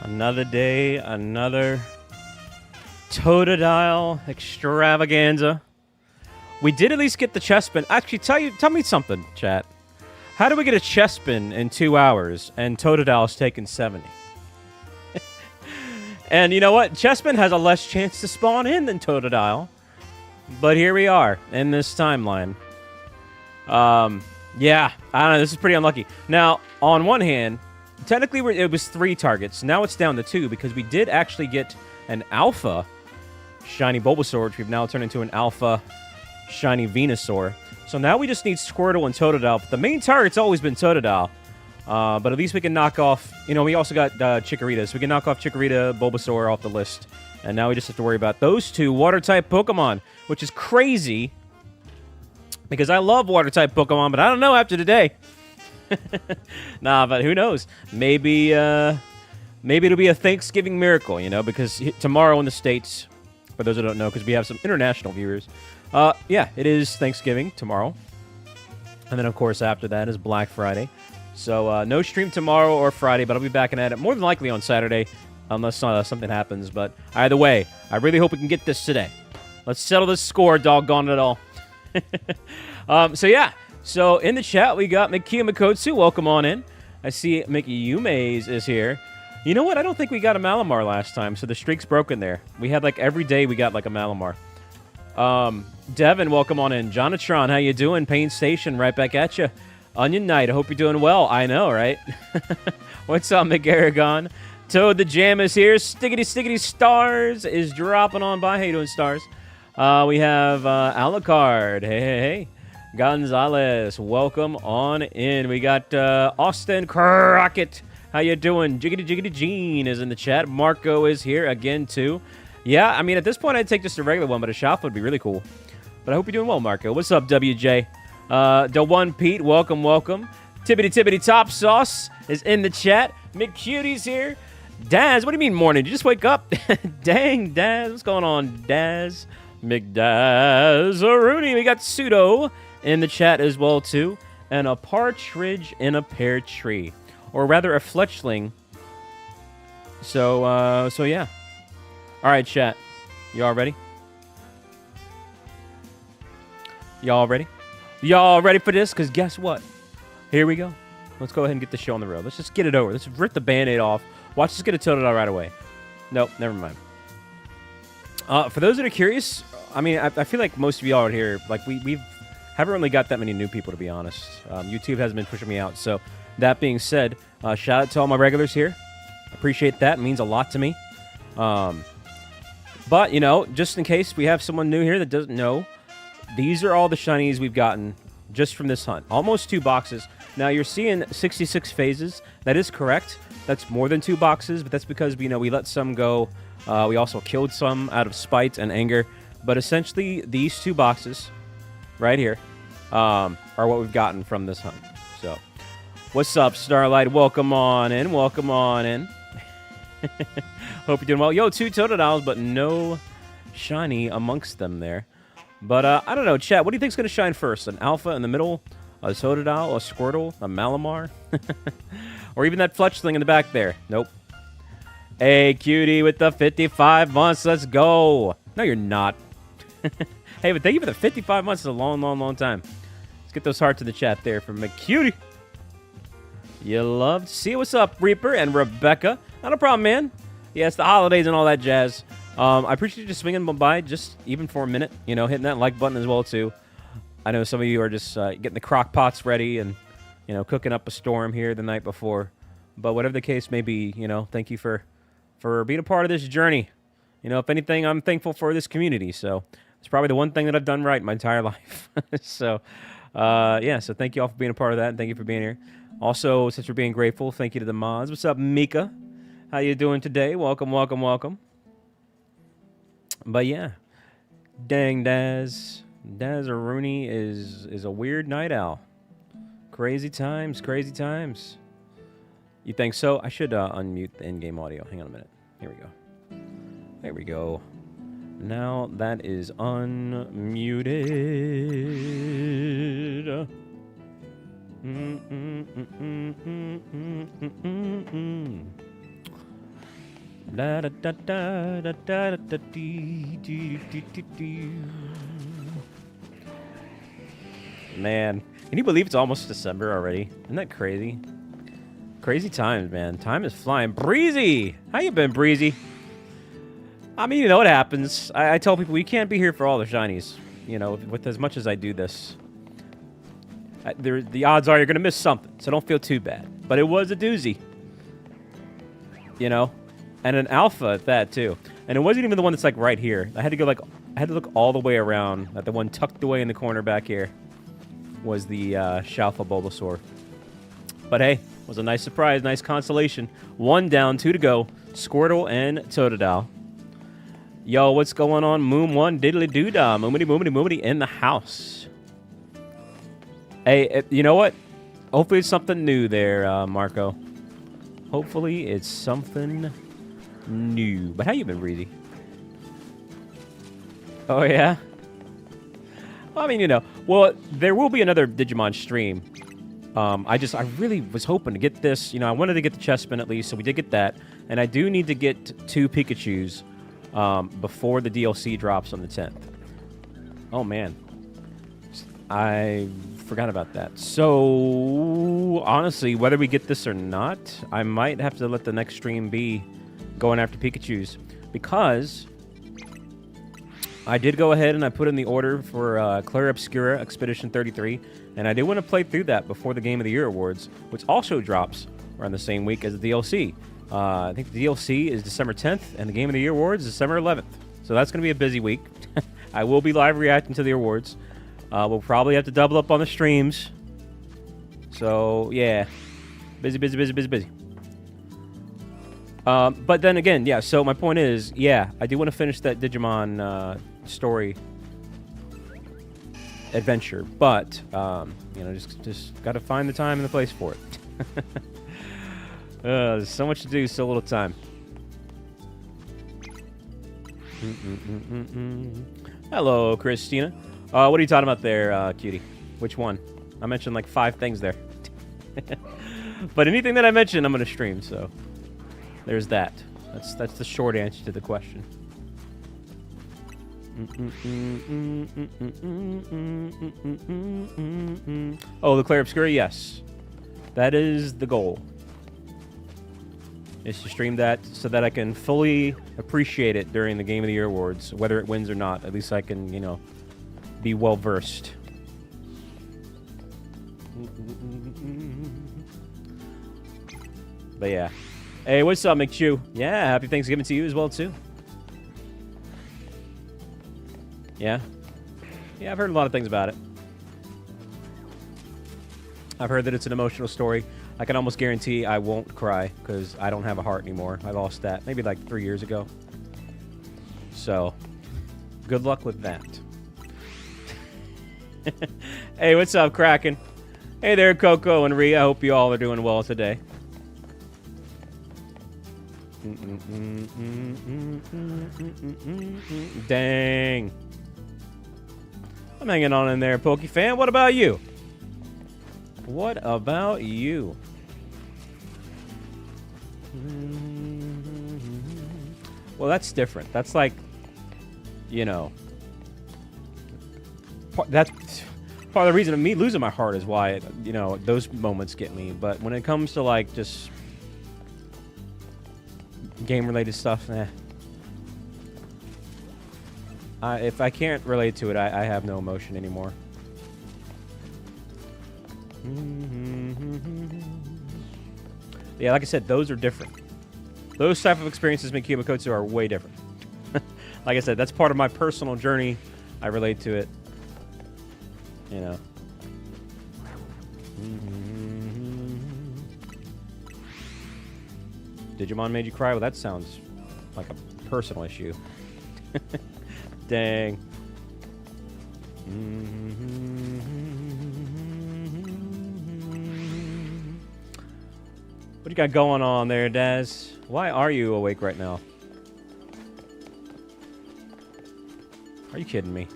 Another day, another Totodile extravaganza. We did at least get the chest spin. Actually, tell me something, chat. How do we get a chest spin in 2 hours and Totodile's taken 70? And you know what? Chest spin has a less chance to spawn in than Totodile. But here we are in this timeline. Yeah, I don't know. This is pretty unlucky. Now, on one hand, technically it was 3 targets. Now it's down to 2 because we did actually get an alpha shiny Bulbasaur, which we've now turned into an alpha shiny Venusaur. So now we just need Squirtle and Totodile. But the main target's always been Totodile. But at least we can knock off... You know, we also got Chikorita. So we can knock off Chikorita, Bulbasaur off the list. And now we just have to worry about those 2 Water-type Pokemon, which is crazy. Because I love Water-type Pokemon, but I don't know after today. Nah, but who knows? Maybe it'll be a Thanksgiving miracle, you know, because tomorrow in the States, for those who don't know, because we have some international viewers, yeah, it is Thanksgiving tomorrow. And then, of course, after that is Black Friday. So, no stream tomorrow or Friday, but I'll be back at it more than likely on Saturday, unless something happens. But either way, I really hope we can get this today. Let's settle this score, doggone it all. So, yeah. So, in the chat, we got Mikia Mikotsu. Welcome on in. I see Mickey Yume's is here. You know what? I don't think we got a Malamar last time, so the streak's broken there. We had, like, every day we got, like, a Malamar. Devin, welcome on in. Jonatron, how you doing? Pain Station, right back at you. Onion Knight, I hope you're doing well. I know, right? What's up, McGarragon? Toad the Jam is here. Stickity Stars is dropping on by. How you doing, Stars? We have Alucard. Hey. Gonzalez, welcome on in. We got Austin Crockett. How you doing? Jiggity Jean is in the chat. Marco is here again, too. Yeah, I mean, at this point, I'd take just a regular one, but a shop would be really cool. But I hope you're doing well, Marco. What's up, WJ? The One Pete, welcome. Tibbity Top Sauce is in the chat. McCutie's here. Daz, what do you mean morning? Did you just wake up? Dang, Daz. What's going on, Daz? McDaz Rooney. We got Pseudo in the chat as well, too. And a partridge in a pear tree. Or rather, a fletchling. So yeah. All right, chat. Y'all ready? Y'all ready? Y'all ready for this? Because guess what? Here we go. Let's go ahead and get the show on the road. Let's just get it over. Let's rip the Band-Aid off. Watch us get a Totodile right away. Nope, never mind. For those that are curious, I mean, I feel like most of y'all out here, like, we haven't really got that many new people, to be honest. YouTube hasn't been pushing me out. So, that being said, shout out to all my regulars here. Appreciate that. It means a lot to me. But, you know, just in case we have someone new here that doesn't know, these are all the shinies we've gotten just from this hunt. Almost 2 boxes. Now, you're seeing 66 phases. That is correct. That's more than 2 boxes, but that's because, you know, we let some go. We also killed some out of spite and anger. But essentially, these 2 boxes right here are what we've gotten from this hunt. So, what's up, Starlight? Welcome on in. Welcome on in. Hope you're doing well. Yo, 2 Totodiles, but no shiny amongst them there. But, I don't know, chat, what do you think's going to shine first? An Alpha in the middle? A Totodile? A Squirtle? A Malamar? Or even that Fletchling in the back there? Nope. Hey, cutie with the 55 months. Let's go. No, you're not. Hey, but thank you for the 55 months. It's a long time. Let's get those hearts in the chat there from McCutie. You love to see what's up, Reaper and Rebecca. Not a problem, man. Yeah, it's the holidays and all that jazz. I appreciate you just swinging by just even for a minute. You know, hitting that like button as well, too. I know some of you are just getting the crock pots ready and, you know, cooking up a storm here the night before. But whatever the case may be, you know, thank you for being a part of this journey. You know, if anything, I'm thankful for this community. So it's probably the one thing that I've done right my entire life. So, yeah, so thank you all for being a part of that, and thank you for being here. Also, since we're being grateful, thank you to the mods. What's up, Mika? How you doing today? Welcome. But yeah, dang, Daz Rooney is a weird night owl. Crazy times. You think so? I should unmute the in-game audio. Hang on a minute. Here we go. There we go. Now that is unmuted. Da, da, da, da, da, da, da, da, dee, dee, dee, dee, dee. Man, can you believe it's almost December already? Isn't that crazy? Crazy times, man. Time is flying. Breezy! How you been, Breezy? I mean, you know what happens. I tell people, you can't be here for all the shinies. You know, with as much as I do this. The odds are you're going to miss something, so don't feel too bad. But it was a doozy. You know? And an alpha at that, too. And it wasn't even the one that's, like, right here. I had to look all the way around. That the one tucked away in the corner back here was the Shalfa Bulbasaur. But hey, it was a nice surprise, nice consolation. 1 down, 2 to go. Squirtle and Totodile. Yo, what's going on? Moom 1, diddly doodah. Moomity in the house. Hey, you know what? Hopefully it's something new there, Marco. Hopefully it's something new. But how you been, Breezy? Oh, yeah? Well, I mean, you know. Well, there will be another Digimon stream. I really was hoping to get this. You know, I wanted to get the Chespin at least, so we did get that. And I do need to get 2 Pikachus before the DLC drops on the 10th. Oh, man. I forgot about that. So, honestly, whether we get this or not, I might have to let the next stream be going after Pikachus. Because I did go ahead and I put in the order for Clair Obscura Expedition 33. And I did want to play through that before the Game of the Year Awards, which also drops around the same week as the DLC. I think the DLC is December 10th, and the Game of the Year Awards is December 11th. So that's going to be a busy week. I will be live reacting to the awards. We'll probably have to double up on the streams. So, yeah. Busy. But then again, yeah, so my point is, yeah, I do want to finish that Digimon story adventure. But, you know, just got to find the time and the place for it. There's so much to do, so little time. Hello, Christina. What are you talking about there, cutie? Which one? I mentioned like 5 things there. But anything that I mentioned, I'm going to stream, so there's that. That's the short answer to the question. Oh, the Clair Obscura? Yes. That is the goal. Is to stream that so that I can fully appreciate it during the Game of the Year Awards, whether it wins or not. At least I can, you know, be well-versed. But yeah. Hey, what's up, McChew? Yeah, happy Thanksgiving to you as well, too. Yeah? Yeah, I've heard a lot of things about it. I've heard that it's an emotional story. I can almost guarantee I won't cry because I don't have a heart anymore. I lost that maybe like 3 years ago. So, good luck with that. Hey, what's up, Kraken? Hey there, Coco and Rhea. I hope you all are doing well today. Dang. I'm hanging on in there, Pokefan. What about you? What about you? Well, that's different. That's like, you know, that's part of the reason of me losing my heart is why, you know, those moments get me. But when it comes to like just game-related stuff, if I can't relate to it, I have no emotion anymore. Yeah, like I said, those are different. Those type of experiences with Kyubakotsu are way different. Like I said, that's part of my personal journey. I relate to it. You know. Digimon made you cry? Well, that sounds like a personal issue. Dang. What you got going on there, Daz? Why are you awake right now? Are you kidding me?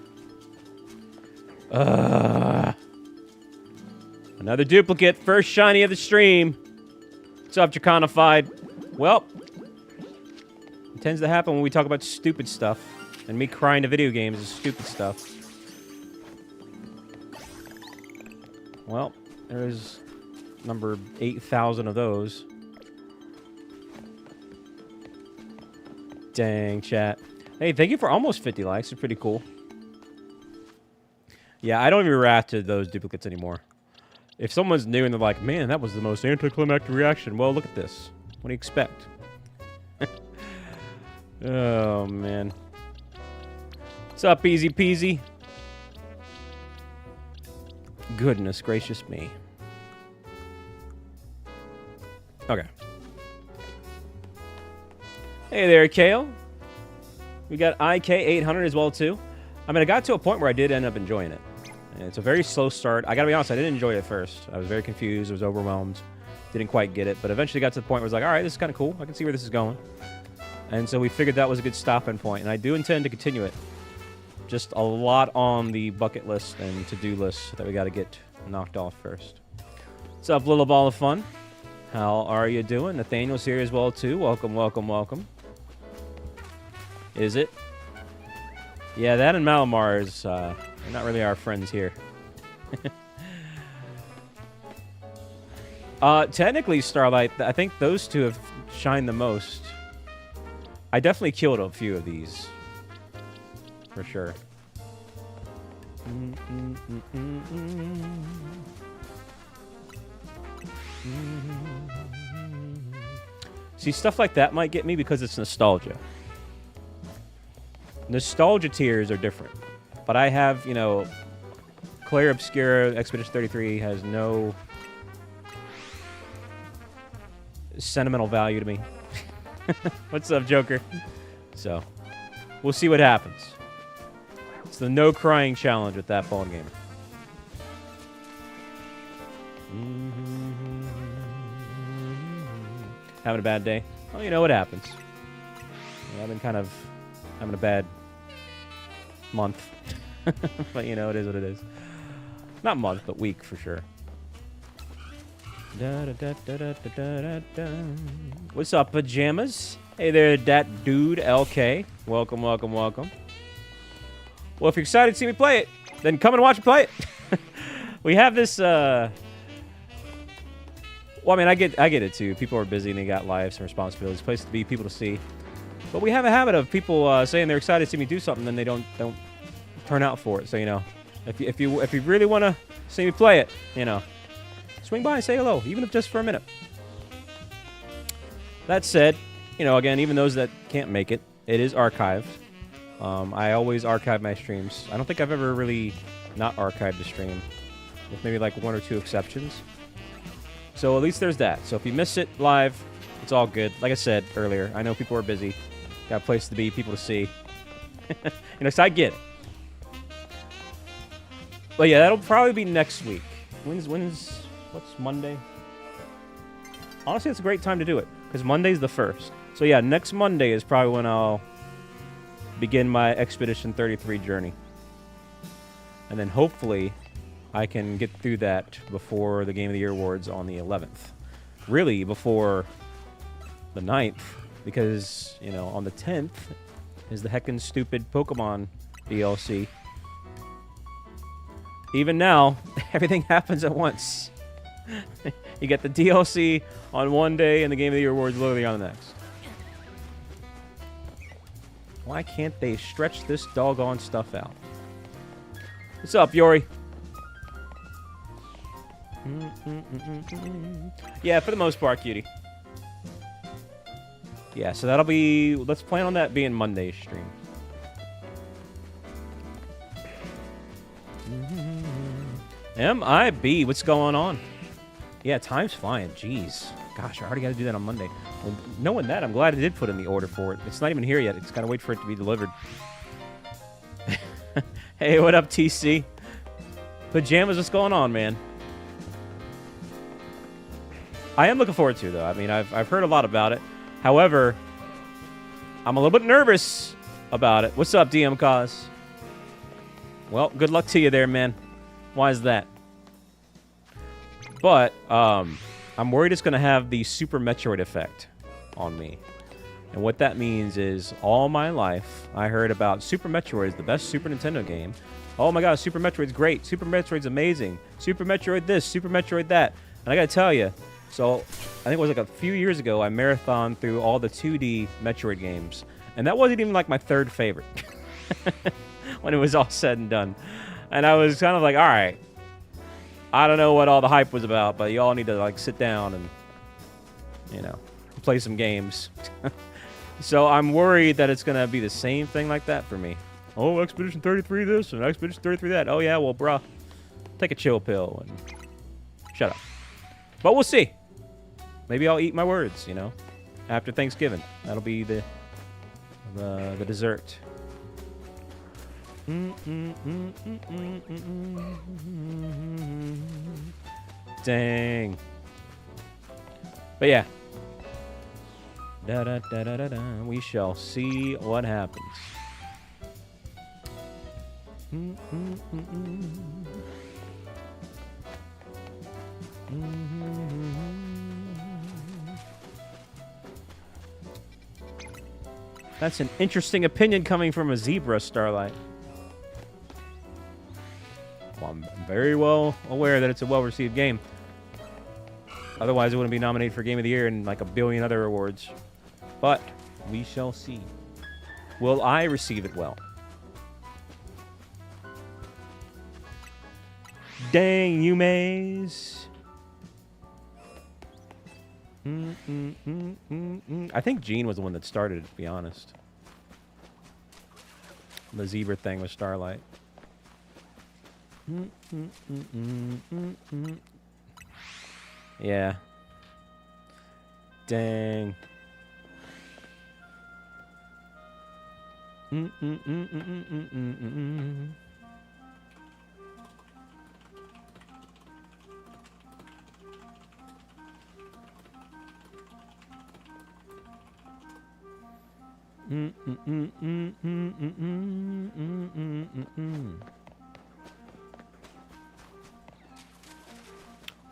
Another duplicate. First shiny of the stream. What's up, Draconified? Well, It tends to happen when we talk about stupid stuff. And me crying to video games is stupid stuff. Well, there's number 8,000 of those. Dang, chat. Hey, thank you for almost 50 likes. It's pretty cool. Yeah, I don't even react to those duplicates anymore. If someone's new and they're like, man, that was the most anticlimactic reaction. Well, look at this. What do you expect? Oh, man. What's up, easy peasy? Goodness gracious me. Okay. Hey there, Kale. We got IK800 as well, too. I mean, I got to a point where I did end up enjoying it. And it's a very slow start. I gotta be honest, I didn't enjoy it at first. I was very confused. I was overwhelmed. Didn't quite get it. But eventually got to the point where I was like, all right, this is kind of cool. I can see where this is going. And so we figured that was a good stopping point. And I do intend to continue it. Just a lot on the bucket list and to-do list that we got to get knocked off first. What's up, little ball of fun? How are you doing? Nathaniel's here as well, too. Welcome, welcome, welcome. Is it? Yeah, that and Malamar is they're not really our friends here. Technically, Starlight, I think those two have shined the most. I definitely killed a few of these. For sure. See, stuff like that might get me because it's nostalgia. Nostalgia tiers are different. But I have, you know, Claire Obscura Expedition 33 has no sentimental value to me. What's up, Joker? So, we'll see what happens. It's the no crying challenge with that phone gamer. Having a bad day? Well, you know what happens. Yeah, I've been kind of having a bad month. But, you know, it is what it is. Not month, but week for sure. What's up, pajamas? Hey there, that dude, LK. Welcome, welcome, welcome. Well, if you're excited to see me play it, then come and watch me play it. We have this, well, I mean, I get it, too. People are busy and they got lives and responsibilities, place to be, people to see. But we have a habit of people saying they're excited to see me do something, then they don't turn out for it. So, you know, if you really want to see me play it, you know, swing by and say hello, even if just for a minute. That said, you know, again, even those that can't make it, it is archived. I always archive my streams. I don't think I've ever really not archived a stream, with maybe like 1 or 2 exceptions. So at least there's that. So if you miss it live, it's all good. Like I said earlier, I know people are busy. Got a place to be, people to see. You know, so I get it. But yeah, that'll probably be next week. What's Monday? Honestly, it's a great time to do it, because Monday's the 1st. So yeah, next Monday is probably when I'll begin my Expedition 33 journey. And then hopefully I can get through that before the Game of the Year Awards on the 11th. Really, before the 9th, because, you know, on the 10th is the heckin' stupid Pokémon DLC. Even now, everything happens at once. You get the DLC on one day and the Game of the Year Awards literally on the next. Why can't they stretch this doggone stuff out? What's up, Yori? Yeah, for the most part, cutie. Yeah, so that'll be... Let's plan on that being Monday's stream. MIB, what's going on? Yeah, time's flying. Jeez. Gosh, I already got to do that on Monday. Well, knowing that, I'm glad I did put in the order for it. It's not even here yet. It's got to wait for it to be delivered. Hey, what up, TC? Pajamas, what's going on, man? I am looking forward to it, though. I mean, I've heard a lot about it. However, I'm a little bit nervous about it. What's up, DM Cause? Well, good luck to you there, man. Why is that? But, I'm worried it's going to have the Super Metroid effect on me. And what that means is all my life, I heard about Super Metroid is the best Super Nintendo game. Oh my God, Super Metroid's great. Super Metroid's amazing. Super Metroid this, Super Metroid that. And I gotta tell you, so I think it was like a few years ago, I marathoned through all the 2D Metroid games. And that wasn't even like my third favorite when it was all said and done. And I was kind of like, all right, I don't know what all the hype was about, but you all need to like sit down and, you know, play some games. So I'm worried that it's going to be the same thing like that for me. Oh, Expedition 33 this and Expedition 33 that. Oh, yeah, well, bruh, take a chill pill and shut up. But we'll see. Maybe I'll eat my words, you know, after Thanksgiving. That'll be the dessert. Dang. But yeah. Da-da-da-da-da-da. We shall see what happens. That's an interesting opinion coming from a zebra, Starlight. Well, I'm very well aware that it's a well-received game. Otherwise, it wouldn't be nominated for Game of the Year and like a billion other awards. But we shall see. Will I receive it well? Dang, you maze. I think Gene was the one that started it, to be honest. The zebra thing with Starlight. Yeah. Dang.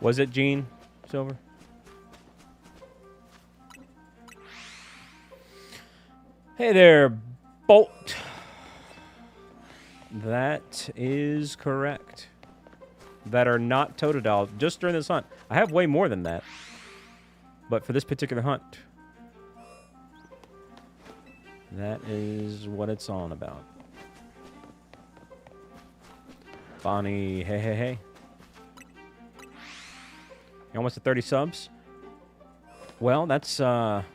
Was it Gene Silver? Hey there, Bolt. That is correct. That are not Totodile, just during this hunt. I have way more than that. But for this particular hunt, that is what it's on about. Bonnie, hey, hey, hey. You're almost at 30 subs? Well, that's about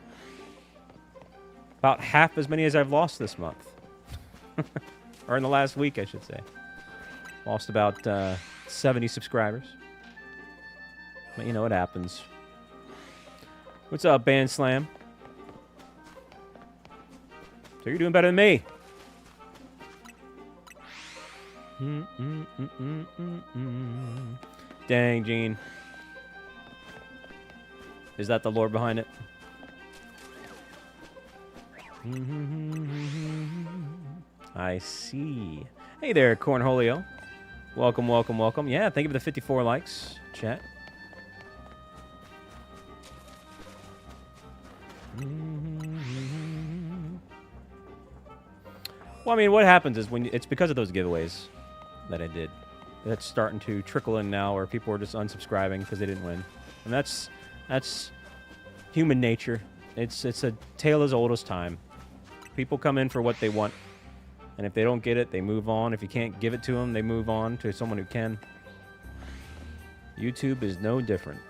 half as many as I've lost this month. Or in the last week, I should say. Lost about 70 subscribers. But you know, it happens. What's up, Band Slam? So you're doing better than me. Dang, Gene. Is that the lore behind it? I see. Hey there, Cornholio. Welcome, welcome, welcome. Yeah, thank you for the 54 likes, chat. Well, I mean, what happens is when it's because of those giveaways that I did. That's starting to trickle in now, where people are just unsubscribing because they didn't win, and that's human nature. It's a tale as old as time. People come in for what they want, and if they don't get it, they move on. If you can't give it to them, they move on to someone who can. YouTube is no different.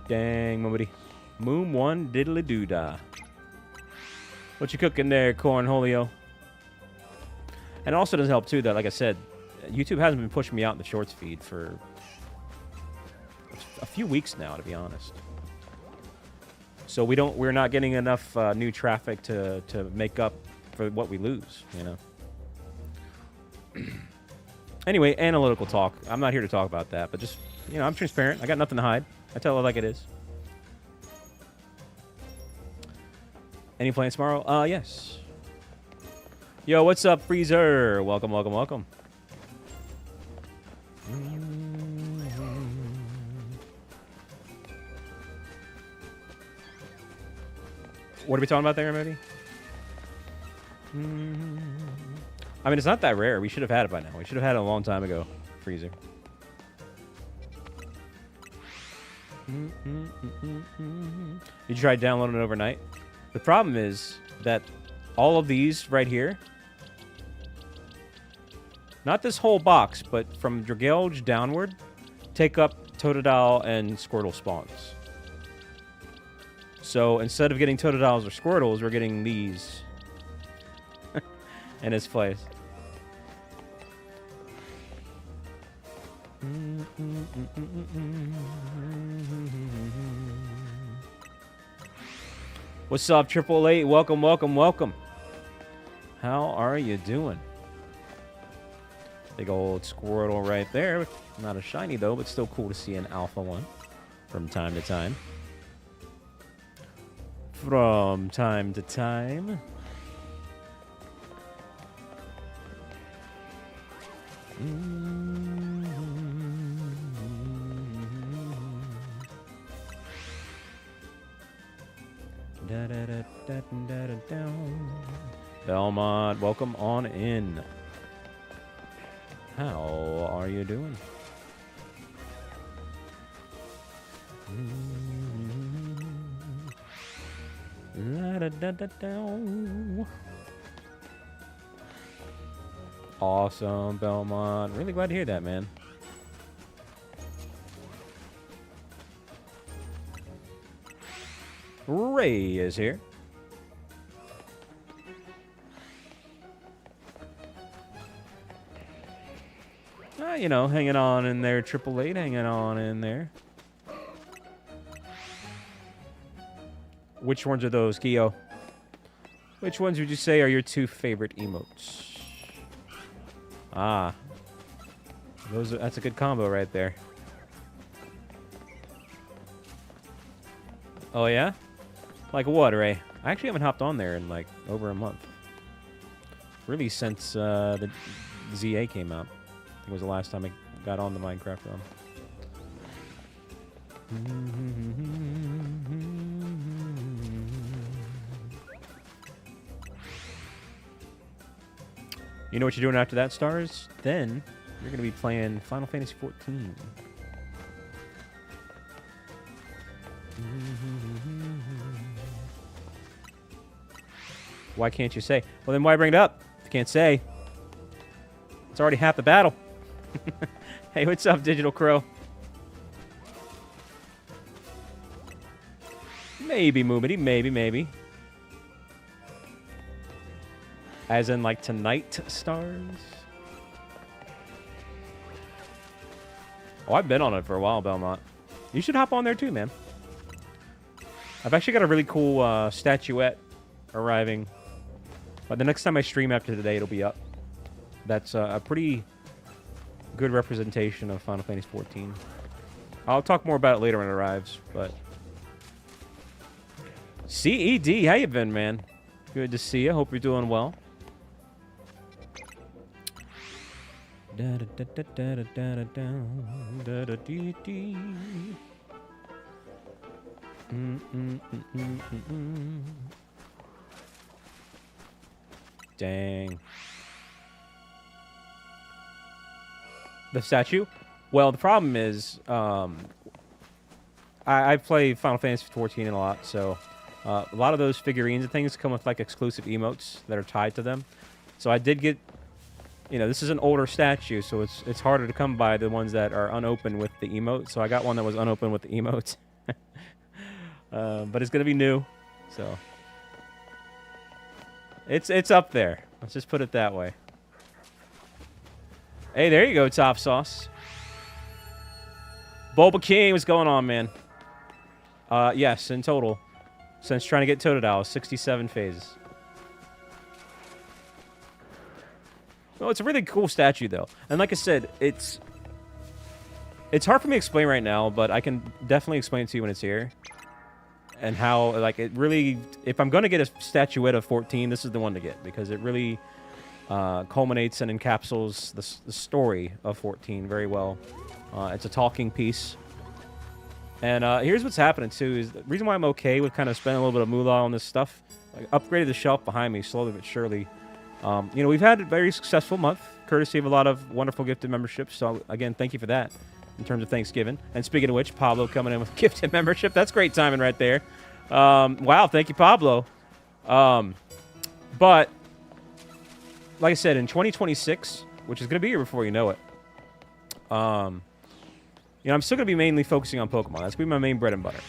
Dang, nobody. Moon one diddly doo dah. What you cooking there, Cornholio? And it also doesn't help too that, like I said, YouTube hasn't been pushing me out in the shorts feed for a few weeks now, to be honest. So we're not getting enough new traffic to make up for what we lose, you know. Anyway, analytical talk. I'm not here to talk about that, but just, you know, I'm transparent. I got nothing to hide. I tell it like it is. Any plans tomorrow? Yes. Yo, what's up, Freezer? Welcome, welcome, welcome. What are we talking about there, maybe? I mean, it's not that rare. We should have had it by now. We should have had it a long time ago. Freezer. You tried downloading it overnight? The problem is that all of these right here, not this whole box, but from Dragalge downward, take up Totodile and Squirtle spawns. So instead of getting Totodiles or Squirtles, we're getting these in its place. What's up, 888? Welcome, welcome, welcome. How are you doing? Big old Squirtle right there. Not a shiny, though, but still cool to see an alpha one from time to time. From time to time. Belmont, welcome on in. How are you doing? Awesome, Belmont. Really glad to hear that, man. Ray is here. You know, hanging on in there, 888, hanging on in there. Which ones are those, Gio? Which ones would you say are your 2 favorite emotes? Ah. That's a good combo right there. Oh, yeah? Like what, Ray? I actually haven't hopped on there in, like, over a month. Really since the ZA came out. I think it was the last time I got on the Minecraft realm. You know what you're doing after that, Stars? Then you're going to be playing Final Fantasy XIV. Why can't you say? Well, then why bring it up if you can't say? It's already half the battle. Hey, what's up, Digital Crow? Maybe, Moomity. Maybe. As in, like, tonight, Stars? Oh, I've been on it for a while, Belmont. You should hop on there, too, man. I've actually got a really cool statuette arriving. But the next time I stream after today, it'll be up. That's a pretty good representation of Final Fantasy XIV. I'll talk more about it later when it arrives, but... CED, how you been, man? Good to see you. Hope you're doing well. Dang. The statue? Well, the problem is, I play Final Fantasy XIV a lot, so a lot of those figurines and things come with, like, exclusive emotes that are tied to them. So I did get, you know, this is an older statue, so it's harder to come by the ones that are unopened with the emote. So I got one that was unopened with the emotes. But it's going to be new, so... It's up there. Let's just put it that way. Hey, there you go, Top Sauce. Boba King, what's going on, man? Yes, in total. Since trying to get Totodile, 67 phases. Well, it's a really cool statue, though. And like I said, it's hard for me to explain right now, but I can definitely explain it to you when it's here. And how, like, it really... If I'm going to get a statuette of 14, this is the one to get. Because it really culminates and encapsulates the story of 14 very well. It's a talking piece. And here's what's happening, too, is the reason why I'm okay with kind of spending a little bit of moolah on this stuff. I upgraded the shelf behind me slowly but surely. You know, we've had a very successful month, courtesy of a lot of wonderful gifted memberships. So, again, thank you for that in terms of Thanksgiving. And speaking of which, Pablo coming in with gifted membership. That's great timing right there. Wow, thank you, Pablo. But, like I said, in 2026, which is going to be here before you know it, you know, I'm still going to be mainly focusing on Pokemon. That's going to be my main bread and butter.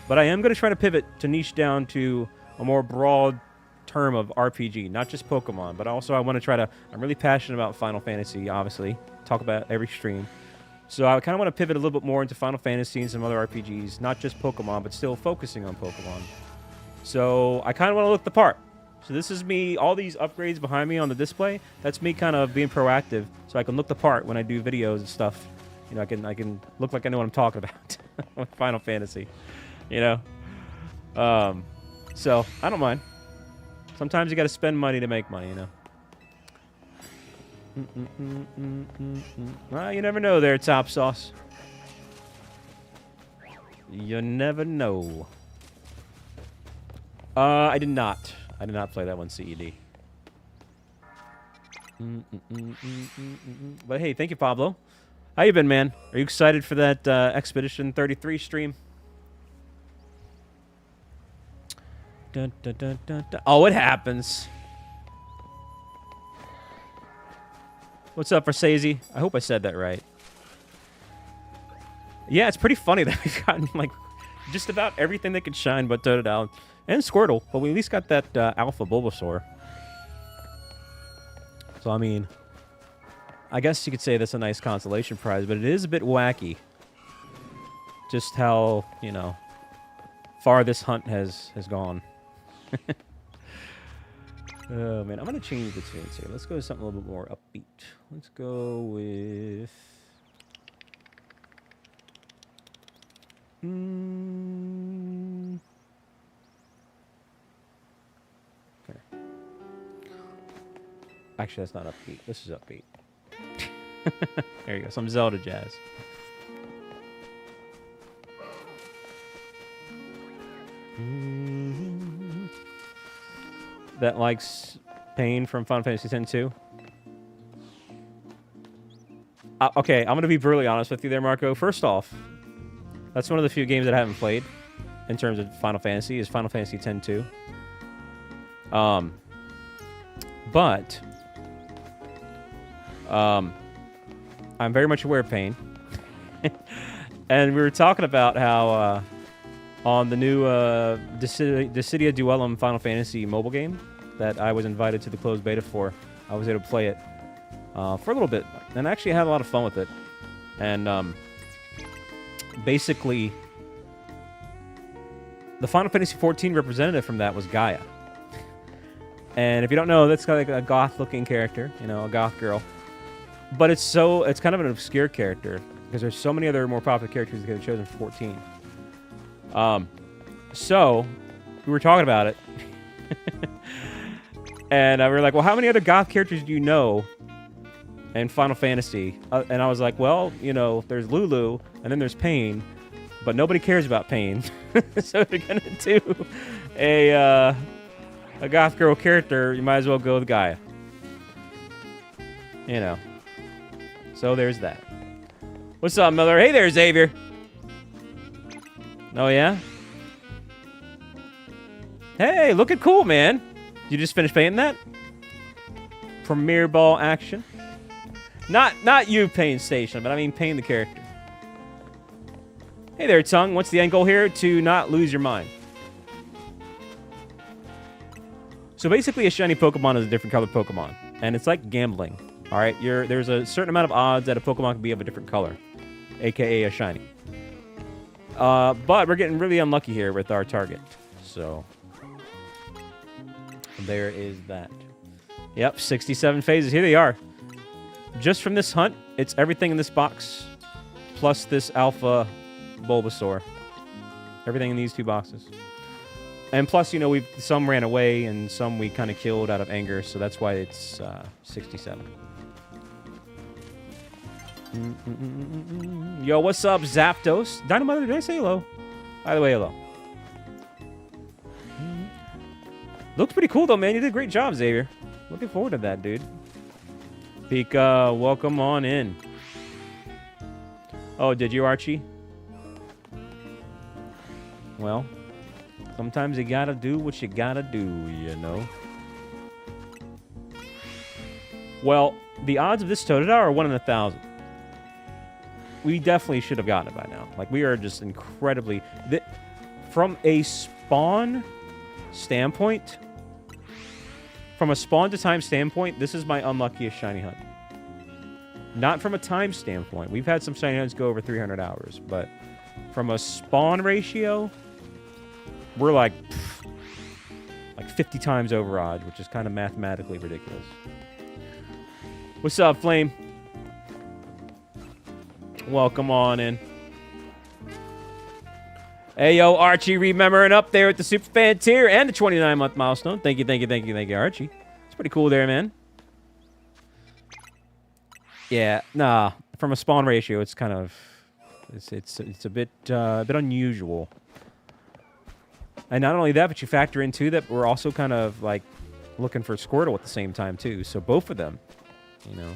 But I am going to try to pivot to niche down to a more broad term of RPG, not just Pokemon, but also I want to try to... I'm really passionate about Final Fantasy, obviously. Talk about every stream. So I kind of want to pivot a little bit more into Final Fantasy and some other RPGs, not just Pokemon, but still focusing on Pokemon. So I kind of want to look the part. So this is me, all these upgrades behind me on the display, that's me kind of being proactive so I can look the part when I do videos and stuff. You know, I can look like I know what I'm talking about with Final Fantasy, you know? So, I don't mind. Sometimes you got to spend money to make money, you know? Well, you never know there, Top Sauce. You never know. I did not. I did not play that one CED. But hey, thank you, Pablo. How you been, man? Are you excited for that Expedition 33 stream? Dun, dun, dun, dun, dun. Oh, it happens. What's up, Versace? I hope I said that right. Yeah, it's pretty funny that we've gotten, like, just about everything that could shine but Totodile and Squirtle. But we at least got that Alpha Bulbasaur. So, I mean... I guess you could say that's a nice consolation prize, but it is a bit wacky. Just how, you know, far this hunt has gone. Oh, man. I'm going to change the tunes here. Let's go to something a little bit more upbeat. Let's go with... Okay. Actually, that's not upbeat. This is upbeat. There you go. Some Zelda jazz. That likes pain from Final Fantasy X too. Okay, I'm going to be brutally honest with you there, Marco. First off, that's one of the few games that I haven't played in terms of Final Fantasy, is Final Fantasy X 2. But I'm very much aware of pain. And we were talking about how on the new Dissidia Duellum Final Fantasy mobile game that I was invited to the closed beta for, I was able to play it for a little bit, and I actually had a lot of fun with it. And basically, the Final Fantasy XIV representative from that was Gaia. And if you don't know, that's kind of like a goth-looking character, you know, a goth girl. But it's kind of an obscure character, because there's so many other more popular characters that could have chosen for 14. So, we were talking about it. And we were like, well, how many other goth characters do you know in Final Fantasy? And I was like, well, you know, there's Lulu, and then there's Pain, but nobody cares about Pain. So if you're going to do a goth girl character, you might as well go with Gaia. You know. So there's that. What's up, Miller? Hey there, Xavier. Oh, yeah? Hey, looking cool, man. You just finished painting that? Premiere ball action. Not you, Pain Station, but I mean Pain the character. Hey there, Tongue. What's the end goal here? To not lose your mind. So basically, a shiny Pokemon is a different colored Pokemon. And it's like gambling. All right, there's a certain amount of odds that a Pokemon can be of a different color, a.k.a. a shiny. But we're getting really unlucky here with our target. So there is that. Yep, 67 phases. Here they are. Just from this hunt, it's everything in this box, plus this Alpha Bulbasaur. Everything in these two boxes. And plus, you know, some ran away and some we kind of killed out of anger, so that's why it's 67. Yo, what's up, Zapdos? Dynamite, did I say hello? By the way, hello. Looks pretty cool, though, man. You did a great job, Xavier. Looking forward to that, dude. Pika, welcome on in. Oh, did you, Archie? Well, sometimes you gotta do what you gotta do, you know? Well, the odds of this Totodile are 1 in 1,000. We definitely should have gotten it by now. Like, we are just incredibly... From a spawn standpoint... From a spawn to time standpoint, this is my unluckiest shiny hunt. Not from a time standpoint. We've had some shiny hunts go over 300 hours, but from a spawn ratio, we're like 50 times over odds, which is kind of mathematically ridiculous. What's up, Flame? Welcome on in. Hey, yo, Archie, remembering up there at the Superfan tier and the 29-month milestone. Thank you, Archie. It's pretty cool there, man. Yeah, nah. From a spawn ratio, it's kind of... It's a bit unusual. And not only that, but you factor in, too, that we're also kind of, like, looking for Squirtle at the same time, too. So both of them, you know.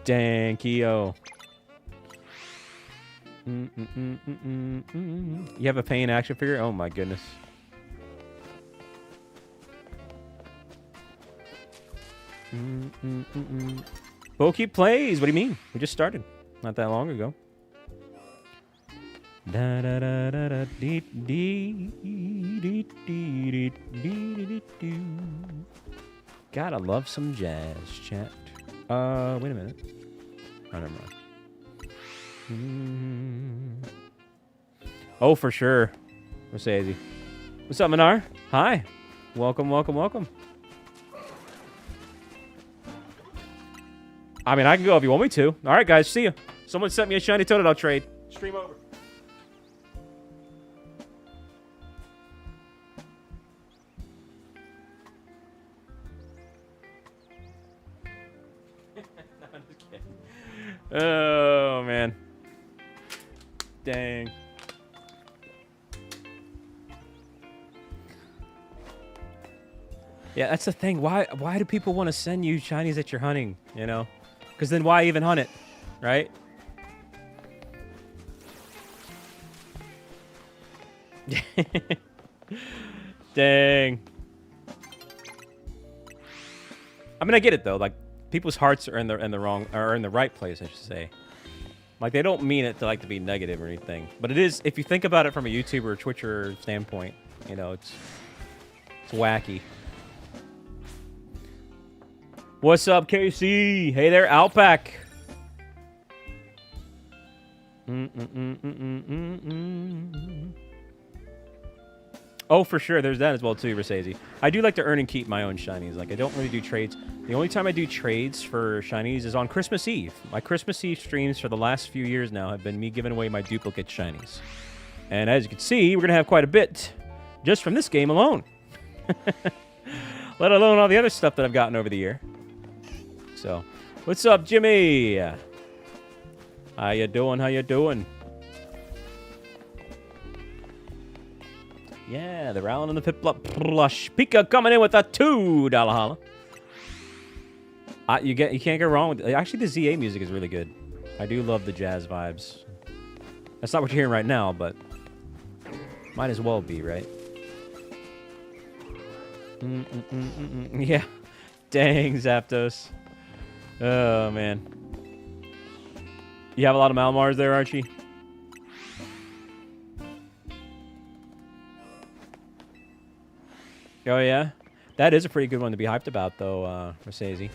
Dang, Keo. You have a pain action figure? Oh my goodness. Poke plays. What do you mean? We just started not that long ago. Da da da da da dee dee dee dee dee dee. Gotta love some jazz, chat. Wait a minute. Oh, never mind. Oh, for sure. Mercedes. What's up, Minar? Hi. Welcome. I mean, I can go if you want me to. All right, guys. See ya. Someone sent me a shiny Totodile trade. Stream over. No, I'm just kidding. Oh, man. Dang. Yeah, that's the thing. Why do people want to send you shinies that you're hunting, you know? Because then why even hunt it, right? Dang. I mean, I get it though. Like, people's hearts are in the right place, I should say. Like, they don't mean it to be negative or anything. But it is, if you think about it from a YouTuber or Twitcher standpoint, you know, it's wacky. What's up, KC? Hey there, Outback. Oh, for sure. There's that as well, too, Versace. I do like to earn and keep my own shinies. Like, I don't really do trades. The only time I do trades for shinies is on Christmas Eve. My Christmas Eve streams for the last few years now have been me giving away my duplicate shinies. And as you can see, we're going to have quite a bit just from this game alone. Let alone all the other stuff that I've gotten over the year. So, what's up, Jimmy? How you doing? How you doing? Yeah, the Rowling and the Pip Plush. Pika coming in with a $2 holla. You can't go wrong with it. Actually, the ZA music is really good. I do love the jazz vibes. That's not what you're hearing right now, but might as well be, right? Yeah. Dang, Zapdos. Oh, man. You have a lot of Malamars there, Archie? Oh, yeah? That is a pretty good one to be hyped about, though, Mercedes.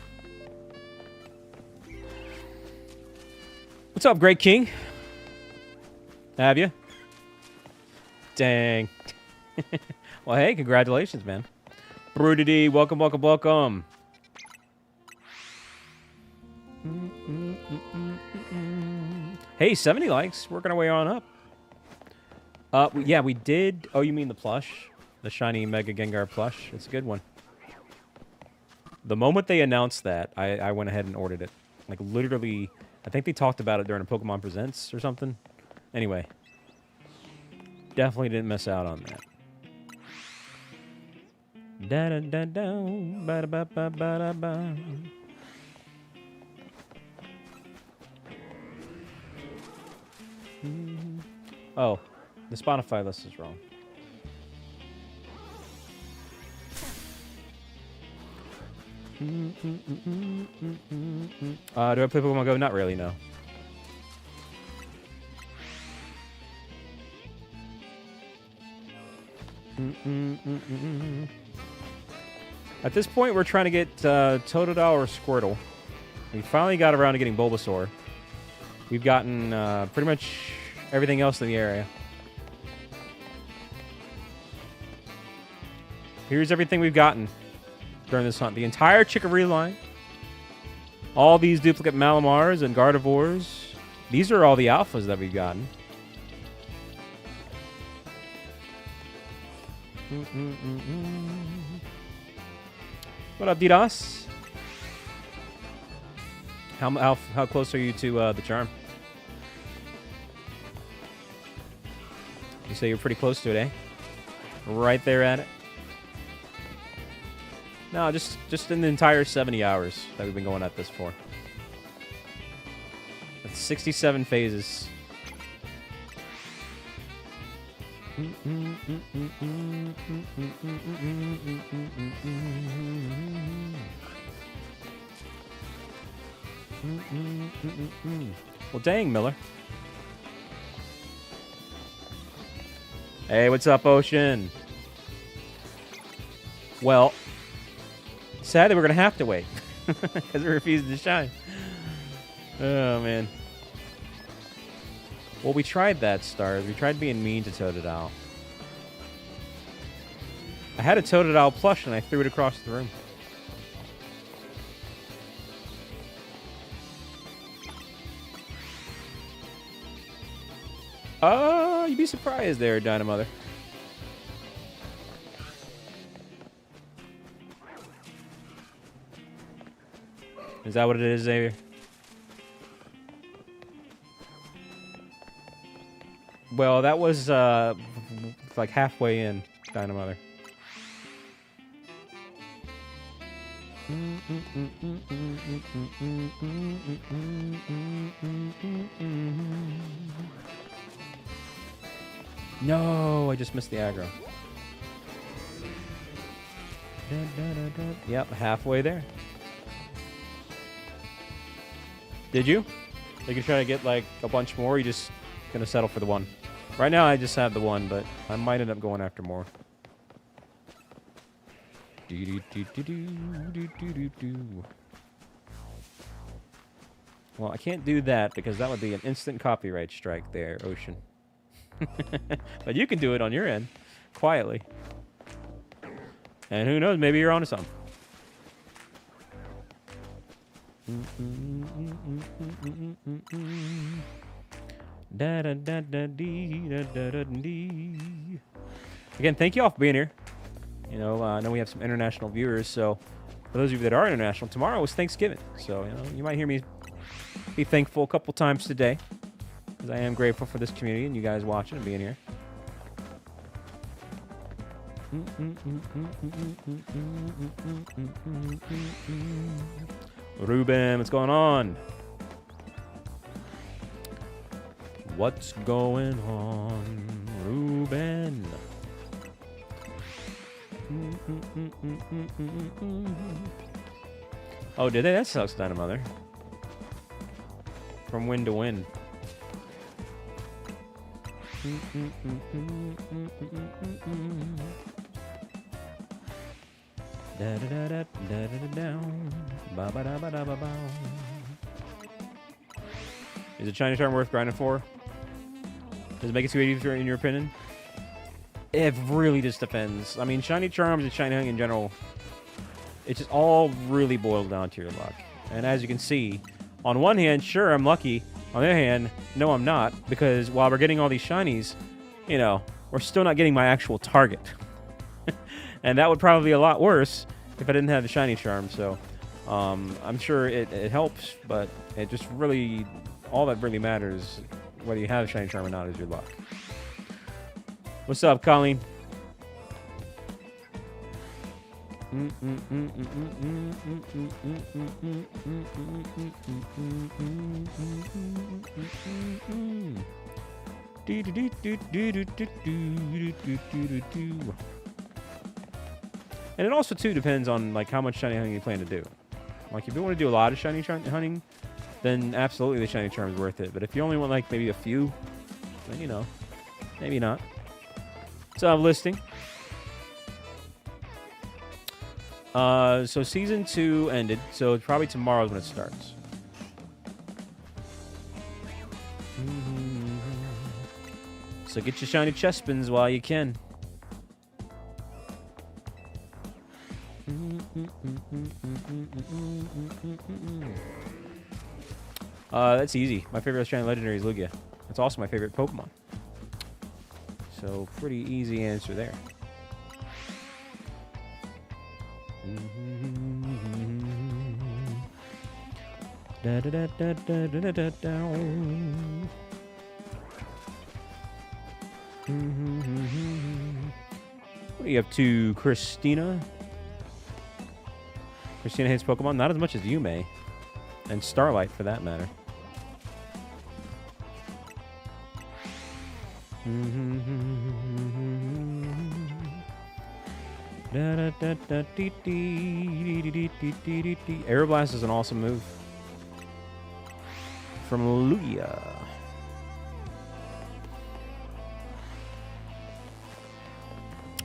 What's up, Great King? Have you? Dang. Well, hey, congratulations, man. Brudity, welcome, welcome, welcome. Hey, 70 likes. Working our way on up. Yeah, we did. Oh, you mean the plush? The shiny Mega Gengar plush. It's a good one. The moment they announced that, I went ahead and ordered it. Like, literally, I think they talked about it during a Pokemon Presents or something. Anyway. Definitely didn't miss out on that. Da-da-da-da, ba-da-ba-ba-ba-da-ba. Oh, the Spotify list is wrong. Do I play Pokemon Go? Not really, no. At this point, we're trying to get Totodile or Squirtle. We finally got around to getting Bulbasaur. We've gotten pretty much everything else in the area. Here's everything we've gotten during this hunt. The entire Chicory line. All these duplicate Malamars and Gardevoirs. These are all the alphas that we've gotten. What up, Didas? How close are you to the charm? You say you're pretty close to it, eh? Right there at it. No, just in the entire 70 hours that we've been going at this for. That's 67 phases. Well, dang, Miller. Hey, what's up, Ocean? Well, sadly, we're going to have to wait. Because we're refusing to shine. Oh, man. Well, we tried that, Stars. We tried being mean to Totodile. I had a Totodile plush, and I threw it across the room. Oh, you'd be surprised there, Dynamother. Is that what it is, Xavier? Well, that was like halfway in, Dynamother. No, I just missed the aggro. Yep, halfway there. Did you? You could try to get like a bunch more, or you just gonna settle for the one? Right now I just have the one, but I might end up going after more. Well, I can't do that because that would be an instant copyright strike there, Ocean. But you can do it on your end, quietly. And who knows, maybe you're onto something. Again, thank you all for being here. You know, I know we have some international viewers, so for those of you that are international, tomorrow is Thanksgiving. So, you know, you might hear me be thankful a couple times today, because I am grateful for this community and you guys watching and being here. Ruben, what's going on? What's going on, Ruben? Oh, did they? That sucks, Dynamother. From win to win. Is a shiny charm worth grinding for? Does it make it too easy in your opinion? It really just depends. I mean, shiny charms and shiny hunting in general, it just all really boils down to your luck. And as you can see, on one hand, sure, I'm lucky. On the other hand, no, I'm not. Because while we're getting all these shinies, we're still not getting my actual target. And that would probably be a lot worse if I didn't have the shiny charm. So I'm sure it helps, but it just really, all that really matters, whether you have a shiny charm or not, is your luck. What's up, Colleen? And it also too depends on like how much shiny hunting you plan to do. Like if you want to do a lot of shiny hunting, then absolutely the shiny charm is worth it. But if you only want like maybe a few, then you know, maybe not. So I'm listing. So season 2 ended, so probably tomorrow is when it starts. So get your shiny chest spins while you can. That's easy. My favorite shiny legendary is Lugia. That's also my favorite Pokemon. So pretty easy answer there. Da da da da da da da da. What are you up to, Christina? Christina hates Pokemon, not as much as you may, and Starlight for that matter. Aeroblast is an awesome move. From Lugia.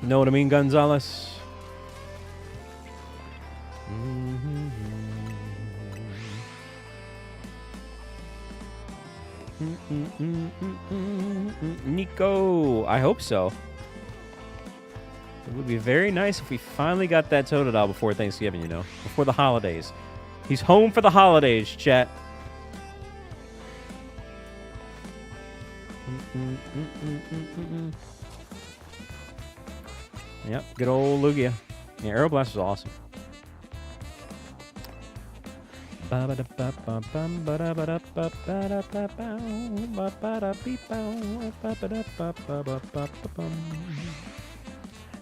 Know what I mean, Gonzalez? Nico, I hope so. It would be very nice if we finally got that Totodile before Thanksgiving, you know, before the holidays. He's home for the holidays, chat. Yep, good old Lugia. Yeah, Aeroblast was awesome.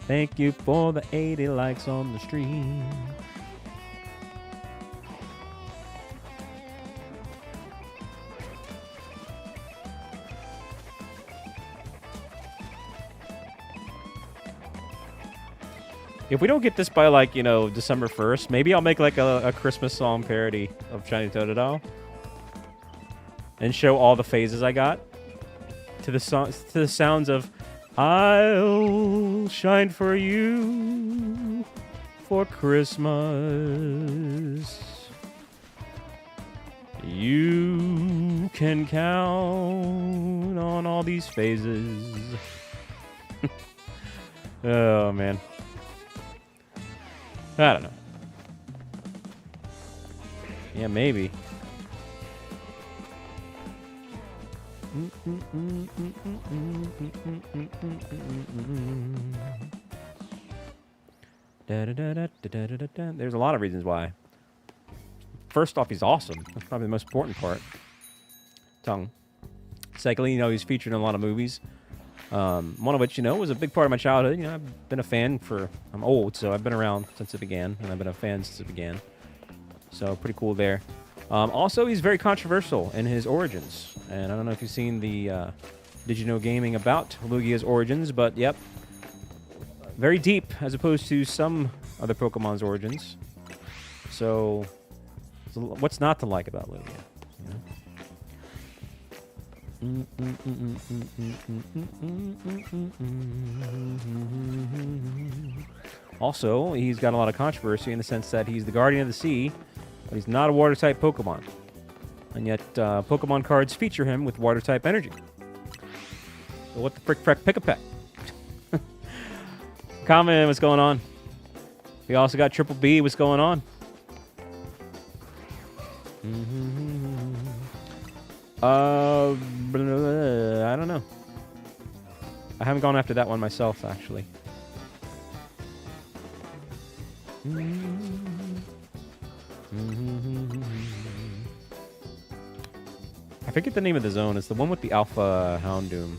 Thank you for the 80 likes on the stream. If we don't get this by, like, you know, December 1st, maybe I'll make, like, a Christmas song parody of Shiny Totodile. And show all the phases I got. To the sounds of, I'll shine for you for Christmas. You can count on all these phases. Oh, man. I don't know. Yeah, maybe. There's a lot of reasons why. First off, he's awesome. That's probably the most important part. Tongue. Secondly, you know, he's featured in a lot of movies. One of which, you know, was a big part of my childhood. You know, I've been a fan for... I'm old, so I've been around since it began. And I've been a fan since it began. So, pretty cool there. Also, he's very controversial in his origins. And I don't know if you've seen the Did You Know Gaming about Lugia's origins, but, yep. Very deep, as opposed to some other Pokemon's origins. So what's not to like about Lugia? You know? Also, he's got a lot of controversy in the sense that he's the Guardian of the Sea, but he's not a Water-type Pokemon. And yet, Pokemon cards feature him with Water-type energy. So what the frick, pick-a-peck? Comment, what's going on? We also got Triple B, what's going on? I don't know. I haven't gone after that one myself, actually. I forget the name of the zone. It's the one with the Alpha Houndoom.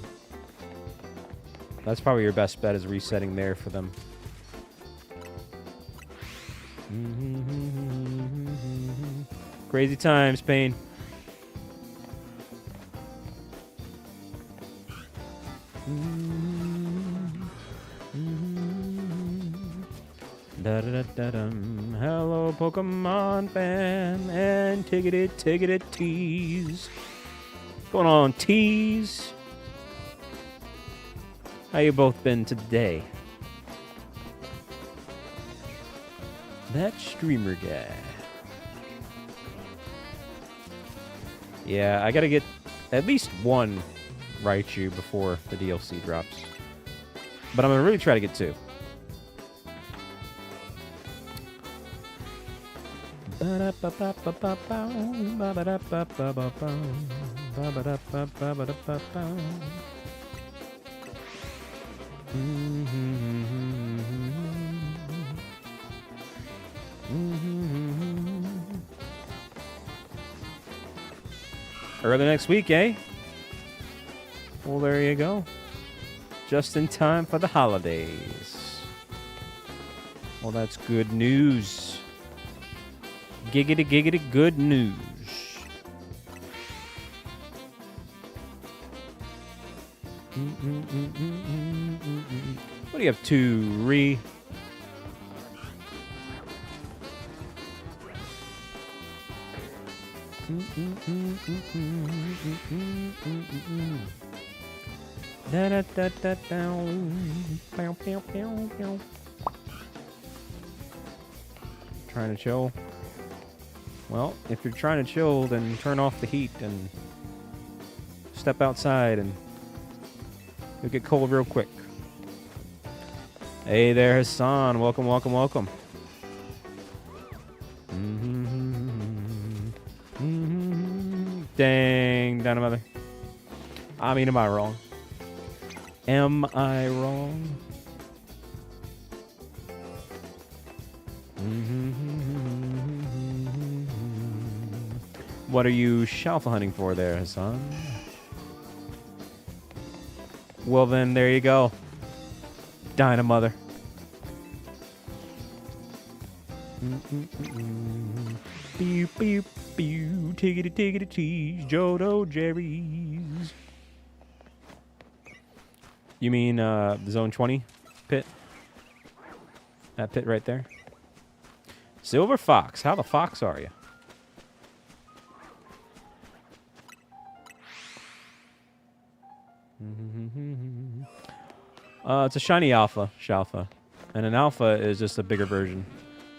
That's probably your best bet, is resetting there for them. Crazy times, Pain. Da-da-da-da-dum. Hello, Pokemon fan and ticketed tease. What's going on, tease? How you both been today? That streamer guy. Yeah, I gotta get at least one Raichu before the DLC drops. But I'm gonna really try to get two. Early next week, eh? Well, there you go. Just in time for the holidays. Well, that's good news. Giggity, giggity, good news. What do you have, two, Re? Da da da da down. Pew, pew, pew, pew. Trying to chill. Well, if you're trying to chill, then turn off the heat and step outside, and you'll get cold real quick. Hey there, Hassan. Welcome, welcome, welcome. Dang, Dynamother. I mean, am I wrong? Am I wrong? What are you Shalfa hunting for there, Hassan? Well, then, there you go. Dynamother. Pew, pew, pew. Tiggity, tiggity, tease. Jodo Jerry's. You mean the Zone 20 pit? That pit right there? Silver Fox. How the fox are you? It's a shiny alpha, Shalfa. And an alpha is just a bigger version.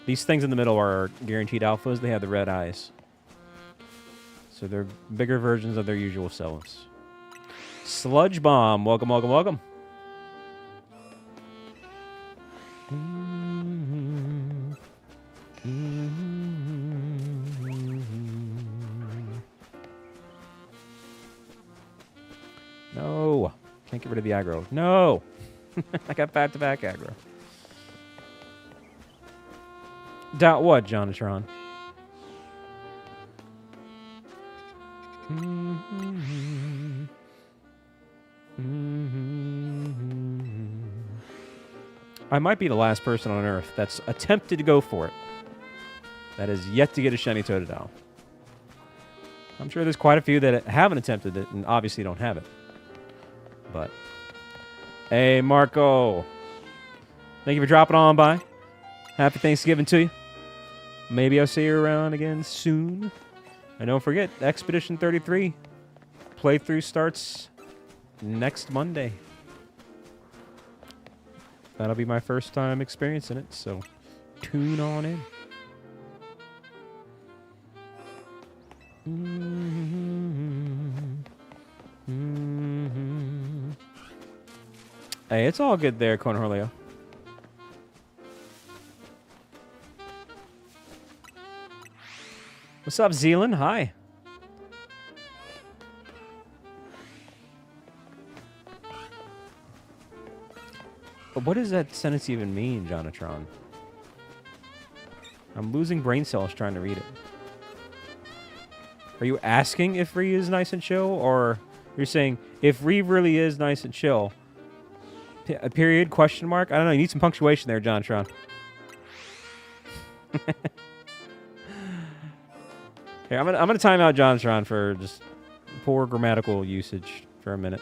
These things in the middle are guaranteed alphas. They have the red eyes. So they're bigger versions of their usual selves. Sludge Bomb. Welcome, welcome, welcome. No. Can't get rid of the aggro. No. I got back-to-back aggro. Doubt what, Jonatron? I might be the last person on Earth that's attempted to go for it. That is yet to get a shiny Totodile. I'm sure there's quite a few that haven't attempted it and obviously don't have it. But, hey, Marco. Thank you for dropping on by. Happy Thanksgiving to you. Maybe I'll see you around again soon. And don't forget, Expedition 33 playthrough starts next Monday. That'll be my first time experiencing it, so tune on in. Hey, it's all good there, Cornholio. What's up, Zealand? Hi. But what does that sentence even mean, Jonatron? I'm losing brain cells trying to read it. Are you asking if Ree is nice and chill, or you're saying if Ree really is nice and chill? A period? Question mark? I don't know. You need some punctuation there, John Tron. Here, I'm gonna time out John Tron for just poor grammatical usage for a minute.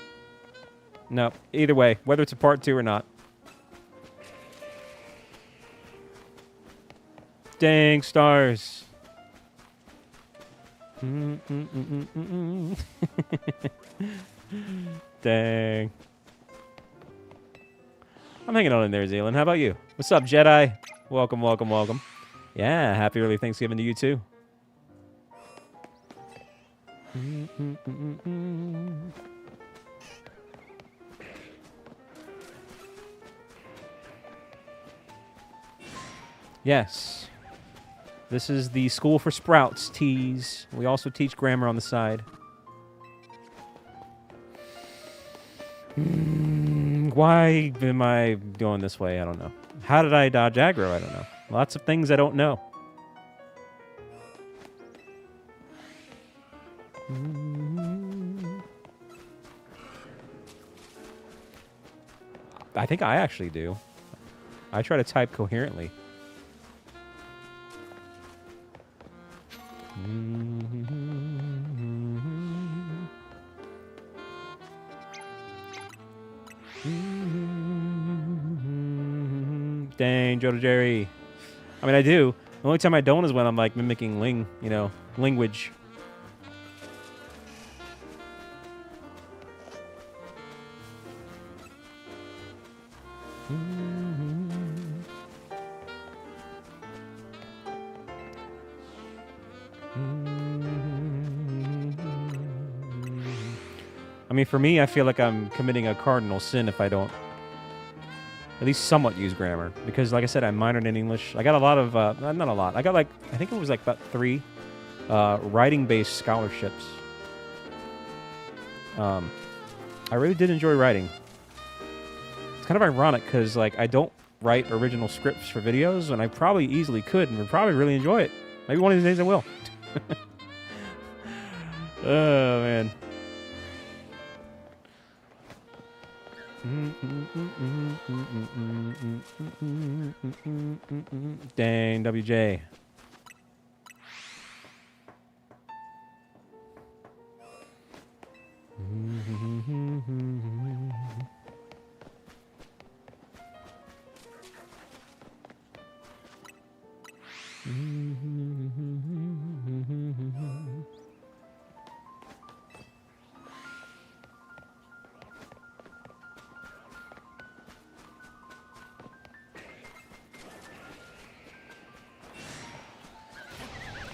No, either way, whether it's a part 2 or not. Dang stars. Dang. I'm hanging on in there, Zealand. How about you? What's up, Jedi? Welcome, welcome, welcome. Yeah, happy early Thanksgiving to you, too. Yes. This is the School for Sprouts tease. We also teach grammar on the side. Why am I going this way? I don't know. How did I dodge aggro? I don't know. Lots of things I don't know. I think I actually do. I try to type coherently. Dang, Jodo Jerry. I mean, I do. The only time I don't is when I'm like mimicking language. I mean, for me, I feel like I'm committing a cardinal sin if I don't at least somewhat use grammar. Because, like I said, I minored in English. I got a lot of, not a lot. I got like, I think it was like about 3 writing-based scholarships. I really did enjoy writing. It's kind of ironic because, like, I don't write original scripts for videos, and I probably easily could and would probably really enjoy it. Maybe one of these days I will. Oh, man. Dang, WJ.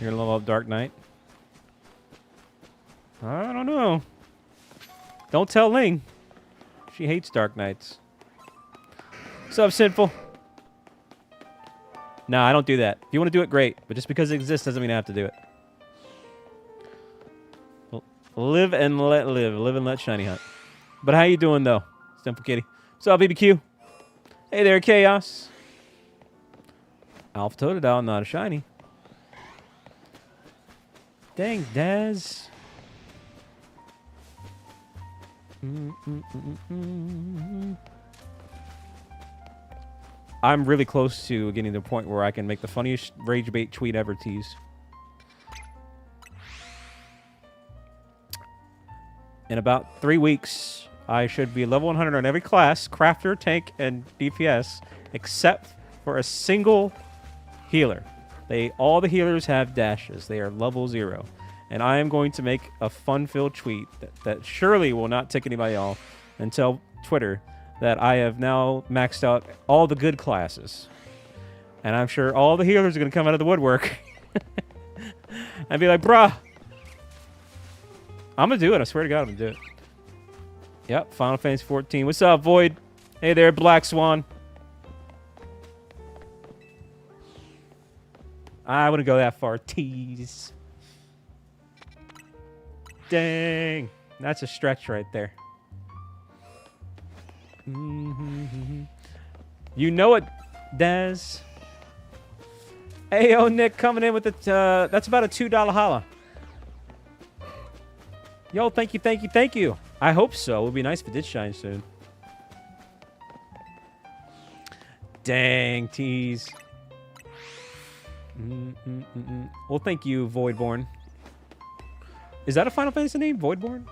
You're gonna level up Dark Knight? I don't know. Don't tell Ling. She hates Dark Knights. What's up, Sinful? Nah, I don't do that. If you want to do it, great. But just because it exists doesn't mean I have to do it. Live and let live. Live and let shiny hunt. But how you doing, though, Sinful Kitty? What's up, BBQ? Hey there, Chaos. Alpha Totodile, not a shiny. Dang, Daz. I'm really close to getting to the point where I can make the funniest rage bait tweet ever tease. In about 3 weeks, I should be level 100 on every class, crafter, tank, and DPS, except for a single healer. All the healers have dashes. They are level 0. And I am going to make a fun-filled tweet that surely will not tick anybody off and tell Twitter that I have now maxed out all the good classes. And I'm sure all the healers are going to come out of the woodwork and be like, bruh, I'm going to do it. I swear to God, I'm going to do it. Yep, Final Fantasy 14. What's up, Void? Hey there, Black Swan. I wouldn't go that far. Tease. Dang. That's a stretch right there. You know it, Daz. Hey, yo, Nick coming in with it. That's about a $2 holla. Yo, thank you, thank you, thank you. I hope so. It would be nice if it did shine soon. Dang, tease. Well, thank you, Voidborn. Is that a Final Fantasy name, Voidborn?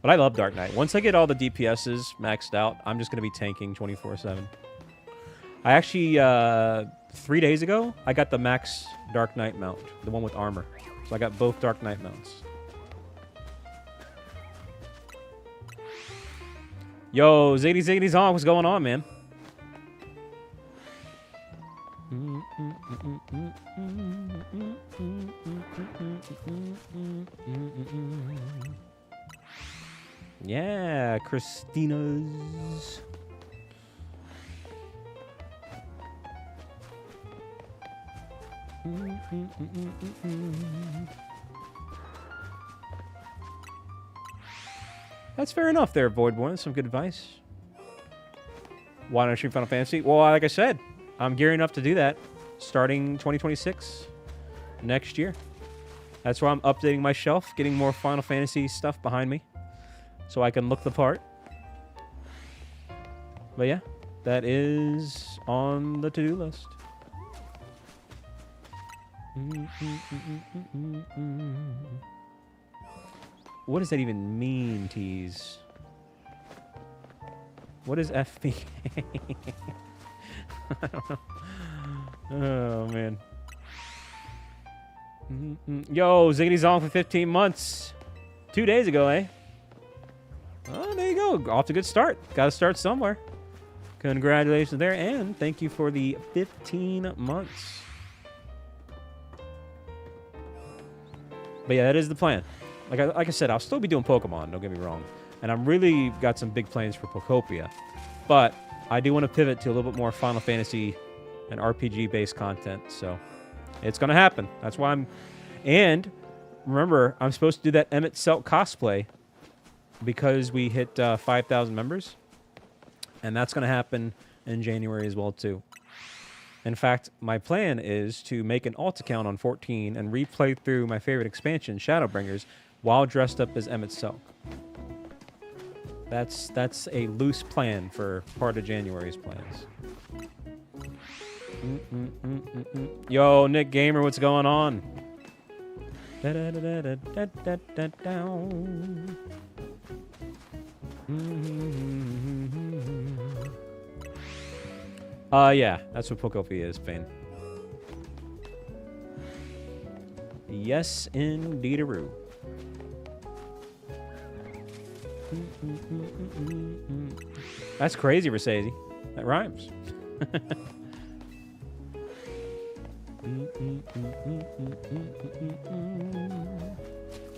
But I love Dark Knight. Once I get all the DPSs maxed out, I'm just going to be tanking 24/7. I actually, 3 days ago, I got the max Dark Knight mount. The one with armor. So I got both Dark Knight mounts. Yo, Ziggity Zong, what's going on, man? Yeah, Christina's. That's fair enough there, Voidborn. That's some good advice. Why don't I stream Final Fantasy? Well, like I said, I'm gearing up to do that starting 2026 next year. That's why I'm updating my shelf, getting more Final Fantasy stuff behind me so I can look the part. But yeah, that is on the to-do list. What does that even mean, tease? What is FP? I don't know. Oh, man. Yo, Ziggity's on for 15 months. 2 days ago, eh? Oh, there you go. Off to a good start. Got to start somewhere. Congratulations there, and thank you for the 15 months. But yeah, that is the plan. Like I said, I'll still be doing Pokemon, don't get me wrong. And I'm really got some big plans for Pokopia. But I do want to pivot to a little bit more Final Fantasy and RPG-based content. So it's going to happen. That's why I'm... And remember, I'm supposed to do that Emmett Selt cosplay because we hit 5,000 members. And that's going to happen in January as well, too. In fact, my plan is to make an alt account on 14 and replay through my favorite expansion, Shadowbringers, while dressed up as Emmett Selt. That's a loose plan for part of January's plans. Yo, Nick Gamer, what's going on? Yeah, that's what Pokopia is, Fane. Yes, indeed-a-roo. That's crazy, Versace. That rhymes.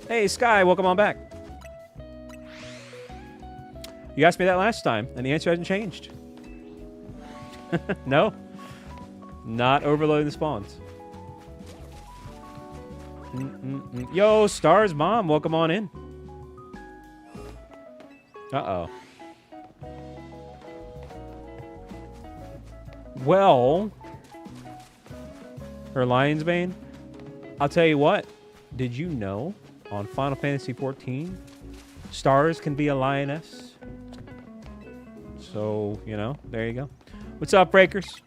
Hey, Sky, welcome on back. You asked me that last time, and the answer hasn't changed. No? Not overloading the spawns. Yo, Stars Mom, welcome on in. Uh-oh. Well, her Lion's Bane, I'll tell you what. Did you know on Final Fantasy XIV, Stars can be a lioness? So, you know, there you go. What's up, Breakers?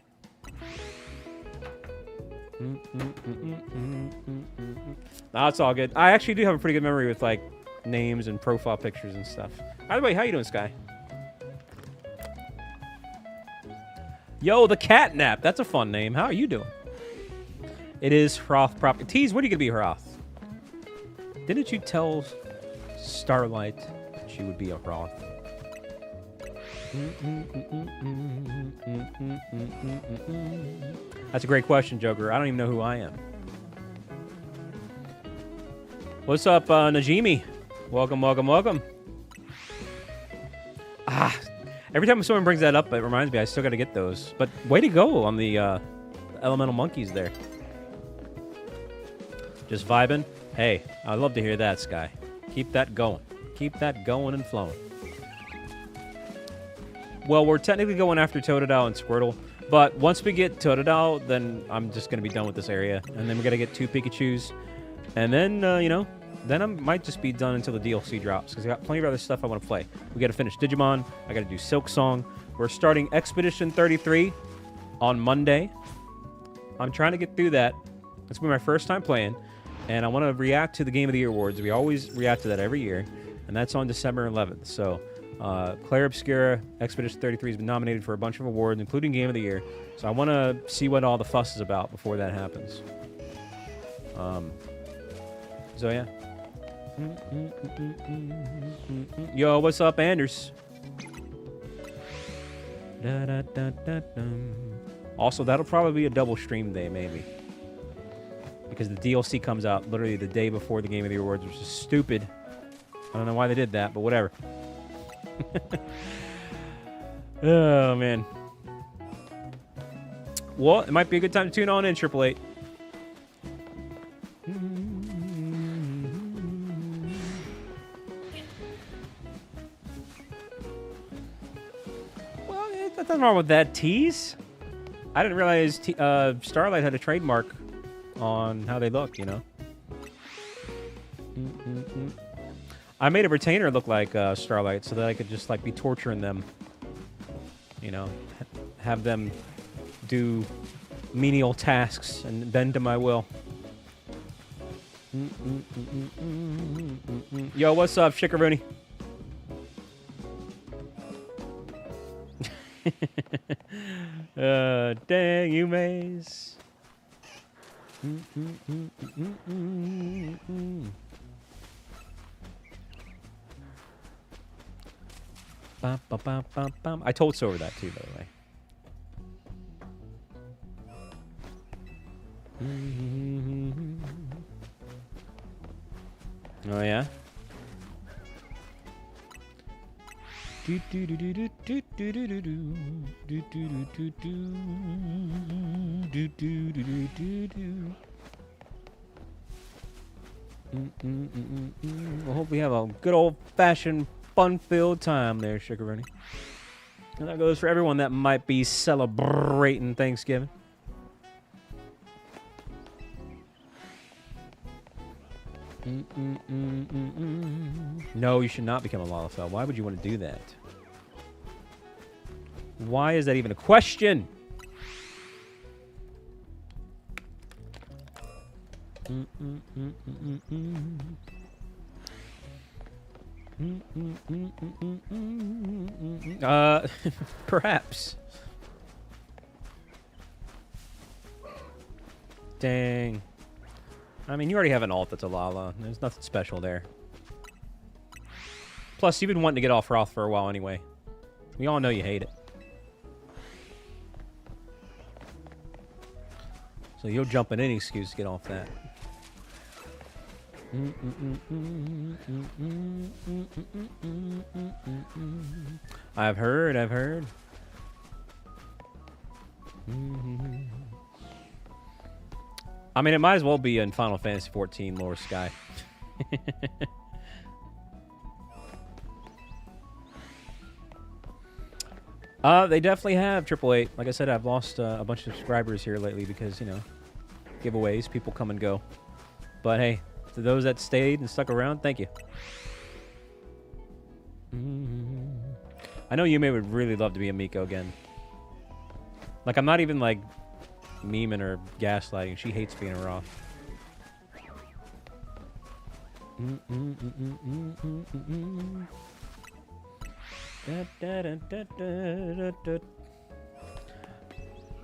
No, it's all good. I actually do have a pretty good memory with, like, names and profile pictures and stuff. By the way, how you doing, Sky? Yo, the Catnap. That's a fun name. How are you doing? It is Hroth property. Tease, what are you going to be, Hroth? Didn't you tell Starlight that she would be a Hroth? That's a great question, Joker. I don't even know who I am. What's up, Najimi? Welcome, welcome, welcome. Every time someone brings that up, it reminds me I still got to get those. But way to go on the elemental monkeys there. Just vibing. Hey, I'd love to hear that, Sky. Keep that going. Keep that going and flowing. Well, we're technically going after Totodile and Squirtle, but once we get Totodile, then I'm just going to be done with this area. And then we're going to get 2 Pikachus. And then, you know, then I might just be done until the DLC drops, because I got plenty of other stuff I want to play. We got to finish Digimon. I got to do Silk Song. We're starting Expedition 33 on Monday. I'm trying to get through that. It's been my first time playing, and I want to react to the Game of the Year awards. We always react to that every year, and that's on December 11th. So, Claire Obscura, Expedition 33 has been nominated for a bunch of awards, including Game of the Year. So I want to see what all the fuss is about before that happens. So yeah. Yo, what's up, Anders? Also, that'll probably be a double stream day, maybe. Because the DLC comes out literally the day before the Game of the Awards, which is stupid. I don't know why they did that, but whatever. Oh, man. Well, it might be a good time to tune on in, 888. Well, nothing wrong with that tease. I didn't realize Starlight had a trademark on how they look, you know? I made a retainer look like Starlight so that I could just, like, be torturing them. You know, have them do menial tasks and bend to my will. Yo, what's up, Shikaroony? Dang you, Maze. Bum, bum, bum, bum, bum. I told Silver that too, by the way. Oh yeah. I hope we have a good old-fashioned fun-filled time there, Sugaroni. And that goes for everyone that might be celebrating Thanksgiving. No, you should not become a Lalafell. Why would you want to do that? Why is that even a question? Perhaps. Dang. I mean, you already have an alt that's a Lala. There's nothing special there. Plus, you've been wanting to get off Roth for a while anyway. We all know you hate it. So you'll jump at any excuse to get off that. I've heard. I mean, it might as well be in Final Fantasy XIV Lore Sky. They definitely have 888. Like I said, I've lost a bunch of subscribers here lately because, you know, giveaways, people come and go. But hey, to those that stayed and stuck around, thank you. I know Yume would really love to be a Miko again. Like, I'm not even, like, memeing or gaslighting. She hates being a Roth.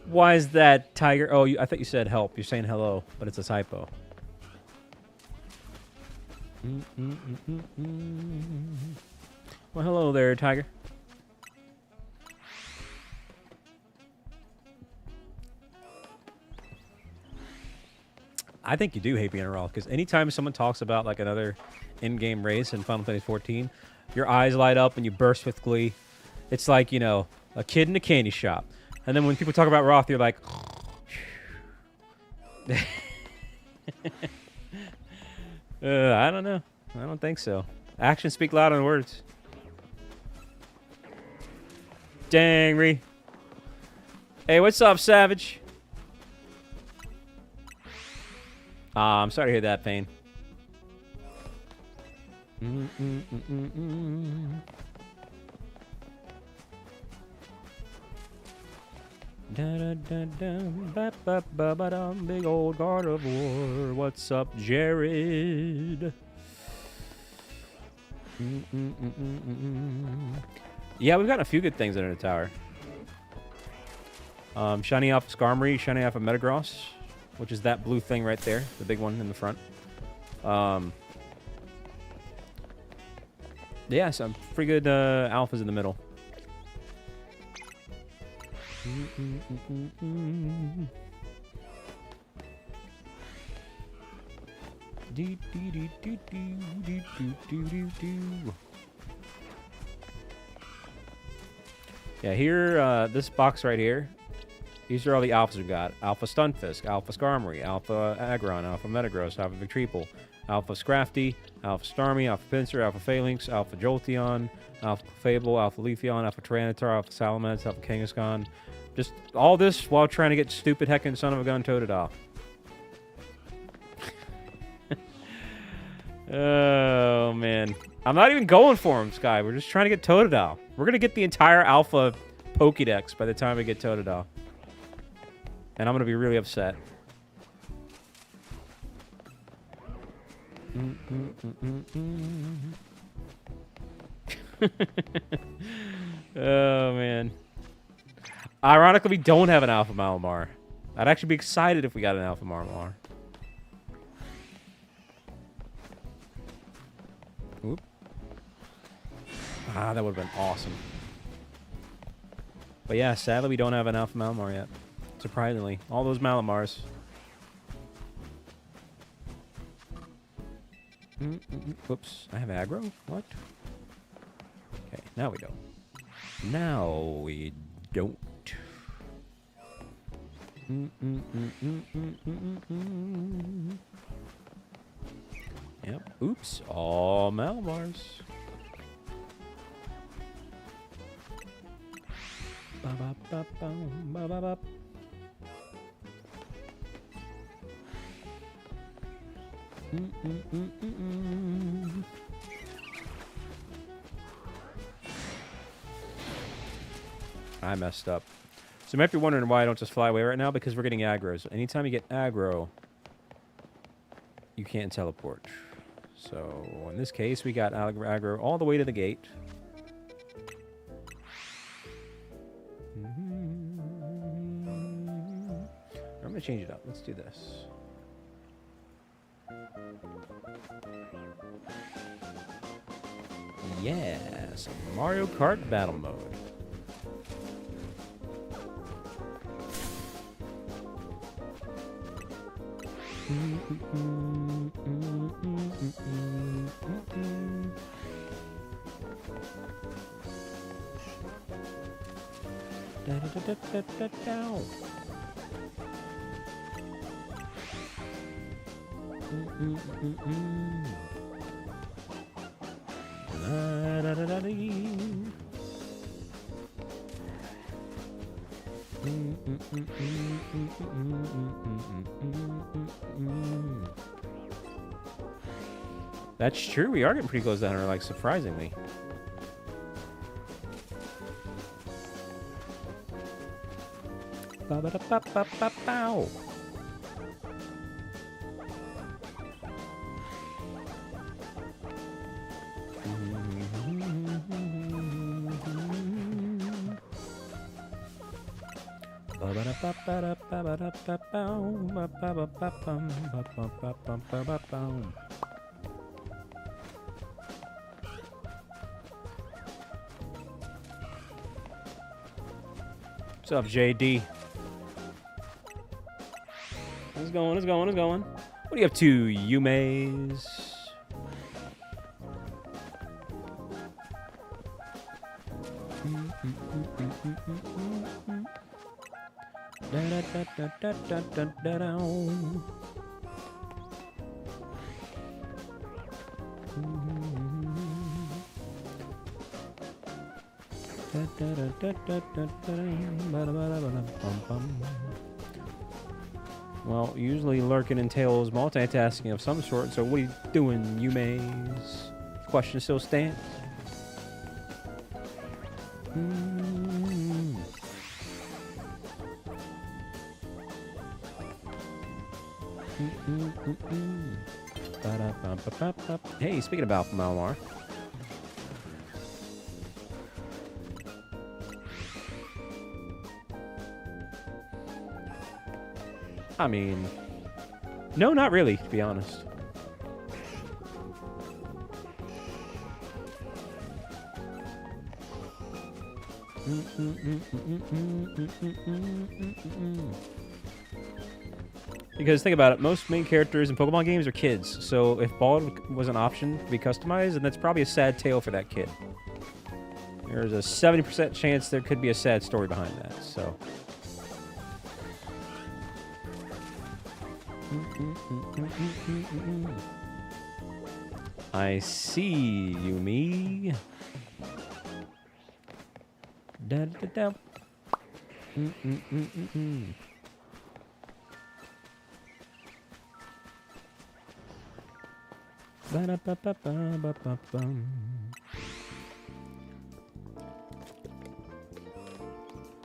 Why is that, Tiger? Oh, I thought you said help. You're saying hello, but it's a typo. Well, hello there, Tiger. I think you do hate being a Roth, because anytime someone talks about like another in-game race in Final Fantasy XIV, your eyes light up and you burst with glee. It's like, you know, a kid in a candy shop. And then when people talk about Roth, you're like... I don't know. I don't think so. Actions speak louder than words. Dangry. Hey, what's up, Savage? I'm sorry to hear that, Pain. Big old Gardevoir. What's up, Jared? Yeah, we've got a few good things under the tower. Shiny off Skarmory, shiny off of Metagross, which is that blue thing right there, the big one in the front. Yeah, some pretty good alphas in the middle. Yeah, here, this box right here, these are all the alphas we've got. Alpha Stunfisk, Alpha Skarmory, Alpha Aggron, Alpha Metagross, Alpha Victreeple, Alpha Scrafty, Alpha Starmie, Alpha Pinsir, Alpha Phalanx, Alpha Jolteon, Alpha Fable, Alpha Leafeon, Alpha Tyranitar, Alpha Salamence, Alpha Kangaskhan. Just all this while trying to get stupid heckin' son of a gun Totodile. Oh, man. I'm not even going for him, Sky. We're just trying to get Totodile. We're going to get the entire Alpha Pokédex by the time we get Totodile. And I'm going to be really upset. Oh, man. Ironically, we don't have an Alpha Malamar. I'd actually be excited if we got an Alpha Malamar. Oop. Ah, that would have been awesome. But yeah, sadly, we don't have an Alpha Malamar yet. Surprisingly. All those Malamars. Whoops. I have aggro? What? Okay, now we don't. Now we don't. Yep. Oops. All Malamars. Ba-ba-ba-bum, I messed up. So you might be wondering why I don't just fly away right now, because we're getting aggro. So anytime you get aggro, you can't teleport. So in this case, we got aggro all the way to the gate. I'm going to change it up. Let's do this. Yes, Mario Kart battle mode. That's true. We are getting pretty close down here, like, surprisingly. Ba-ba-da-ba-ba-ba-bow. What's up, JD? It's going, it's going, it's going. What are you up to, Yume's? Well, usually lurking entails multitasking of some sort, so what are you doing, you maze? Question still stands. Hey, speaking about Malamar. I mean, no, not really, to be honest. Because think about it, most main characters in Pokemon games are kids, so if bald was an option to be customized, then that's probably a sad tale for that kid. There's a 70% chance there could be a sad story behind that, so... I see, Yumi. Da da da.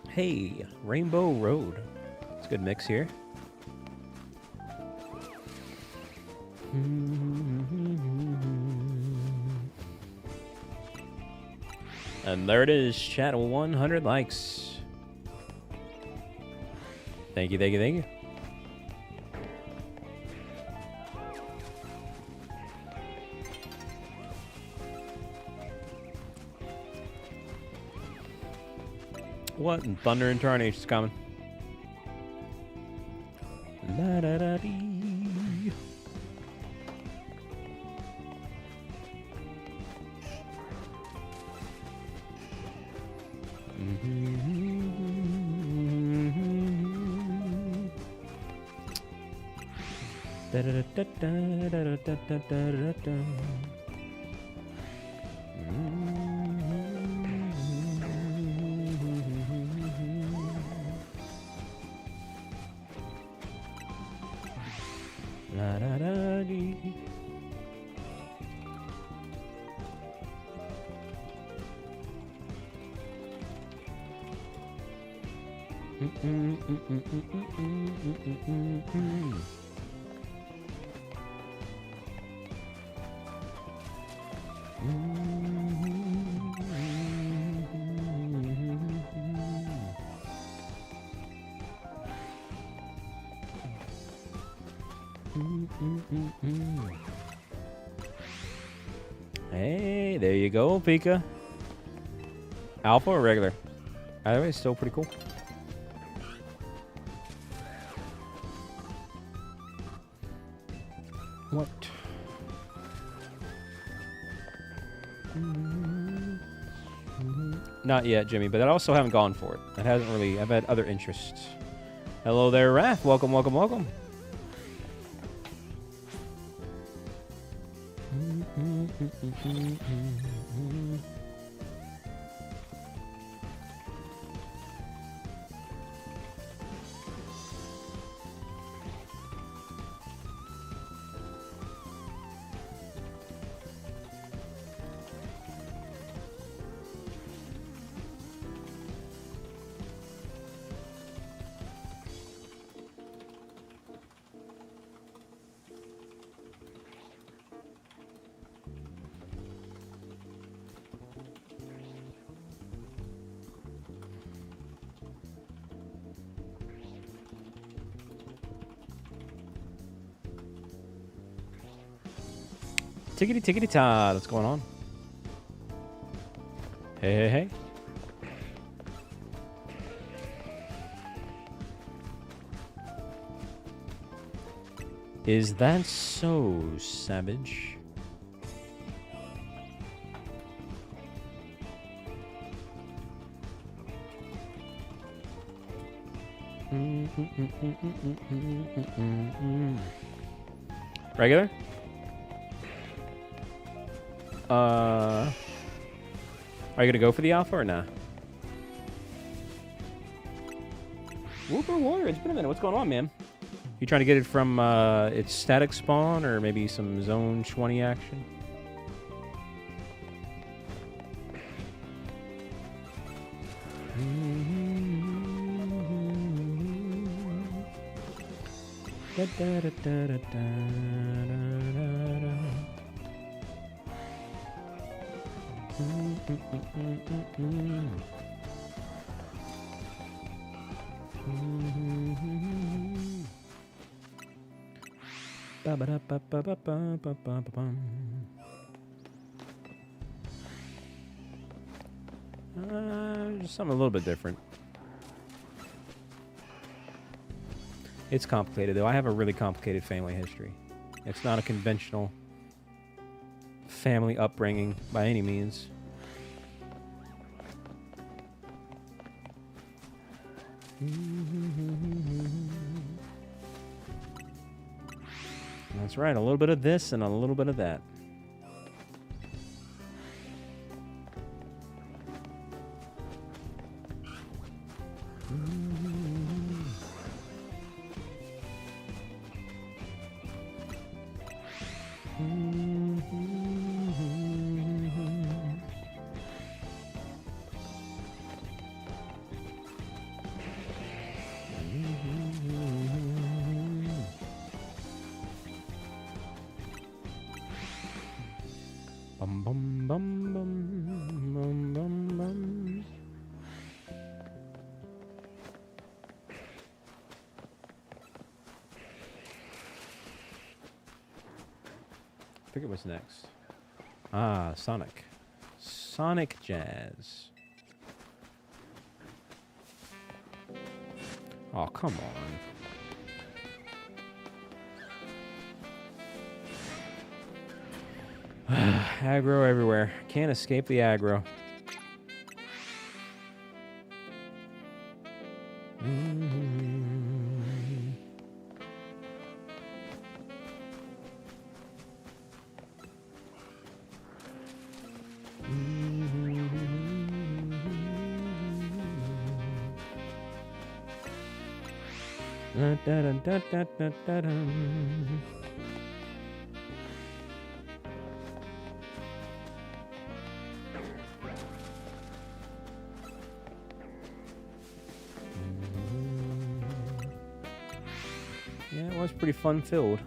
Hey, Rainbow Road. It's a good mix here. And there it is, chat, 100 likes. Thank you, thank you, thank you. What in thunder and tarnation's coming? La da da dee. Da da da da da da da da da. La da da dee. Hey, there you go, Pika. Alpha or regular? Either way, it's still pretty cool. What? Not yet, Jimmy, but I also haven't gone for it. It hasn't really... I've had other interests. Hello there, Raph. Welcome, welcome, welcome. Tickety tickety ta, what's going on? Hey, hey, hey. Is that so, Savage? Regular? Are you gonna go for the alpha or nah? Whooper Warrior, it's been a minute. What's going on, man? You trying to get it from its static spawn or maybe some zone 20 action? Da, da, da, da, da, da, da. Just something a little bit different. It's complicated, though. I have a really complicated family history. It's not a conventional family upbringing by any means. That's right, a little bit of this and a little bit of that. Bum bum bum bum bum bum bum. I forget what's next. Ah, Sonic. Sonic Jazz. Oh, come on. Aggro everywhere. Can't escape the aggro. Yeah, it was pretty fun-filled.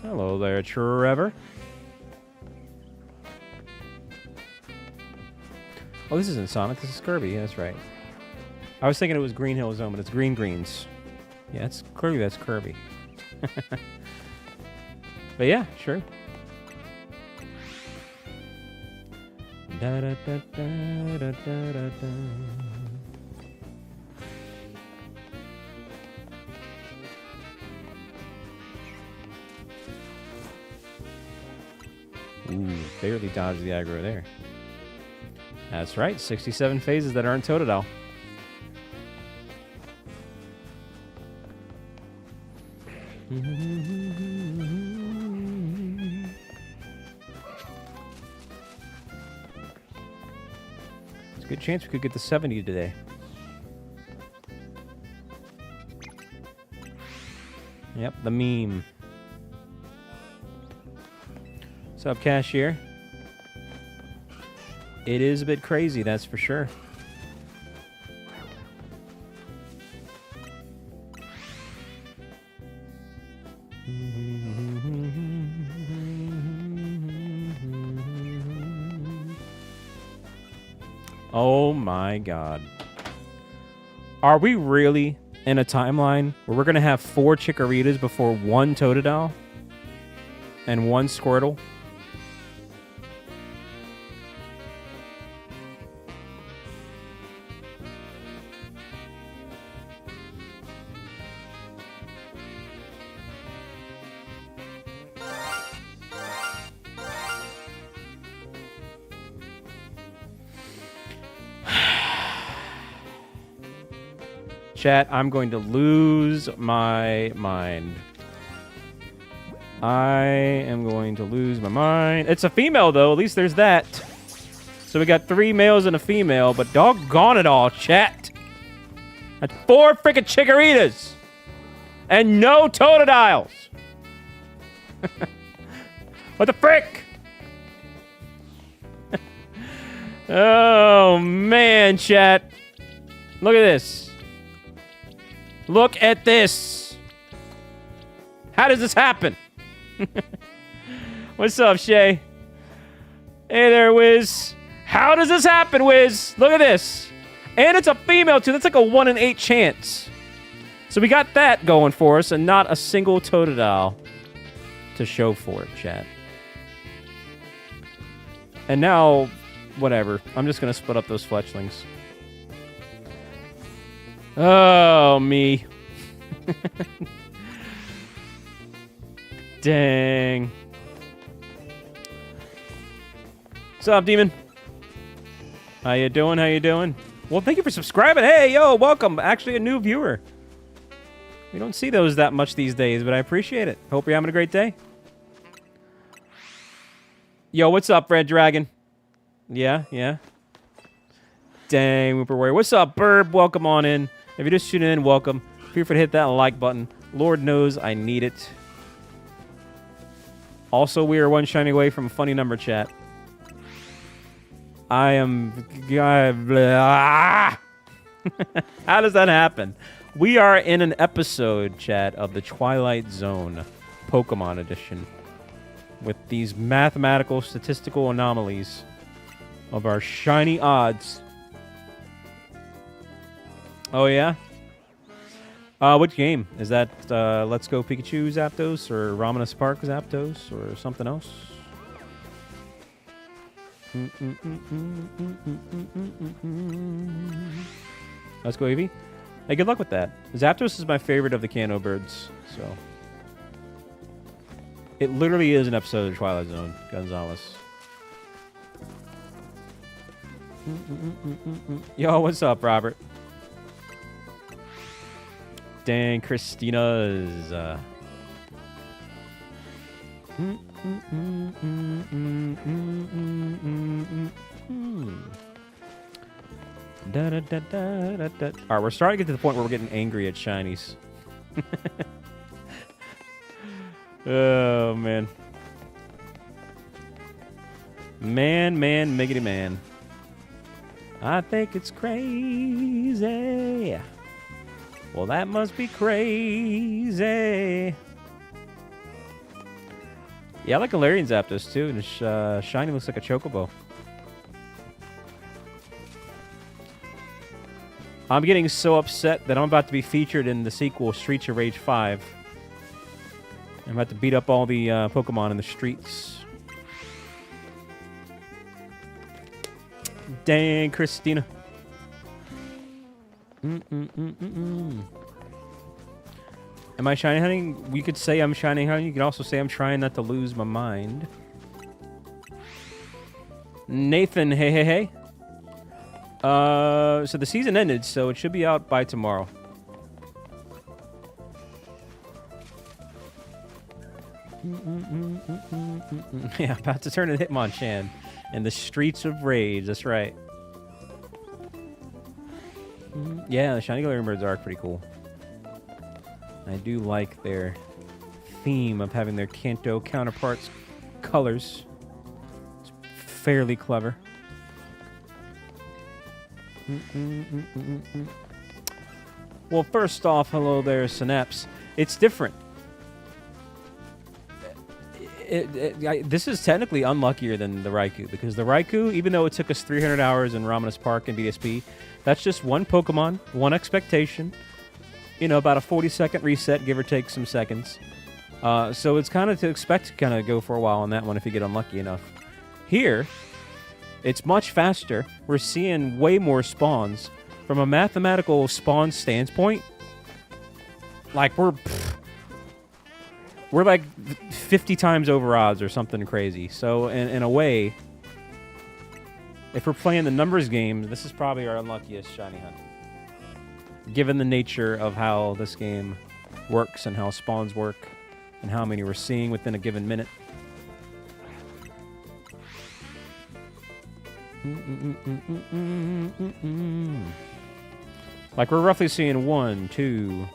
Hello there, Trevor. Oh, this isn't Sonic. This is Kirby. Yeah, that's right. I was thinking it was Green Hill Zone, but it's Green Greens. Yeah, it's Kirby. That's Kirby. But yeah, sure. Da da da da da da da da. Ooh, barely dodged the aggro there. That's right, 67 phases that aren't Totodile. There's a good chance we could get the 70 today. Yep, the meme. What's up, Cashier? It is a bit crazy, that's for sure. Oh my god. Are we really in a timeline where we're going to have 4 Chikorritas before 1 Totodile and 1 Squirtle? Chat, I'm going to lose my mind. I am going to lose my mind. It's a female, though. At least there's that. So we got 3 males and a female, but doggone it all, chat. That's 4 freaking chickaritas. And no Totodiles. What the frick? Oh, man, chat. Look at this. Look at this. How does this happen? What's up, Shay? Hey there, Wiz. How does this happen, Wiz? Look at this. And it's a female, too. That's like a 1 in 8 chance. So we got that going for us, and not a single Totodile to show for it, chat. And now, whatever. I'm just going to split up those fletchlings. Oh, me. Dang. What's up, Demon? How you doing? How you doing? Well, thank you for subscribing. Hey, yo, welcome. Actually, a new viewer. We don't see those that much these days, but I appreciate it. Hope you're having a great day. Yo, what's up, Red Dragon? Yeah, yeah. Dang, Whooper Warrior. What's up, Burb? Welcome on in. If you're just tuning in, welcome. Feel free to hit that like button. Lord knows I need it. Also, we are one shiny away from a funny number, chat. I am... How does that happen? We are in an episode, chat, of the Twilight Zone Pokemon Edition with these mathematical statistical anomalies of our shiny odds. Oh, yeah? What game? Is that Let's Go Pikachu Zapdos or Ramanas Park Zapdos or something else? Let's go, Eevee. Hey, good luck with that. Zapdos is my favorite of the Kanto birds, so... It literally is an episode of Twilight Zone, Gonzalez. Yo, what's up, Robert? Dang, Christina's... Alright, we're starting to get to the point where we're getting angry at shinies. Oh, man. Man, miggity man. I think it's crazy. Well, that must be crazy. Yeah, I like Galarian Zapdos, too. And shiny looks like a Chocobo. I'm getting so upset that I'm about to be featured in the sequel, Streets of Rage 5. I'm about to beat up all the Pokemon in the streets. Dang, Christina. Am I shiny hunting? We could say I'm shiny hunting. You could also say I'm trying not to lose my mind. Nathan, hey. So the season ended, so it should be out by tomorrow. Yeah, about to turn into Hitmonchan in the Streets of Rage. That's right. Yeah, the shiny Galarian birds are pretty cool. I do like their theme of having their Kanto counterparts' colors. It's fairly clever. Well, first off, hello there, Synapse. It's different. This is technically unluckier than the Raikou, because the Raikou, even though it took us 300 hours in Ramanas Park and BSP, that's just one Pokemon, one expectation. You know, about a 40-second reset, give or take some seconds. So it's kind of to expect to kind of go for a while on that one if you get unlucky enough. Here, it's much faster. We're seeing way more spawns. From a mathematical spawn standpoint, like we're like 50 times over odds or something crazy. So in a way, if we're playing the numbers game, this is probably our unluckiest shiny hunt. given the nature of how this game works and how spawns work and how many we're seeing within a given minute. Like we're roughly seeing 1, 2,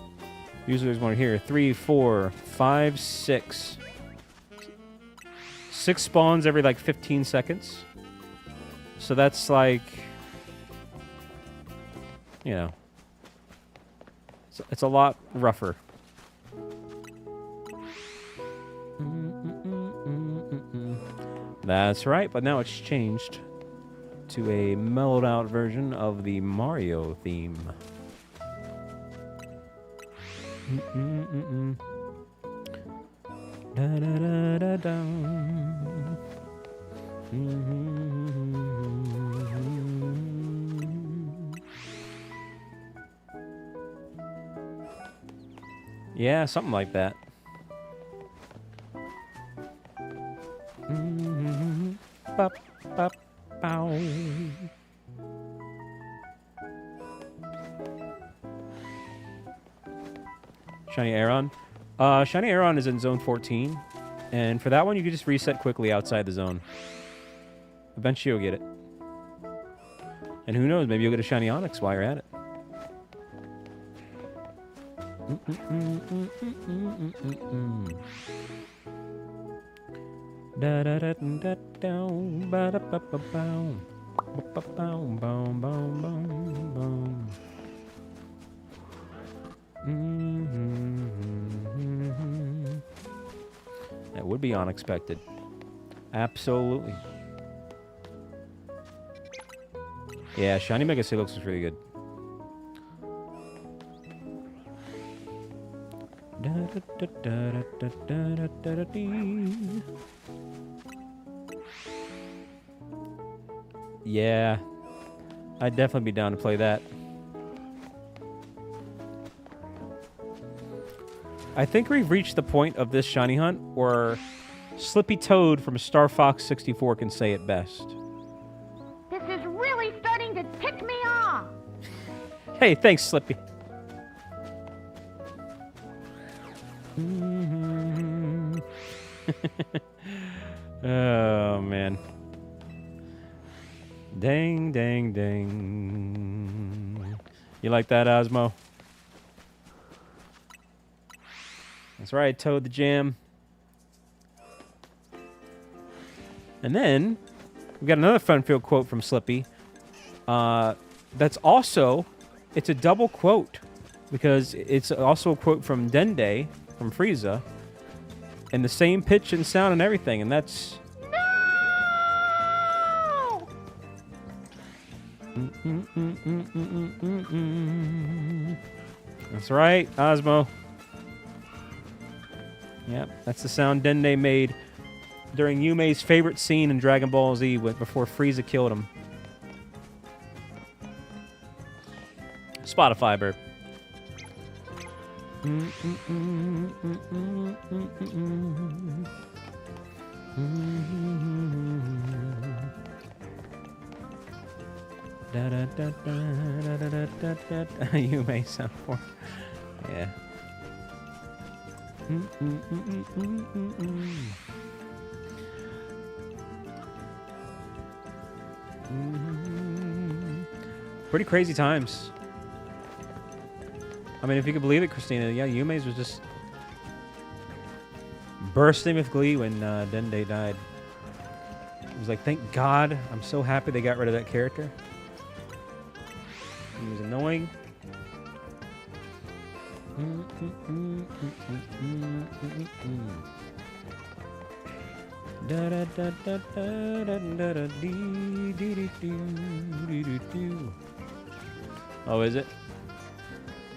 usually there's one here, 3, 4, 5, 6. 6 spawns every like 15 seconds. So that's like, you know, it's a lot rougher. That's right, but now it's changed to a mellowed out version of the Mario theme. Da, da, da, da, da. Yeah, something like that. Bop, bop, bow. Shiny Aeron. Shiny Aeron is in Zone 14. And for that one, you can just reset quickly outside the zone. Eventually you'll get it. And who knows, maybe you'll get a Shiny Onyx while you're at it. Da da da da da ba da ba ba ba ba ba That would be unexpected. Absolutely. Yeah, Shiny Mega Salix is really good. Yeah, I'd definitely be down to play that. I think we've reached the point of this shiny hunt where Slippy Toad from Star Fox 64 can say it best. This is really starting to tick me off. Hey, thanks, Slippy. Oh, man. Dang, dang, dang. You like that, Osmo? That's right, Toad the Jam. And then, we've got another fun-filled quote from Slippy. That's also, it's a double quote. Because it's also a quote from Dende, from Frieza. And the same pitch and sound and everything, and that's... No! That's right, Osmo. Yep, that's the sound Dende made during Yume's favorite scene in Dragon Ball Z before Frieza killed him. Spotify, burp. You may sound for, yeah. Pretty crazy times. I mean, if you could believe it, Christina, yeah, Yume's was just bursting with glee when Dende died. It was like, thank God, I'm so happy they got rid of that character. He was annoying. Oh, is it?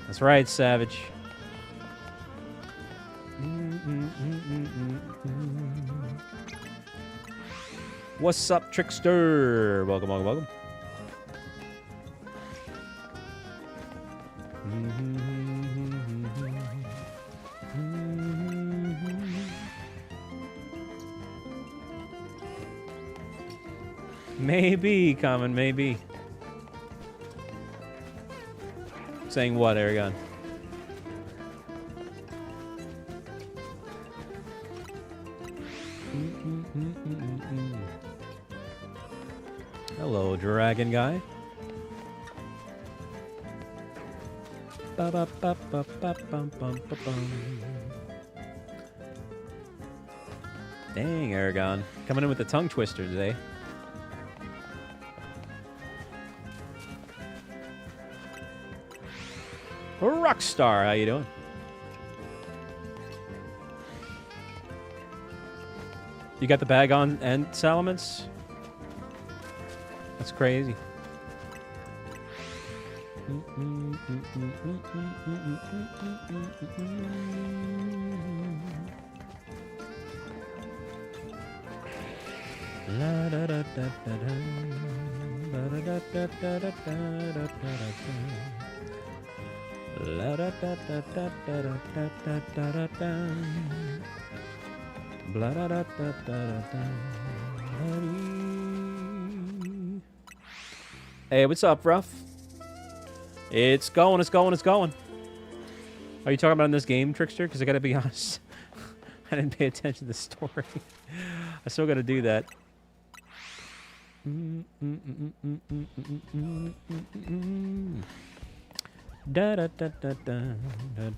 That's right, Savage. What's up, Trickster? Welcome, welcome, welcome. Maybe, Common, maybe. Saying what, Aragon? Hello, dragon guy. Dang, Aragon. Coming in with the tongue twister today. Rockstar, how you doing? You got the bag on and Salamence? That's crazy. Hey, what's up, Ruff? It's going, it's going, it's going. Are you talking about in this game, Trickster? Because I gotta be honest, I didn't pay attention to the story. I still gotta do that. Da da da da da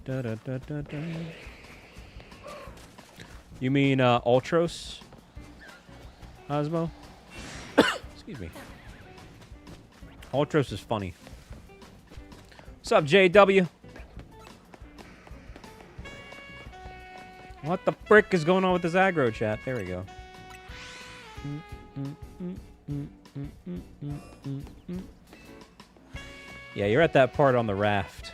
da da da da da. You mean Ultros, Osmo? Excuse me. Ultros is funny. What's up, JW? What the frick is going on with this aggro chat? There we go. Yeah, you're at that part on the raft.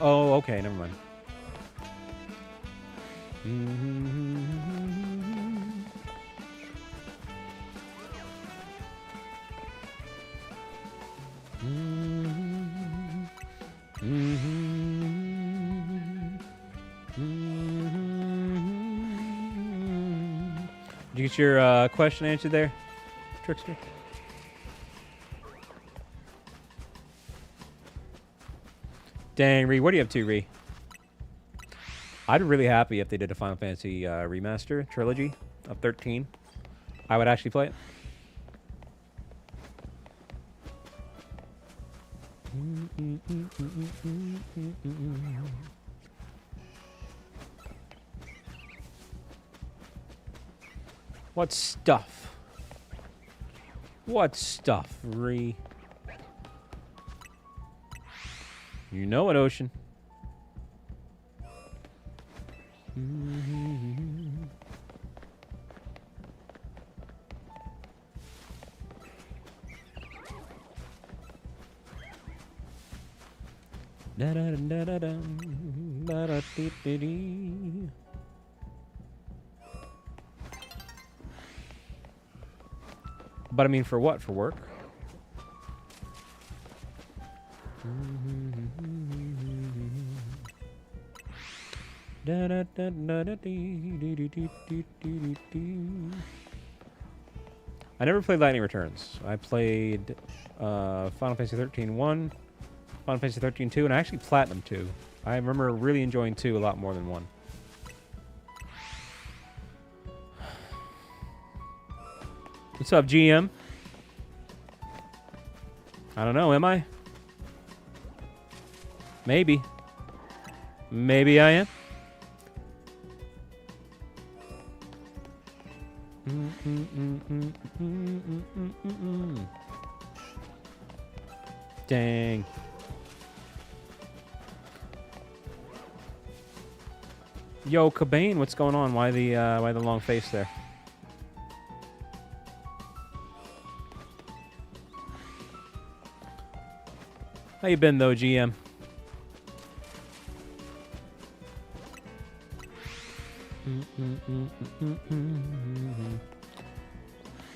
Oh, okay, never mind. Did you get your question answered there, Trickster? Dang, Ree, what are you up to, Ree? I'd be really happy if they did a Final Fantasy remaster trilogy of 13. I would actually play it. What stuff? What stuff, Ree? You know it, Ocean. But I mean, for what? For work? I never played Lightning Returns. I played Final Fantasy 13 1, Final Fantasy 13 2, and I actually Platinum 2. I remember really enjoying 2 a lot more than 1. What's up, GM? I don't know, am I? Maybe. Maybe I am. Dang. Yo, Cabane, what's going on? Why the long face there? How you been though, GM?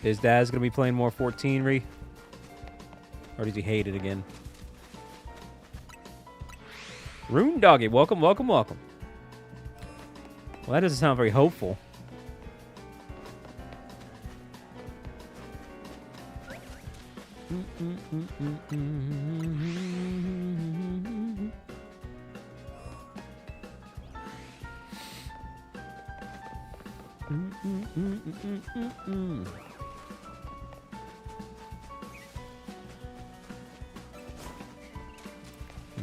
Is Daz gonna be playing more 14, Ree? Or does he hate it again? Rune Doggy, welcome, welcome, welcome. Well, that doesn't sound very hopeful.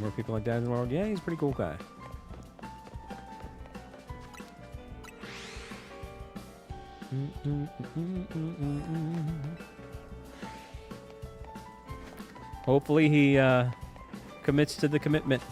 More people like that in the world. Yeah, he's a pretty cool guy. Hopefully he commits to the commitment.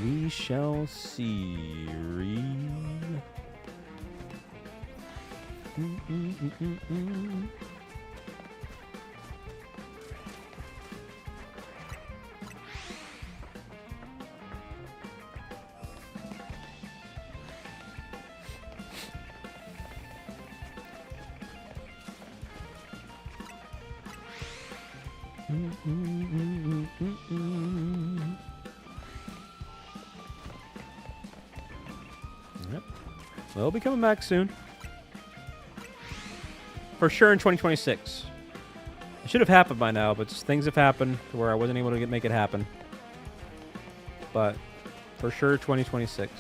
We shall see. Yep. We'll be coming back soon. For sure in 2026. It should have happened by now, but things have happened to where I wasn't able to make it happen. But for sure 2026.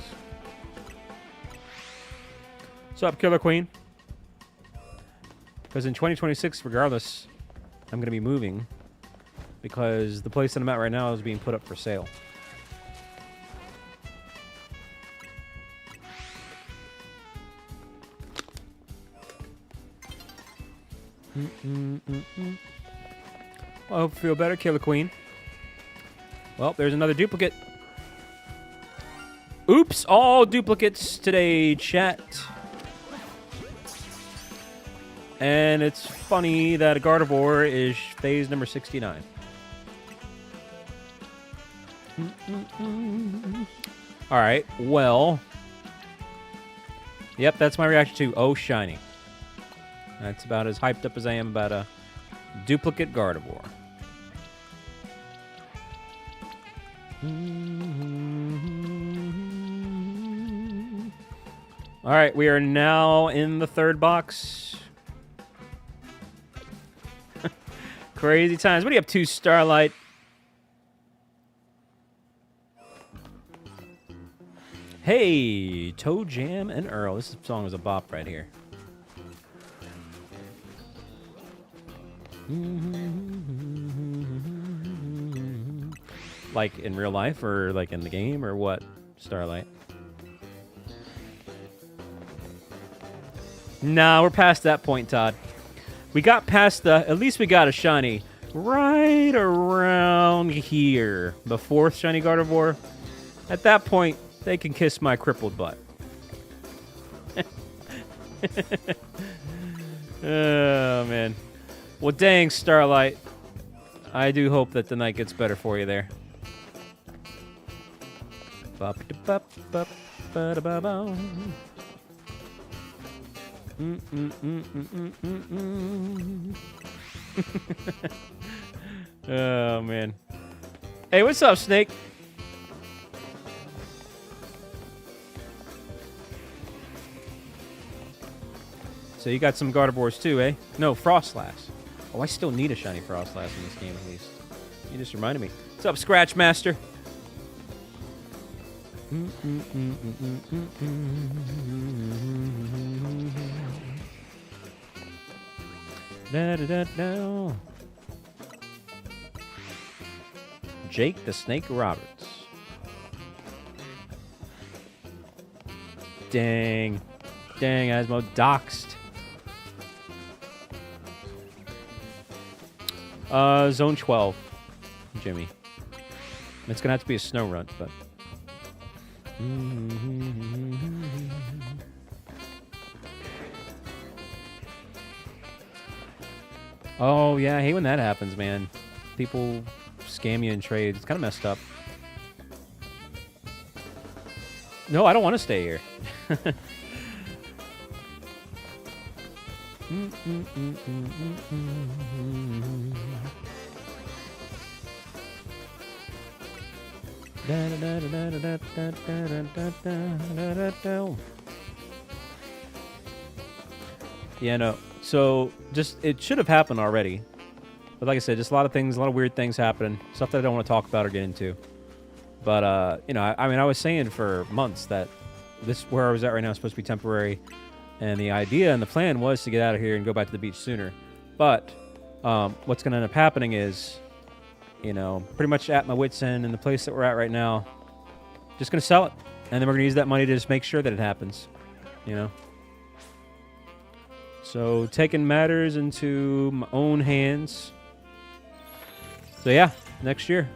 What's up, Killer Queen? Because in 2026, regardless, I'm going to be moving. Because the place that I'm at right now is being put up for sale. Well, I hope you feel better, Killer Queen. Well, there's another duplicate. Oops, all duplicates today, chat. And it's funny that a Gardevoir is phase number 69. Alright, well. Yep, that's my reaction to Oh Shiny. That's about as hyped up as I am about a duplicate Gardevoir. Alright, we are now in the third box. Crazy times. What are you up to, Starlight? Hey, Toe Jam and Earl. This song is a bop right here. Like in real life or like in the game or what, Starlight? Nah, we're past that point, Todd. We got past the... At least we got a shiny right around here. The fourth shiny Gardevoir. At that point, they can kiss my crippled butt. Oh, man. Well, dang, Starlight. I do hope that the night gets better for you there. Oh, man. Hey, what's up, Snake? So you got some Gardevoirs too, eh? No, Frostlass. Oh, I still need a shiny Frostlass in this game at least. You just reminded me. What's up, Scratch Master? Da-da-da-da. Jake the Snake Roberts. Dang. Dang, Asmo. Doxed. Zone 12. Jimmy. It's gonna have to be a snow run, but... Oh, yeah, I hate when that happens, man. People scam you in trades. It's kind of messed up. No, I don't want to stay here. Yeah, no. So, just, it should have happened already. But like I said, just a lot of things, a lot of weird things happening. Stuff that I don't want to talk about or get into. But, you know, I mean, I was saying for months that this, where I was at right now, is supposed to be temporary. And the idea and the plan was to get out of here and go back to the beach sooner. But, what's going to end up happening is, you know, pretty much at my wit's end in the place that we're at right now, just going to sell it. And then we're going to use that money to just make sure that it happens. You know? So, taking matters into my own hands. So, yeah, next year.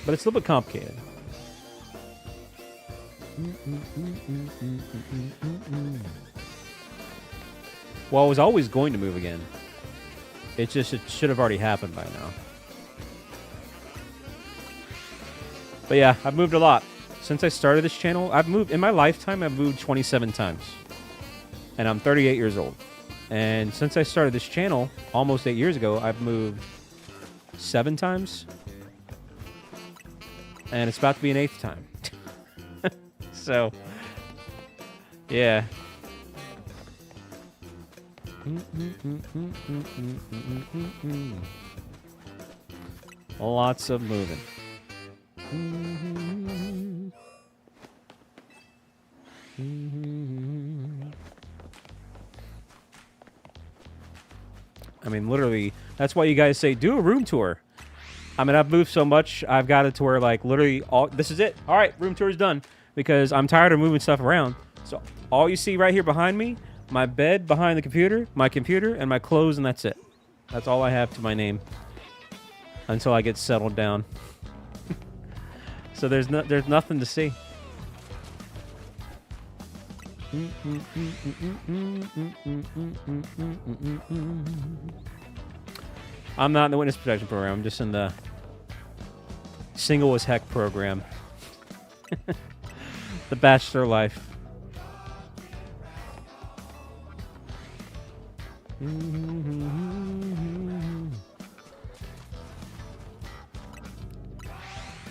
But it's a little bit complicated. Well, I was always going to move again. It should have already happened by now. But yeah, I've moved a lot. Since I started this channel, I've moved, in my lifetime, I've moved 27 times. And I'm 38 years old. And since I started this channel, almost 8 years ago, I've moved 7 times. And it's about to be an 8th time. So, yeah. Lots of moving. I mean, literally, that's why you guys say, do a room tour. I mean, I've moved so much, I've got it to where, like, literally, this is it. All right, room tour is done. Because I'm tired of moving stuff around. So, all you see right here behind me, my bed behind the computer, my computer, and my clothes, and that's it. That's all I have to my name. Until I get settled down. So there's nothing to see. I'm not in the witness protection program. I'm just in the single as heck program. The bachelor life.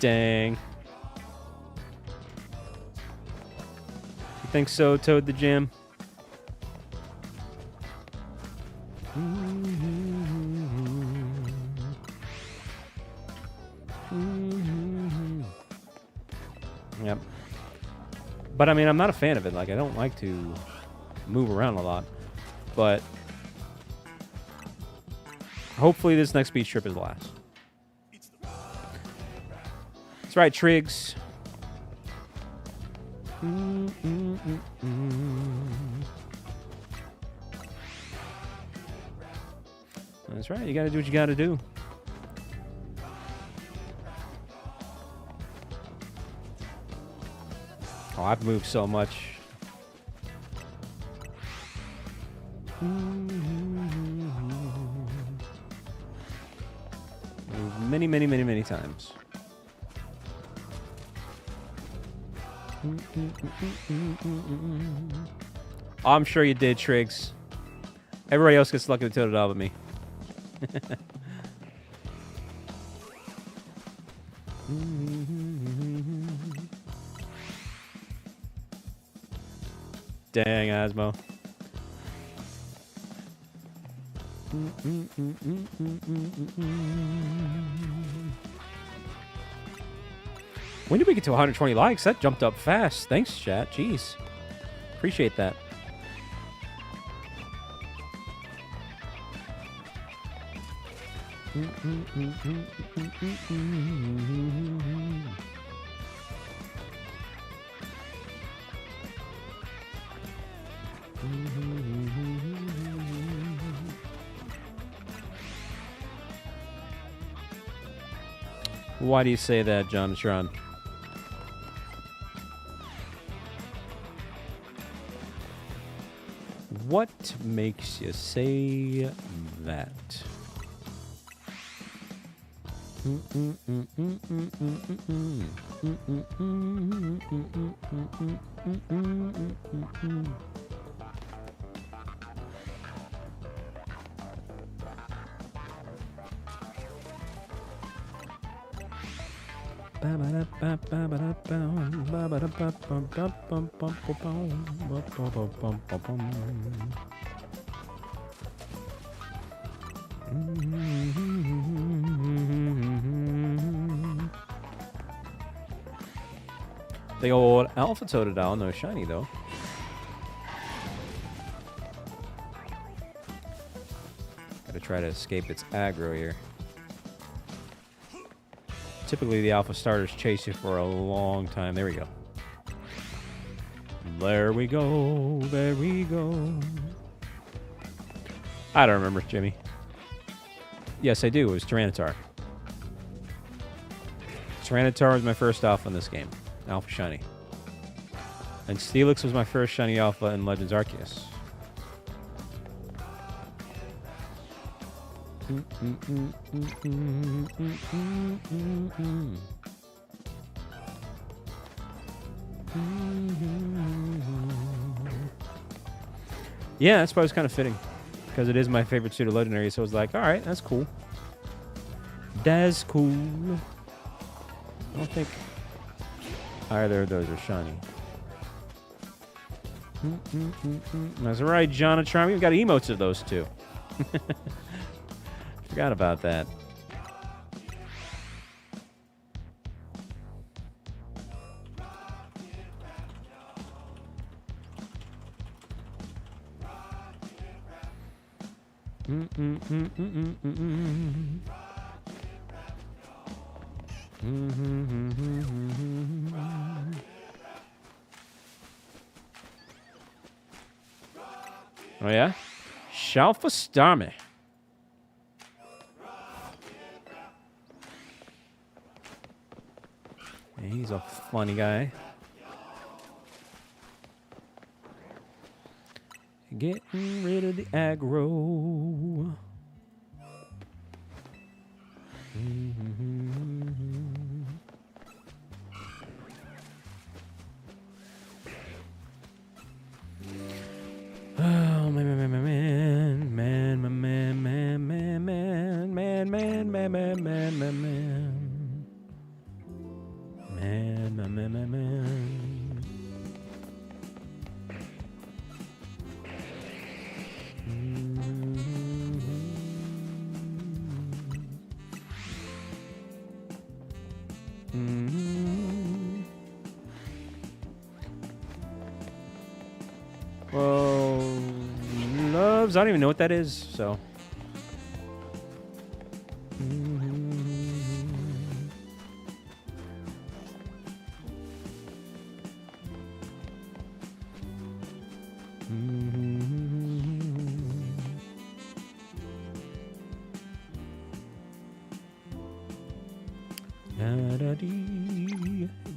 Dang. You think so, Toad the Jam? Yep. But I mean, I'm not a fan of it. Like, I don't like to move around a lot. But hopefully this next beach trip is the last. That's right, Triggs. That's right. You got to do what you got to do. Oh, I've moved so much. Moved many times. Oh, I'm sure you did, Triggs. Everybody else gets lucky with Totodile but me. Dang, Asmo. When did we get to 120 likes? That jumped up fast. Thanks, chat. Jeez. Appreciate that. Why do you say that, Jonathan? What makes you say that? The old Alpha Totodile, no shiny though. Gotta try to escape its aggro here. Typically, the Alpha starters chase you for a long time. There we go. There we go. There we go. I don't remember, Jimmy. Yes, I do. It was Tyranitar. Tyranitar was my first Alpha in this game. Alpha Shiny. And Steelix was my first Shiny Alpha in Legends Arceus. Yeah, that's why it was kind of fitting. Because it is my favorite pseudo legendary, so I was like, alright, that's cool. That's cool. I don't think either of those are shiny. That's right, Jonatron. We've got emotes of those two. Forgot about that. Oh yeah? Shalfa Starmie. He's a funny guy. Getting rid of the aggro. Oh, man. Well, loves, I don't even know what that is, so.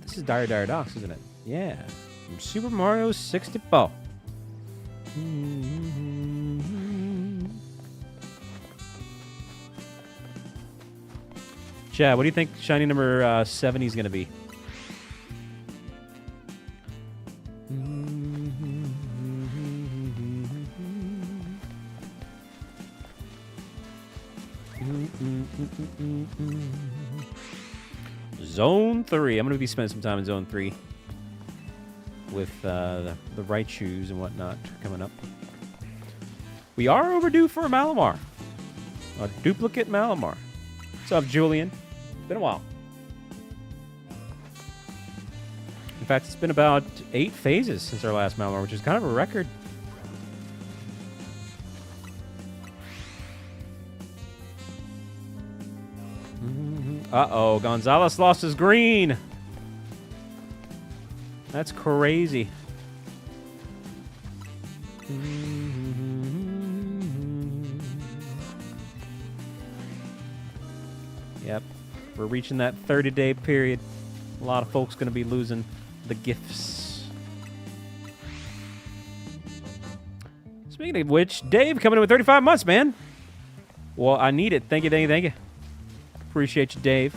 This is Dire Docs, isn't it? Yeah. From Super Mario 64. Chad, what do you think shiny number 70 is going to be? Zone 3. I'm going to be spending some time in Zone 3 with the Raichus and whatnot coming up. We are overdue for a Malamar. A duplicate Malamar. What's up, Julian? It's been a while. In fact, it's been about 8 phases since our last Malamar, which is kind of a record. Uh-oh, Gonzalez lost his green. That's crazy. Yep, we're reaching that 30-day period. A lot of folks going to be losing the gifts. Speaking Speaking of which, Dave coming in with 35 months, man. Well, I need it. Thank you, thank you, thank you. Appreciate you, Dave,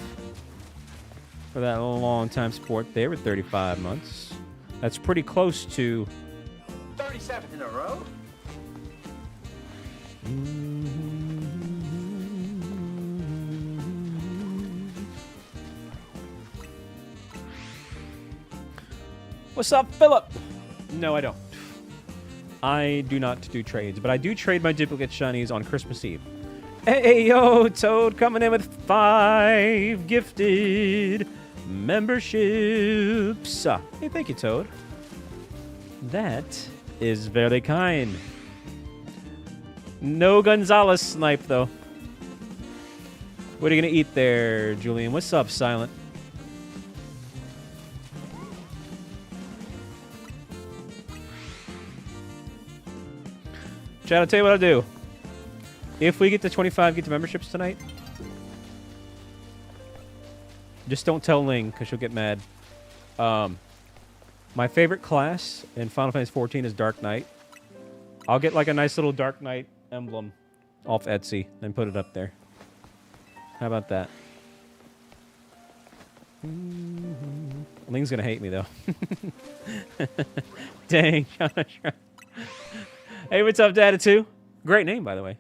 for that long time support there with 35 months. That's pretty close to 37 in a row? What's up, Philip? No, I don't. I do not do trades, but I do trade my duplicate shinies on Christmas Eve. Hey, yo, Toad coming in with 5 gifted memberships. Hey, thank you, Toad. That is very kind. No Gonzalez snipe, though. What are you going to eat there, Julian? What's up, Silent? Chad, I'll tell you what I'll do. If we get to 25 get to memberships tonight, just don't tell Ling, because she'll get mad. My favorite class in Final Fantasy XIV is Dark Knight. I'll get like a nice little Dark Knight emblem off Etsy and put it up there. How about that? Ling's going to hate me, though. Dang. Hey, what's up, Data 2? Great name, by the way.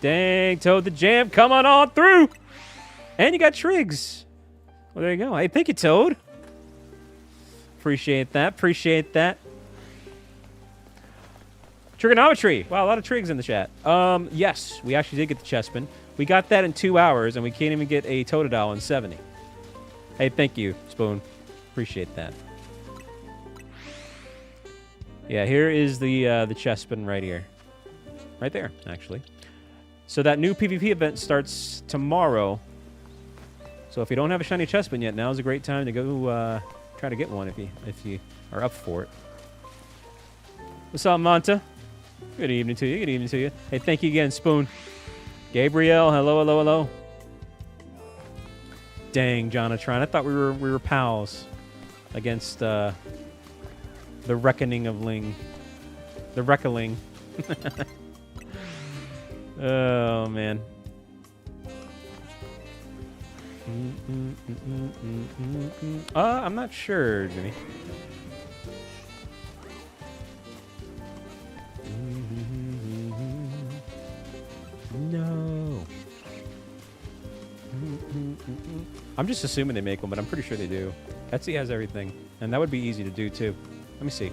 Dang, Toad the Jam, come on through! And you got Triggs. Well, there you go. Hey, thank you, Toad. Appreciate that. Appreciate that. Trigonometry. Wow, a lot of Triggs in the chat. Yes, we actually did get the Chespin. We got that in 2 hours, and we can't even get a Totodile in 70. Hey, thank you, Spoon. Appreciate that. Yeah, here is the Chespin right here. Right there, actually. So that new PvP event starts tomorrow. So if you don't have a shiny Chespin yet, now's a great time to go try to get one if you are up for it. What's up, Monta? Good evening to you. Good evening to you. Hey, thank you again, Spoon. Gabriel, hello, hello, hello. Dang, Jonatron, I thought we were pals against the reckoning of Ling. The Reckoning. Oh, man. I'm not sure, Jimmy. No. I'm just assuming they make one, but I'm pretty sure they do. Etsy has everything, and that would be easy to do, too. Let me see.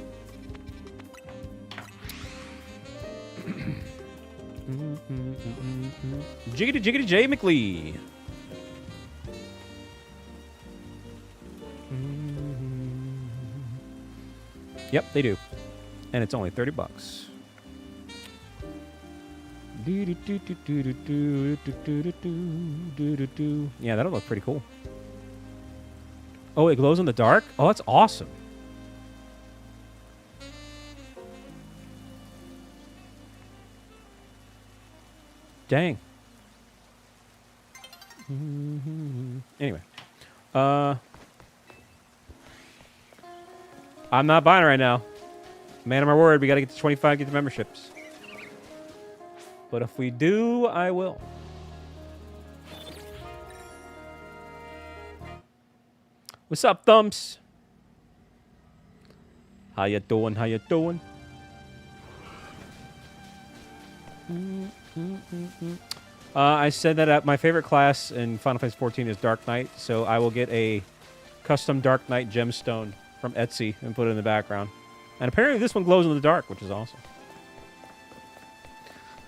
Jiggity Jiggity J McLee. Yep, they do. And it's only 30 bucks. Yeah, that'll look pretty cool. Oh, it glows in the dark? Oh, that's awesome. Dang. Anyway. I'm not buying it right now. Man of my word, we gotta get to 25, get the memberships. But if we do, I will. What's up, Thumbs? How you doing? How you doing? I said that my favorite class in Final Fantasy XIV is Dark Knight, so I will get a custom Dark Knight gemstone from Etsy and put it in the background. And apparently this one glows in the dark, which is awesome.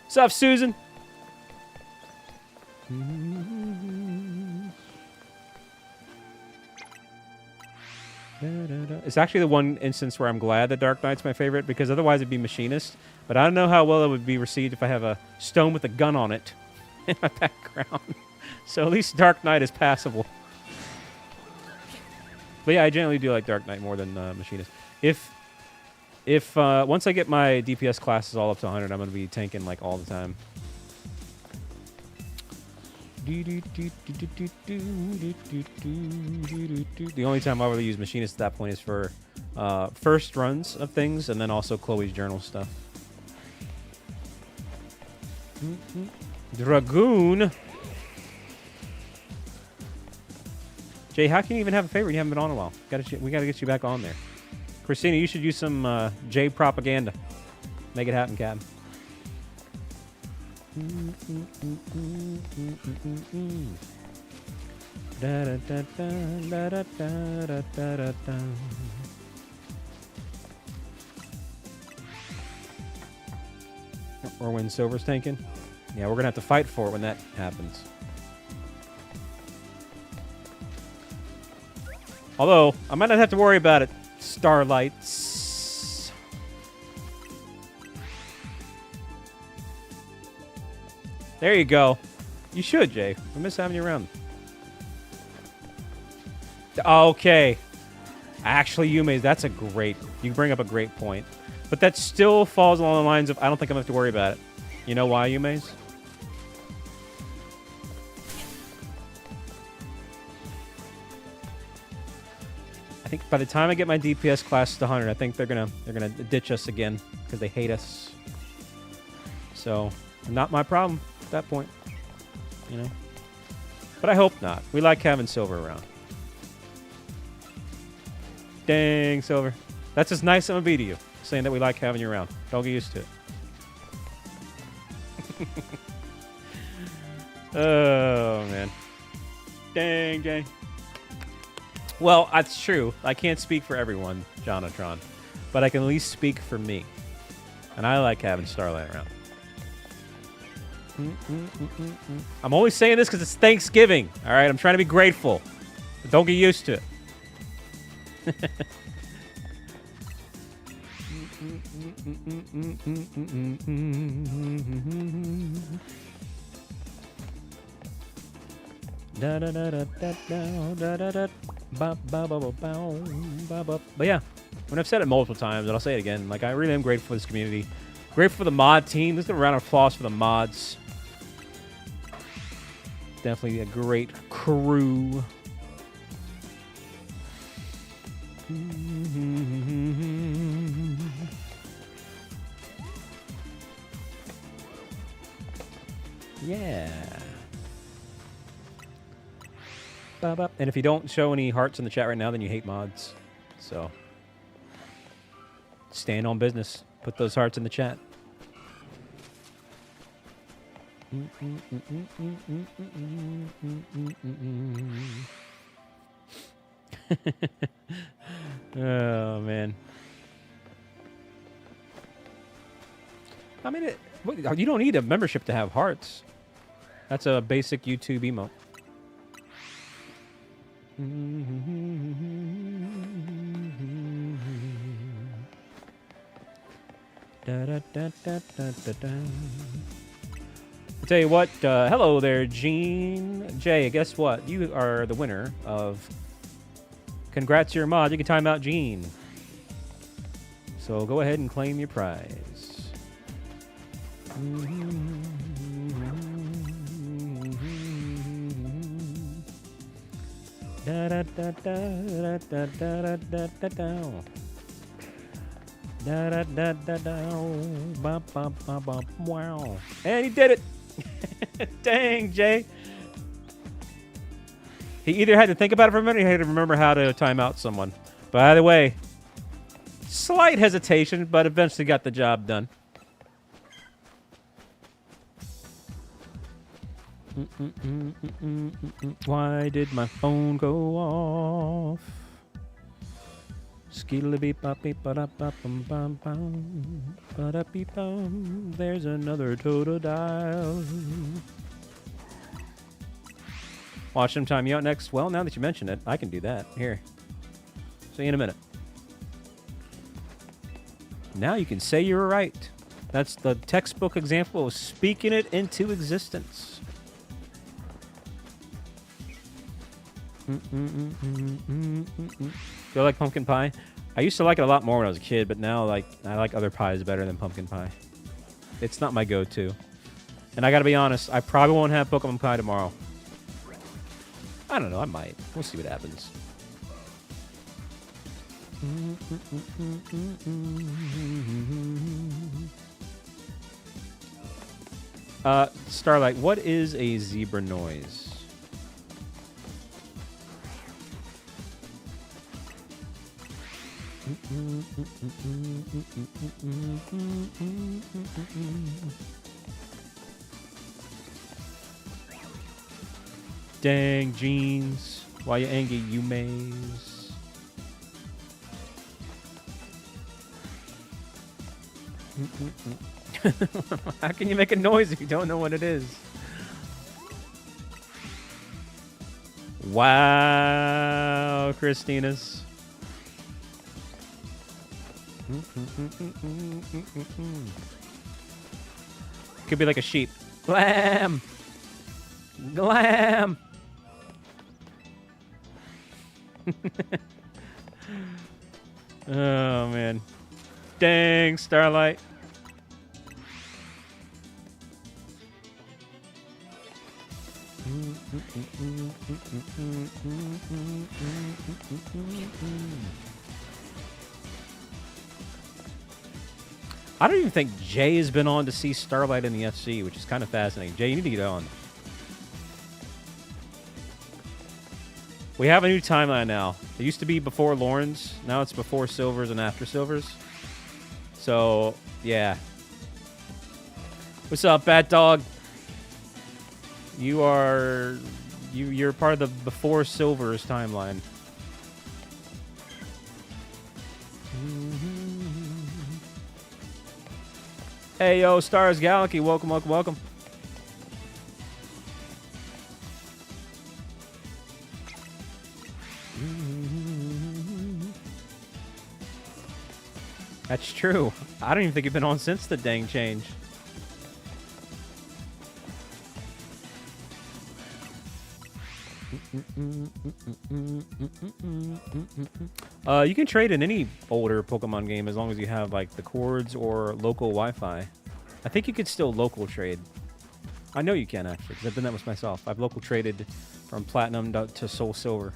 What's up, Susan? It's actually the one instance where I'm glad that Dark Knight's my favorite, because otherwise it'd be Machinist. But I don't know how well it would be received if I have a stone with a gun on it in my background. So at least Dark Knight is passable. But yeah, I generally do like Dark Knight more than Machinist. If once I get my DPS classes all up to 100, I'm going to be tanking like all the time. The only time I really use Machinist at that point is for first runs of things, and then also Chloe's journal stuff. Dragoon. Jay, how can you even have a favorite? You haven't been on in a while. We gotta get you back on there. Christina, you should use some Jay propaganda. Make it happen, Cap. Or when Silver's tanking. Yeah, we're gonna have to fight for it when that happens. Although, I might not have to worry about it. Starlights. There you go. You should, Jay. I miss having you around. Okay. Actually, Yume, that's a great... You bring up a great point. But that still falls along the lines of, I don't think I'm going to have to worry about it. You know why, Yume? I think by the time I get my DPS class to 100, I think they're gonna ditch us again because they hate us. So, not my problem at that point, you know. But I hope not. We like having Silver around. Dang, Silver, that's as nice I'm gonna be to you, saying that we like having you around. Don't get used to it. Oh man, dang, dang. Well, that's true. I can't speak for everyone, Jonatron. But I can at least speak for me. And I like having Starlight around. I'm only saying this because it's Thanksgiving. All right? I'm trying to be grateful. But don't get used to it. But yeah, when I've said it multiple times, and I'll say it again, like I really am grateful for this community. Grateful for the mod team. Let's give a round of applause for the mods. Definitely a great crew. Yeah. And if you don't show any hearts in the chat right now, then you hate mods. So, stand on business. Put those hearts in the chat. Oh, man. I mean, you don't need a membership to have hearts. That's a basic YouTube emote. I'll tell you what, hello there, Gene. Jay, guess what? You are the winner of Congrats to your mod. You can time out Gene. So go ahead and claim your prize. Da da da da da da da da da da. Da da da da da. Ba ba ba ba. Wow! And he did it. Dang, Jay. He either had to think about it for a minute, or he had to remember how to time out someone. By the way, slight hesitation, but eventually got the job done. Why did my phone go off? There's another Totodile. Watch them time you out next. Well, now that you mention it, I can do that. Here. See you in a minute. Now you can say you were right. That's the textbook example of speaking it into existence. Do you like pumpkin pie? I used to like it a lot more when I was a kid, but now I like other pies better than pumpkin pie. It's not my go-to. And I gotta be honest, I probably won't have Pokemon pie tomorrow. I don't know. I might. We'll see what happens. Starlight, what is a zebra noise? Dang, jeans. Why you angry, you maze? How can you make a noise if you don't know what it is? Wow, Christina's. Could be like a sheep. Glam! Glam! Oh, man. Dang, Starlight. I don't even think Jay has been on to see Starlight in the FC, which is kind of fascinating. Jay, you need to get on. We have a new timeline now. It used to be before Lauren's. Now it's before Silver's and after Silver's. So, yeah. What's up, Bat Dog? You're part of the before Silver's timeline. Hey, yo, Stars Galaxy. Welcome, welcome, welcome. That's true. I don't even think you've been on since the dang change. You can trade in any older Pokemon game as long as you have like the cords or local Wi-Fi. I think you could still local trade. I know you can actually, because I've done that with myself. I've local traded from Platinum to Soul Silver.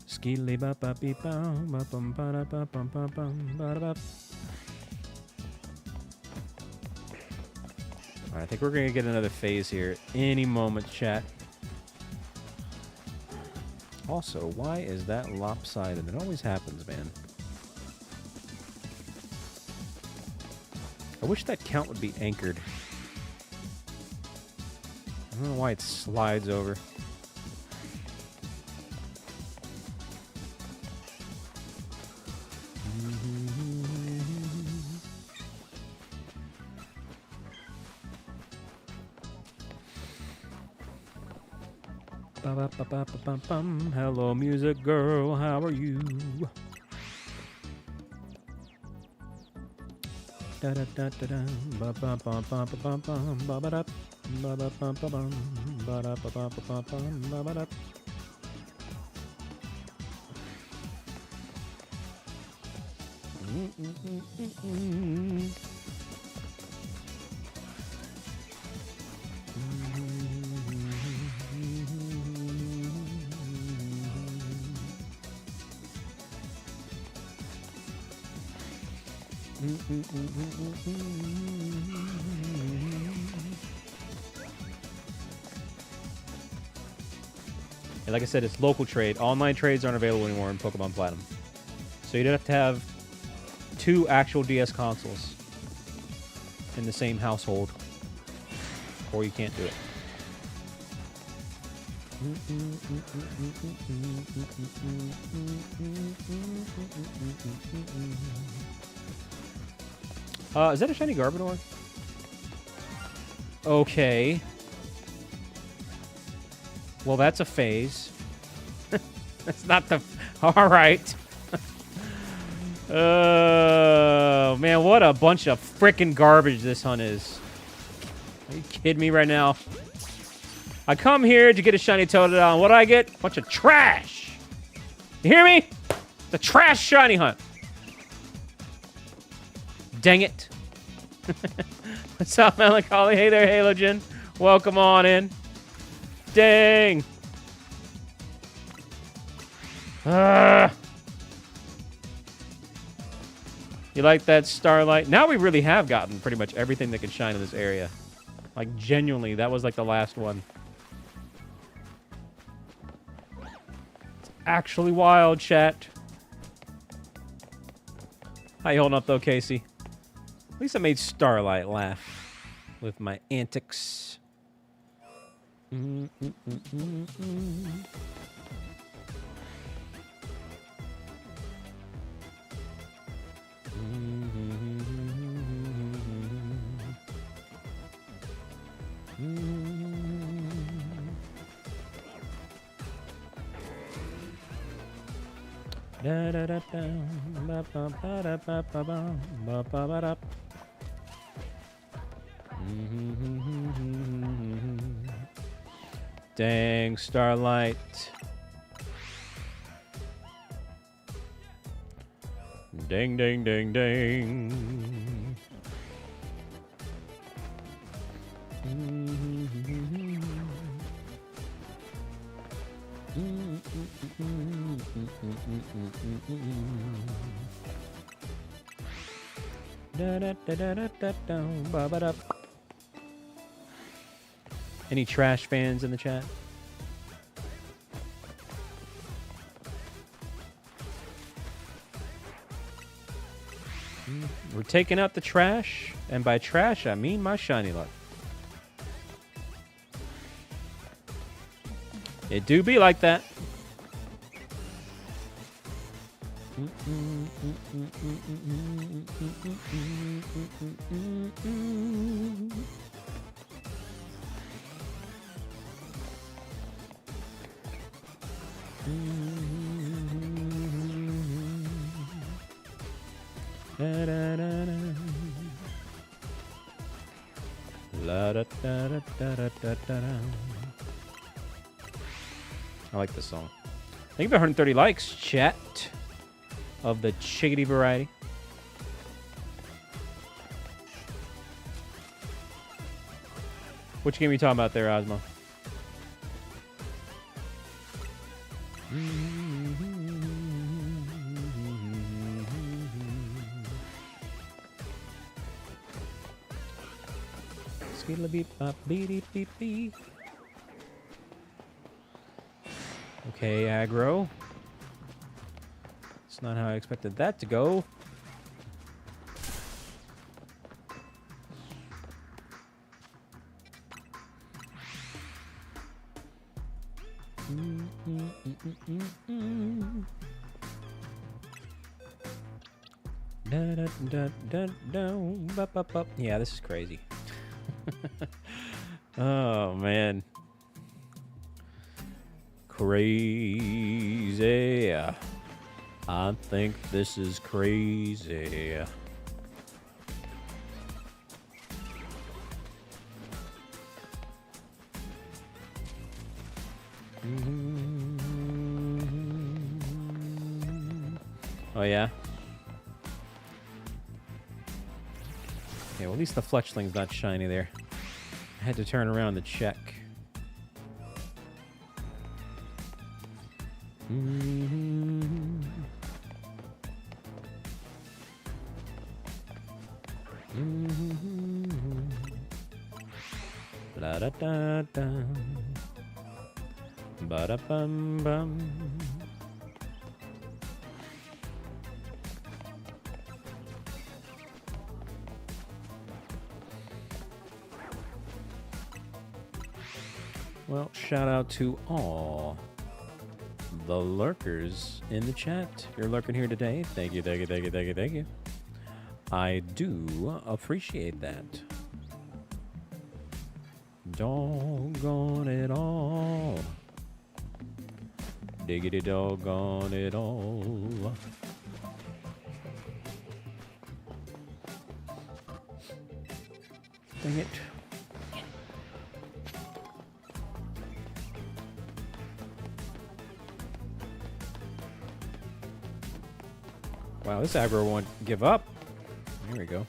Skilly ba ba beep bum ba bum ba da ba bum ba bum ba da ba. All right, I think we're gonna get another phase here any moment, chat. Also, why is that lopsided? It always happens, man. I wish that count would be anchored. I don't know why it slides over. Ba-ba-ba-ba-ba-bum. Hello, music girl. How are you? Da-da-da-da-da. Ba-ba-ba-ba-ba-bum. Ba-ba-da. Ba-ba-ba-ba-bum. Ba-da-ba-ba-ba-bum. Ba-ba-da. And like I said, it's local trade. Online trades aren't available anymore in Pokemon Platinum. So you'd have to have 2 actual DS consoles in the same household, or you can't do it. Is that a shiny Garbodor? Okay. Well, that's a phase. That's not the... All right. Oh, man, what a bunch of freaking garbage this hunt is. Are you kidding me right now? I come here to get a shiny Totodile, and what do I get? A bunch of trash. You hear me? The trash shiny hunt. Dang it. What's up, Melancholy? Hey there, Halogen. Welcome on in. Dang. You like that Starlight? Now we really have gotten pretty much everything that can shine in this area. Like, genuinely, that was like the last one. It's actually wild, chat. How you holding up, though, Casey? At least I made Starlight laugh with my antics. Dang, Starlight. Ding, ding, ding, ding. Any trash fans in the chat? We're taking out the trash, and by trash, I mean my shiny luck. It do be like that. I like this song. Thank you for 130 likes, chat, of the chickadee variety. Which game are you talking about there, Ozmo? Beep. Okay, aggro. It's not how I expected that to go. Yeah, this is crazy. Oh, man. Crazy. I think this is crazy. Oh, yeah? Okay, well, at least the Fletchling's not shiny there. I had to turn around to check. La da da da. Ba da bum bum. Well, shout out to all the lurkers in the chat. You're lurking here today. Thank you. I do appreciate that. Doggone it all. Diggity doggone it all. Dang it. Wow, this aggro won't give up. There we go.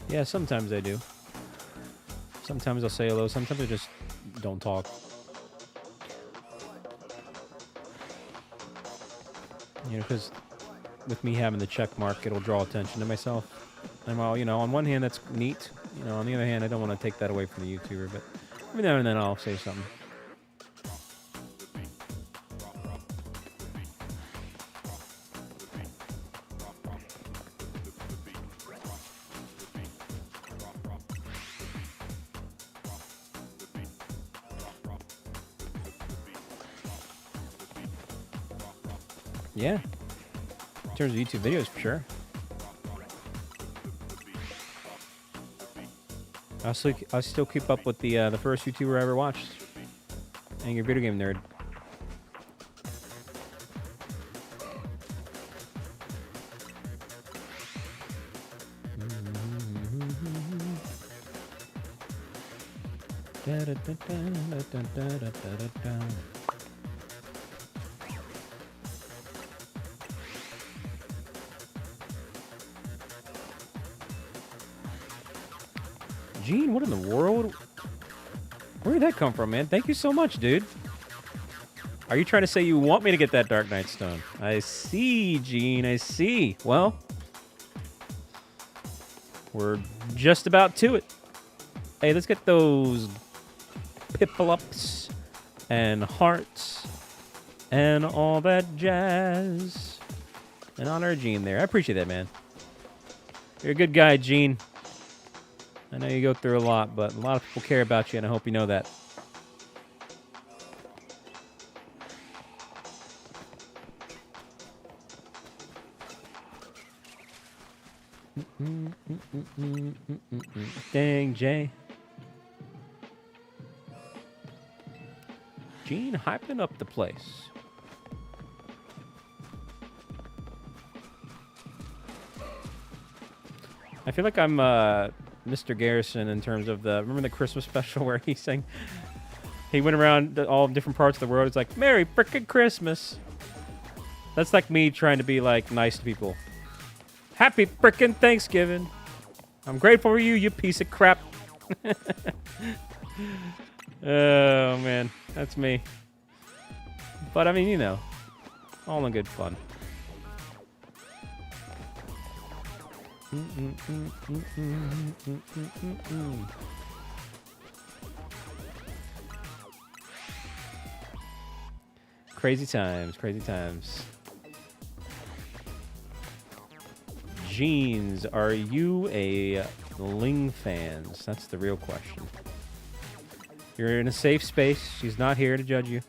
Yeah, sometimes I do. Sometimes I'll say hello, sometimes I just don't talk. You know, because with me having the check mark, it'll draw attention to myself. And while, you know, on one hand, that's neat. You know, on the other hand, I don't want to take that away from the YouTuber, but every now and then I'll say something. Yeah. In terms of YouTube videos, for sure. I still keep up with the first YouTuber I ever watched. Angry Video Game Nerd. Gene, what in the world? Where did that come from, man? Thank you so much, dude. Are you trying to say you want me to get that Dark Knight Stone? I see, Gene, I see. Well, we're just about to it. Hey, let's get those piplups and hearts and all that jazz. And honor Gene there. I appreciate that, man. You're a good guy, Gene. I know you go through a lot, but a lot of people care about you, and I hope you know that. Dang, Jay. Gene hyping up the place. I feel like I'm Mr. Garrison in terms of remember the Christmas special where he sang, he went around all different parts of the world. It's like, Merry frickin' Christmas. That's like me trying to be like nice to people. Happy frickin' Thanksgiving. I'm grateful for you, you piece of crap. Oh man, that's me. But I mean, you know, all in good fun. Crazy times, crazy times. Jeans, are you a Ling fans? That's the real question. You're in a safe space. She's not here to judge you.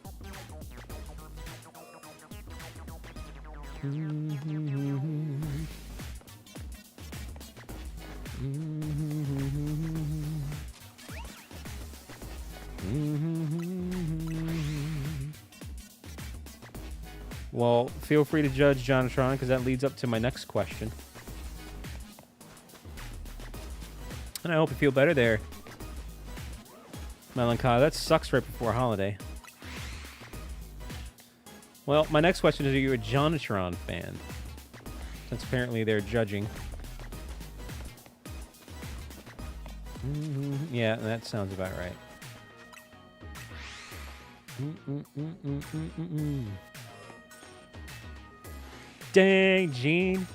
Well, feel free to judge Jonatron, because that leads up to my next question. And I hope you feel better there, Melancholy. That sucks right before holiday. Well, my next question is, are you a Jonatron fan? Since apparently they're judging. Yeah, that sounds about right. Dang, Gene.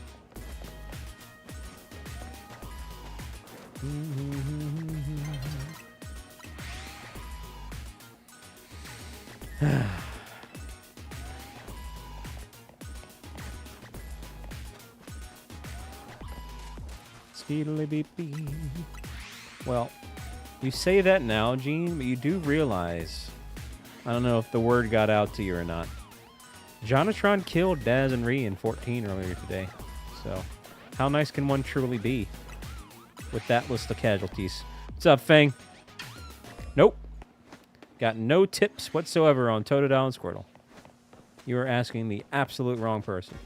Skeedly beep beep. Well, you say that now, Gene, but you do realize, I don't know if the word got out to you or not, Jonatron killed Daz and Ree in 14 earlier today. So, how nice can one truly be with that list of casualties? What's up, Fang? Nope. Got no tips whatsoever on Totodile and Squirtle. You are asking the absolute wrong person.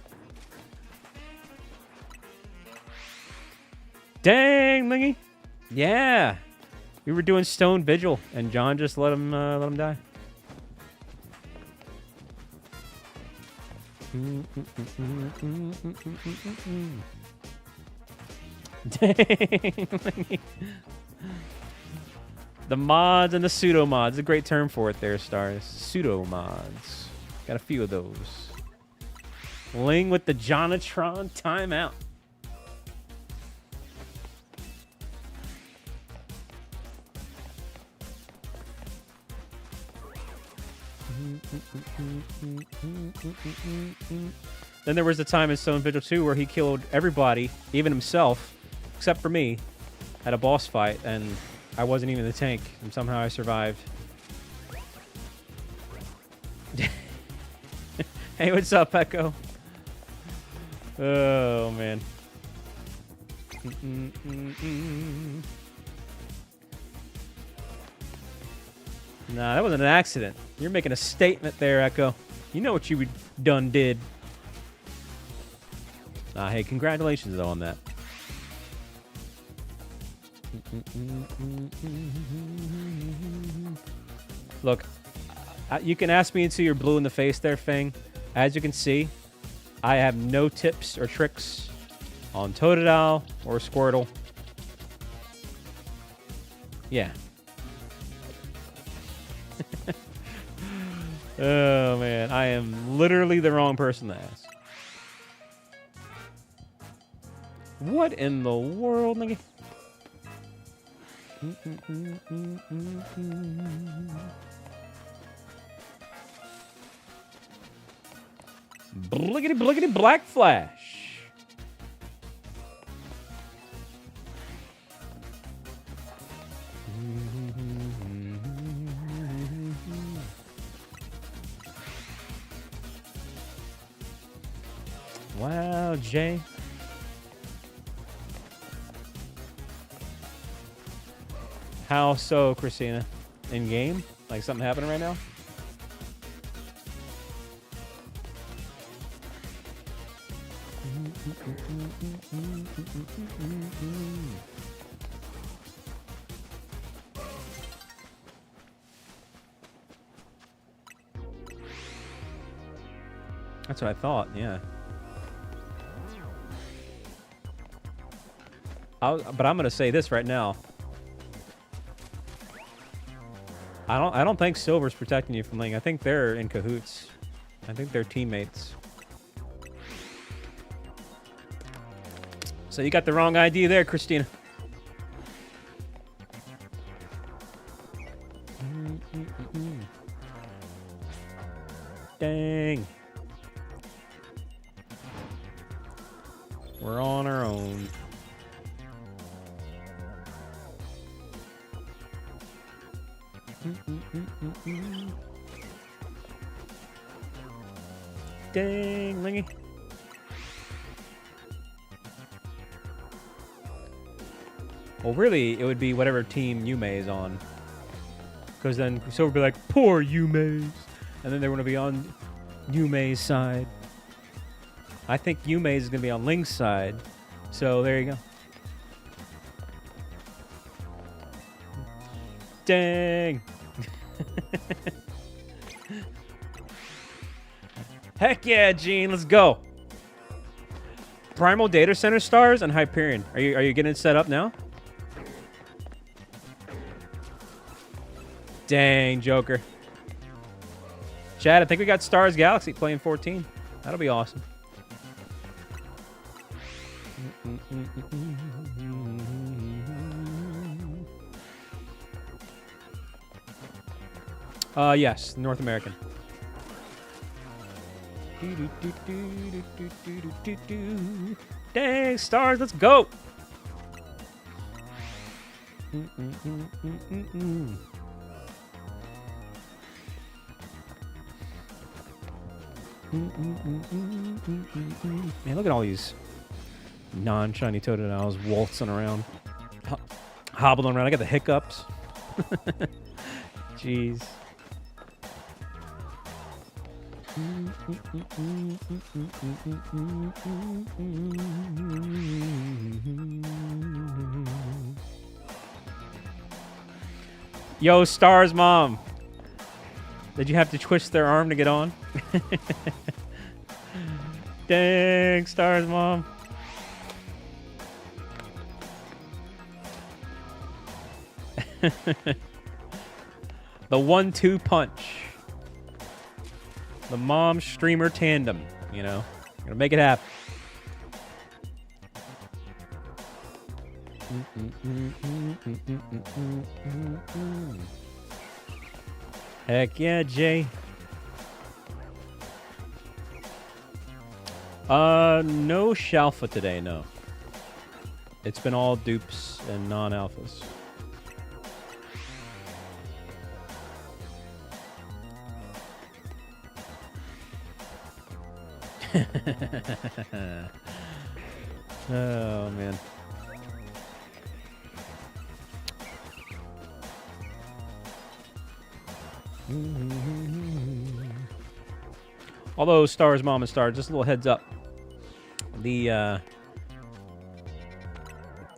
Dang, Lingy. Yeah. We were doing Stone Vigil, and John just let him die. Dang. The mods and the pseudo mods. A great term for it there, Stars. Pseudo mods. Got a few of those. Ling with the Jonatron timeout. Then there was a time in Stone Vigil 2 where he killed everybody, even himself, except for me, at a boss fight, and I wasn't even the tank, and somehow I survived. Hey, what's up, Echo? Oh, man. Nah, that wasn't an accident. You're making a statement there, Echo. You know what you done did. Nah, hey, congratulations, though, on that. Look, you can ask me until you're blue in the face there, Fang. As you can see, I have no tips or tricks on Totodile or Squirtle. Yeah. Oh, man. I am literally the wrong person to ask. What in the world, nigga? Blickety blickety black flash. Wow, Jay. How so, Christina? In game? Like something happening right now? That's what I thought, yeah. But I'm gonna say this right now. I don't think Silver's protecting you from Ling. I think they're in cahoots. I think they're teammates. So you got the wrong idea there, Christina. Dang. We're on our own. Dang, Lingy. Well, really, it would be whatever team Yume is on. Because then Silver would be like, poor Yume's. And then they're going to be on Yume's side. I think Yume's is going to be on Link's side. So there you go. Dang. Heck yeah, Gene, let's go. Primal Data Center stars and Hyperion. Are you getting it set up now? Dang, Joker. Chad, I think we got Stars Galaxy playing 14. That'll be awesome. Yes, North American. Dang, Stars, let's go. Man, look at all these non-shiny Totodiles waltzing around, hobbling around. I got the hiccups. Jeez. Yo, Stars mom. Did you have to twist their arm to get on? Dang, Stars mom. The 1-2 punch. The mom streamer tandem, you know. Gonna make it happen. Heck yeah, Jay. No Shalfa today, no. It's been all dupes and non-alphas. Oh, man. Although Stars Mom and Stars, just a little heads up. The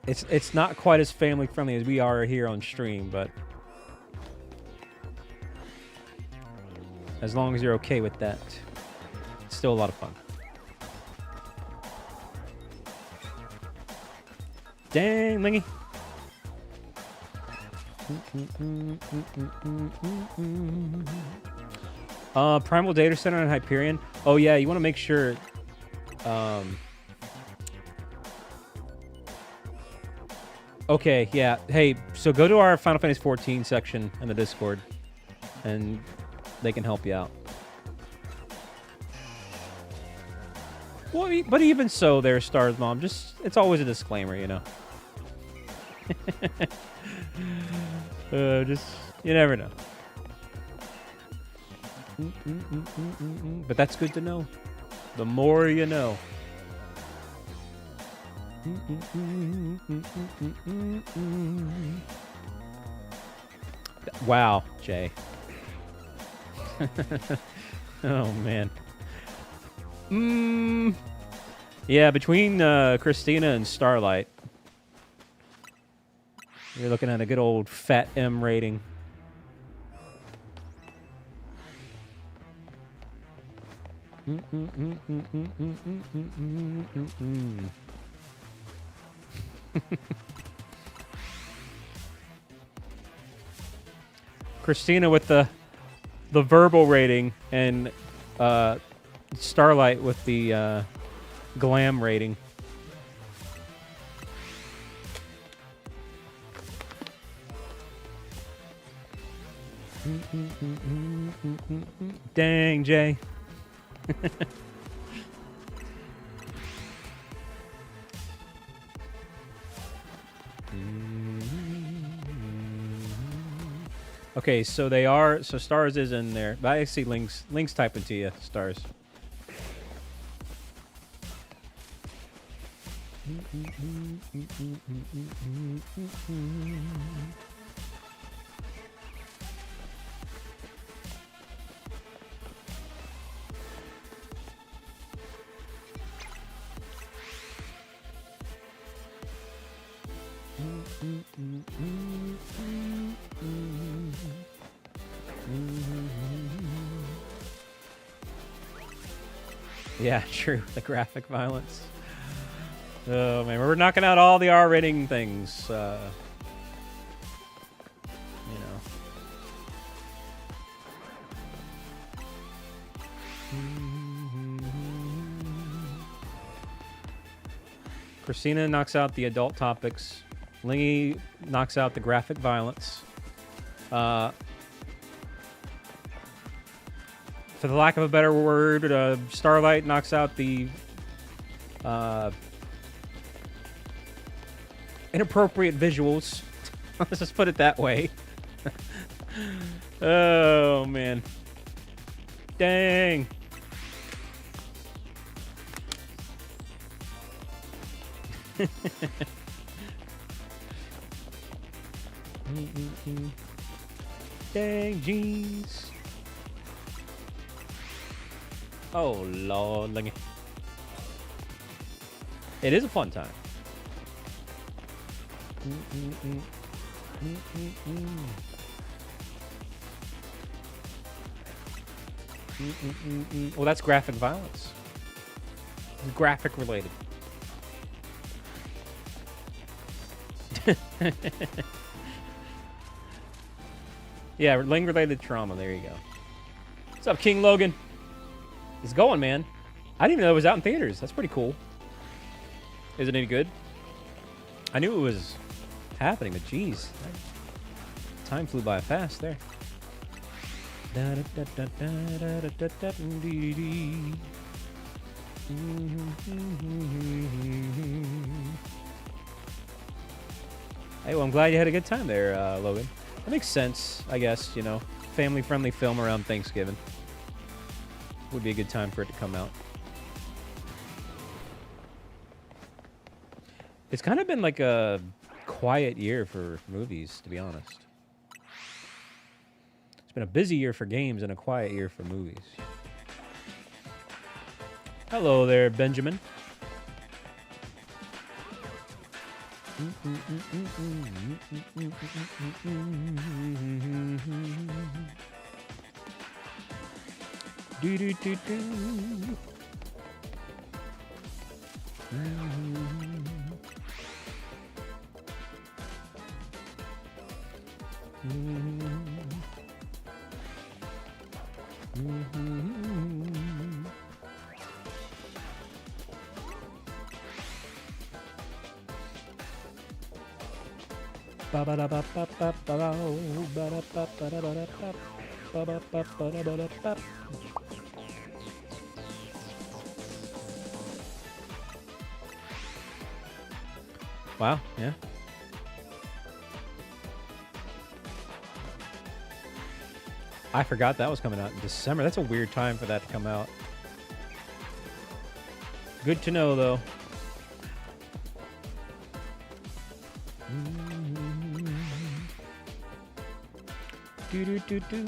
it's not quite as family friendly as we are here on stream, but as long as you're okay with that, it's still a lot of fun. Dang, Lingy. Primal Data Center and Hyperion. Oh yeah, you want to make sure. Okay, yeah. Hey, so go to our Final Fantasy 14 section in the Discord, and they can help you out. Well, but even so, there, Stars Mom. Just it's always a disclaimer, you know. Just you never know. But that's good to know. The more you know. Wow, Jay. Oh man. Yeah, between Christina and Starlight, you're looking at a good old fat M rating. Christina with the verbal rating and Starlight with the glam rating. Dang, Jay. Okay, so they are. So Stars is in there. But I see Link's typing to you, Stars. Yeah, true. The graphic violence. Oh man, we're knocking out all the R rating things. You know. Christina knocks out the adult topics. Lingy knocks out the graphic violence. For the lack of a better word, Starlight knocks out the inappropriate visuals. Let's just put it that way. Oh, man. Dang. Dang, jeez. Oh, Lord. Look. It is a fun time. Well, that's graphic violence. It's graphic related. Yeah, Ling related trauma. There you go. What's up, King Logan? It's going, man. I didn't even know it was out in theaters. That's pretty cool. Is it any good? I knew it was happening, but geez. Time flew by fast there. Hey, well, I'm glad you had a good time there, Logan. That makes sense, I guess, you know. Family-friendly film around Thanksgiving. Would be a good time for it to come out. It's kind of been like a quiet year for movies, to be honest. It's been a busy year for games and a quiet year for movies. Hello there, Benjamin. Do do do do. Wow, yeah. I forgot that was coming out in December. That's a weird time for that to come out. Good to know, though. Do do do do.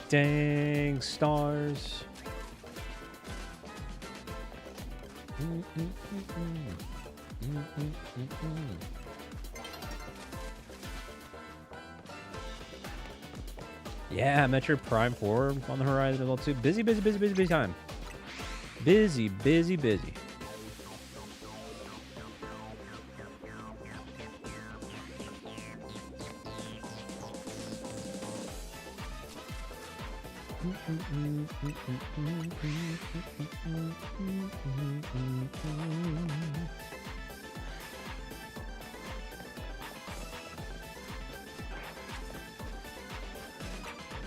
Dang stars. Yeah, Metroid Prime 4 on the horizon as well too. Busy, busy, busy, busy, busy time. Busy, busy, busy.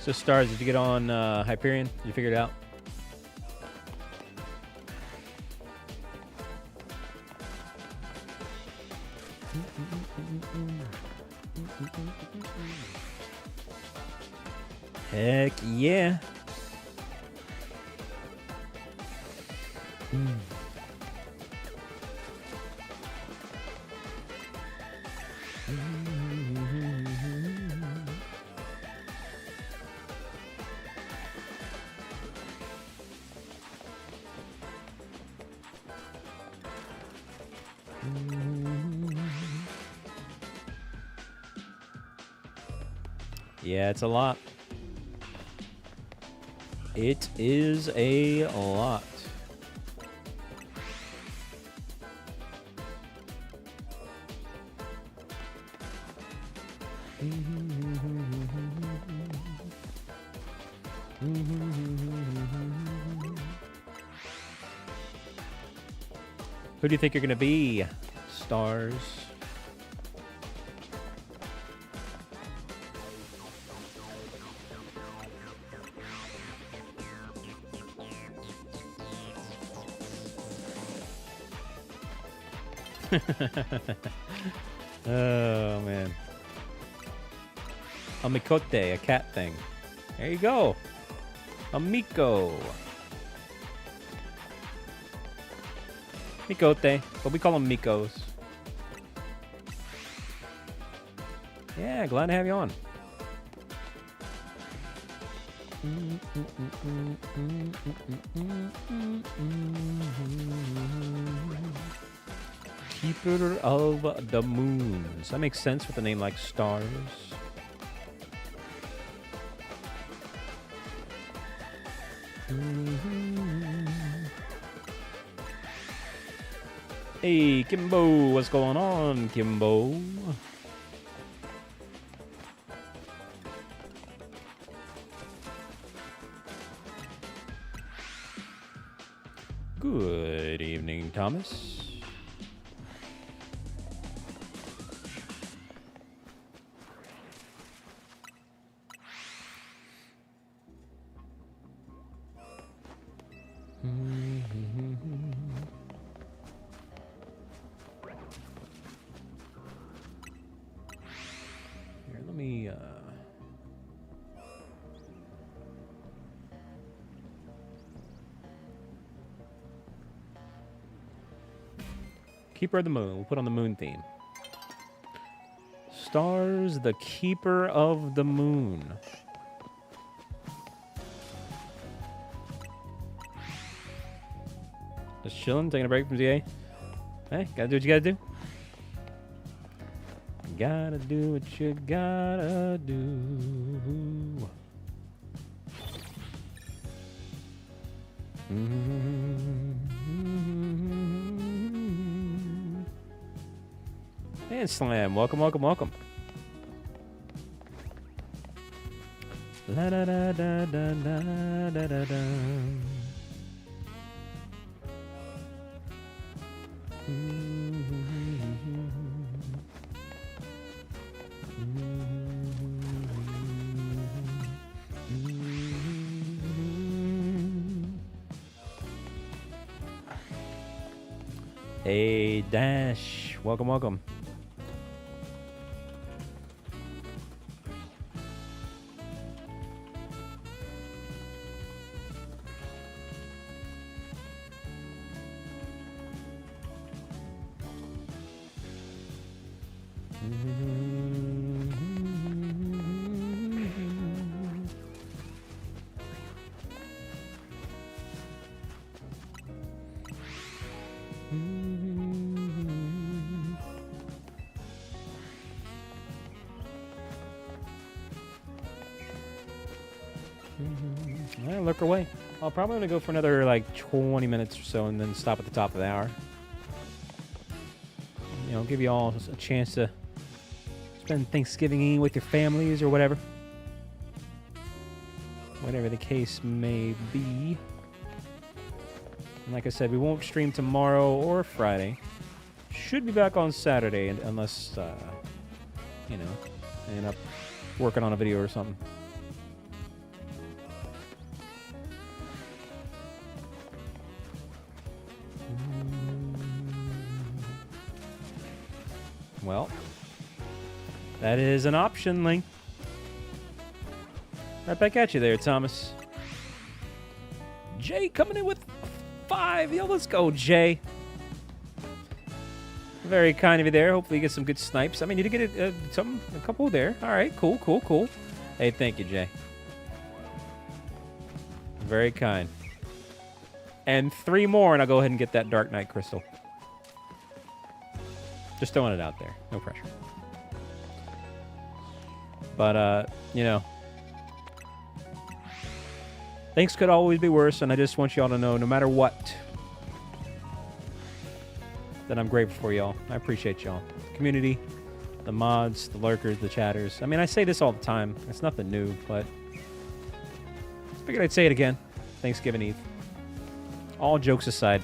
So, Stars, did you get on Hyperion? Did you figure it out? Heck yeah. Yeah, it's a lot. It is a lot. Who do you think you're gonna be, Stars? Oh, man. A Mikote, a cat thing. There you go. A Miko. Mikote, but we call them Mikos. Yeah, glad to have you on. Keeper of the Moons. That makes sense with a name like Stars. Hey, Kimbo, what's going on, Kimbo? Good evening, Thomas. Here, let me Keeper of the Moon. We'll put on the moon theme. Stars, the Keeper of the Moon. Just chilling, taking a break from ZA. Hey, gotta do what you gotta do. Gotta do what you gotta do. And Slam, welcome, welcome, welcome. La da da da da da da da da. Hey, Dash, welcome, welcome. Yeah, look away. I'll probably gonna go for another like 20 minutes or so, and then stop at the top of the hour. You know, give you all a chance to spend Thanksgiving with your families or whatever. Whatever the case may be. And like I said, we won't stream tomorrow or Friday. Should be back on Saturday, unless, you know, I end up working on a video or something. Well, that is an option, Ling. Right back at you there, Thomas. Jay coming in with 5. Yo, let's go, Jay. Very kind of you there. Hopefully you get some good snipes. I mean, you did get a couple there. All right, cool, cool, cool. Hey, thank you, Jay. Very kind. And 3 more, and I'll go ahead and get that Dark Knight crystal. Just throwing it out there. No pressure. But, you know, things could always be worse, and I just want y'all to know, no matter what, that I'm grateful for y'all. I appreciate y'all. The community, the mods, the lurkers, the chatters. I mean, I say this all the time. It's nothing new, but I figured I'd say it again. Thanksgiving Eve. All jokes aside,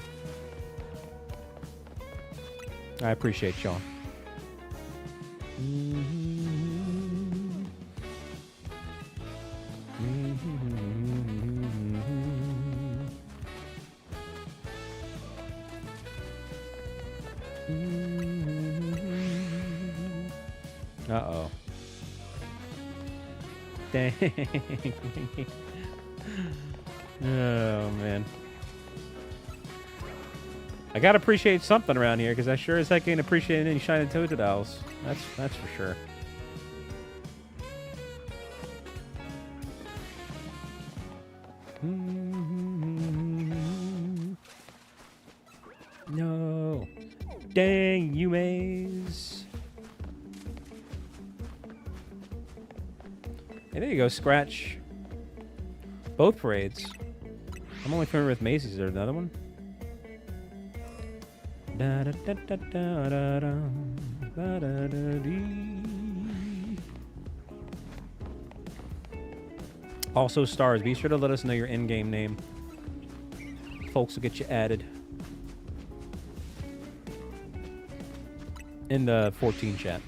I appreciate y'all. Uh-oh. Dang. Oh, man. I gotta appreciate something around here, because I sure as heck ain't appreciating any shiny Totodiles. That's for sure. No. Dang, you maze. Hey, there you go, Scratch. Both parades. I'm only familiar with Macy's. Is there another one? Da, da, da, da, da, da, da, da, da, da, dee. Also, stars. Be sure to let us know your in-game name. Folks will get you added. In the 14 chat.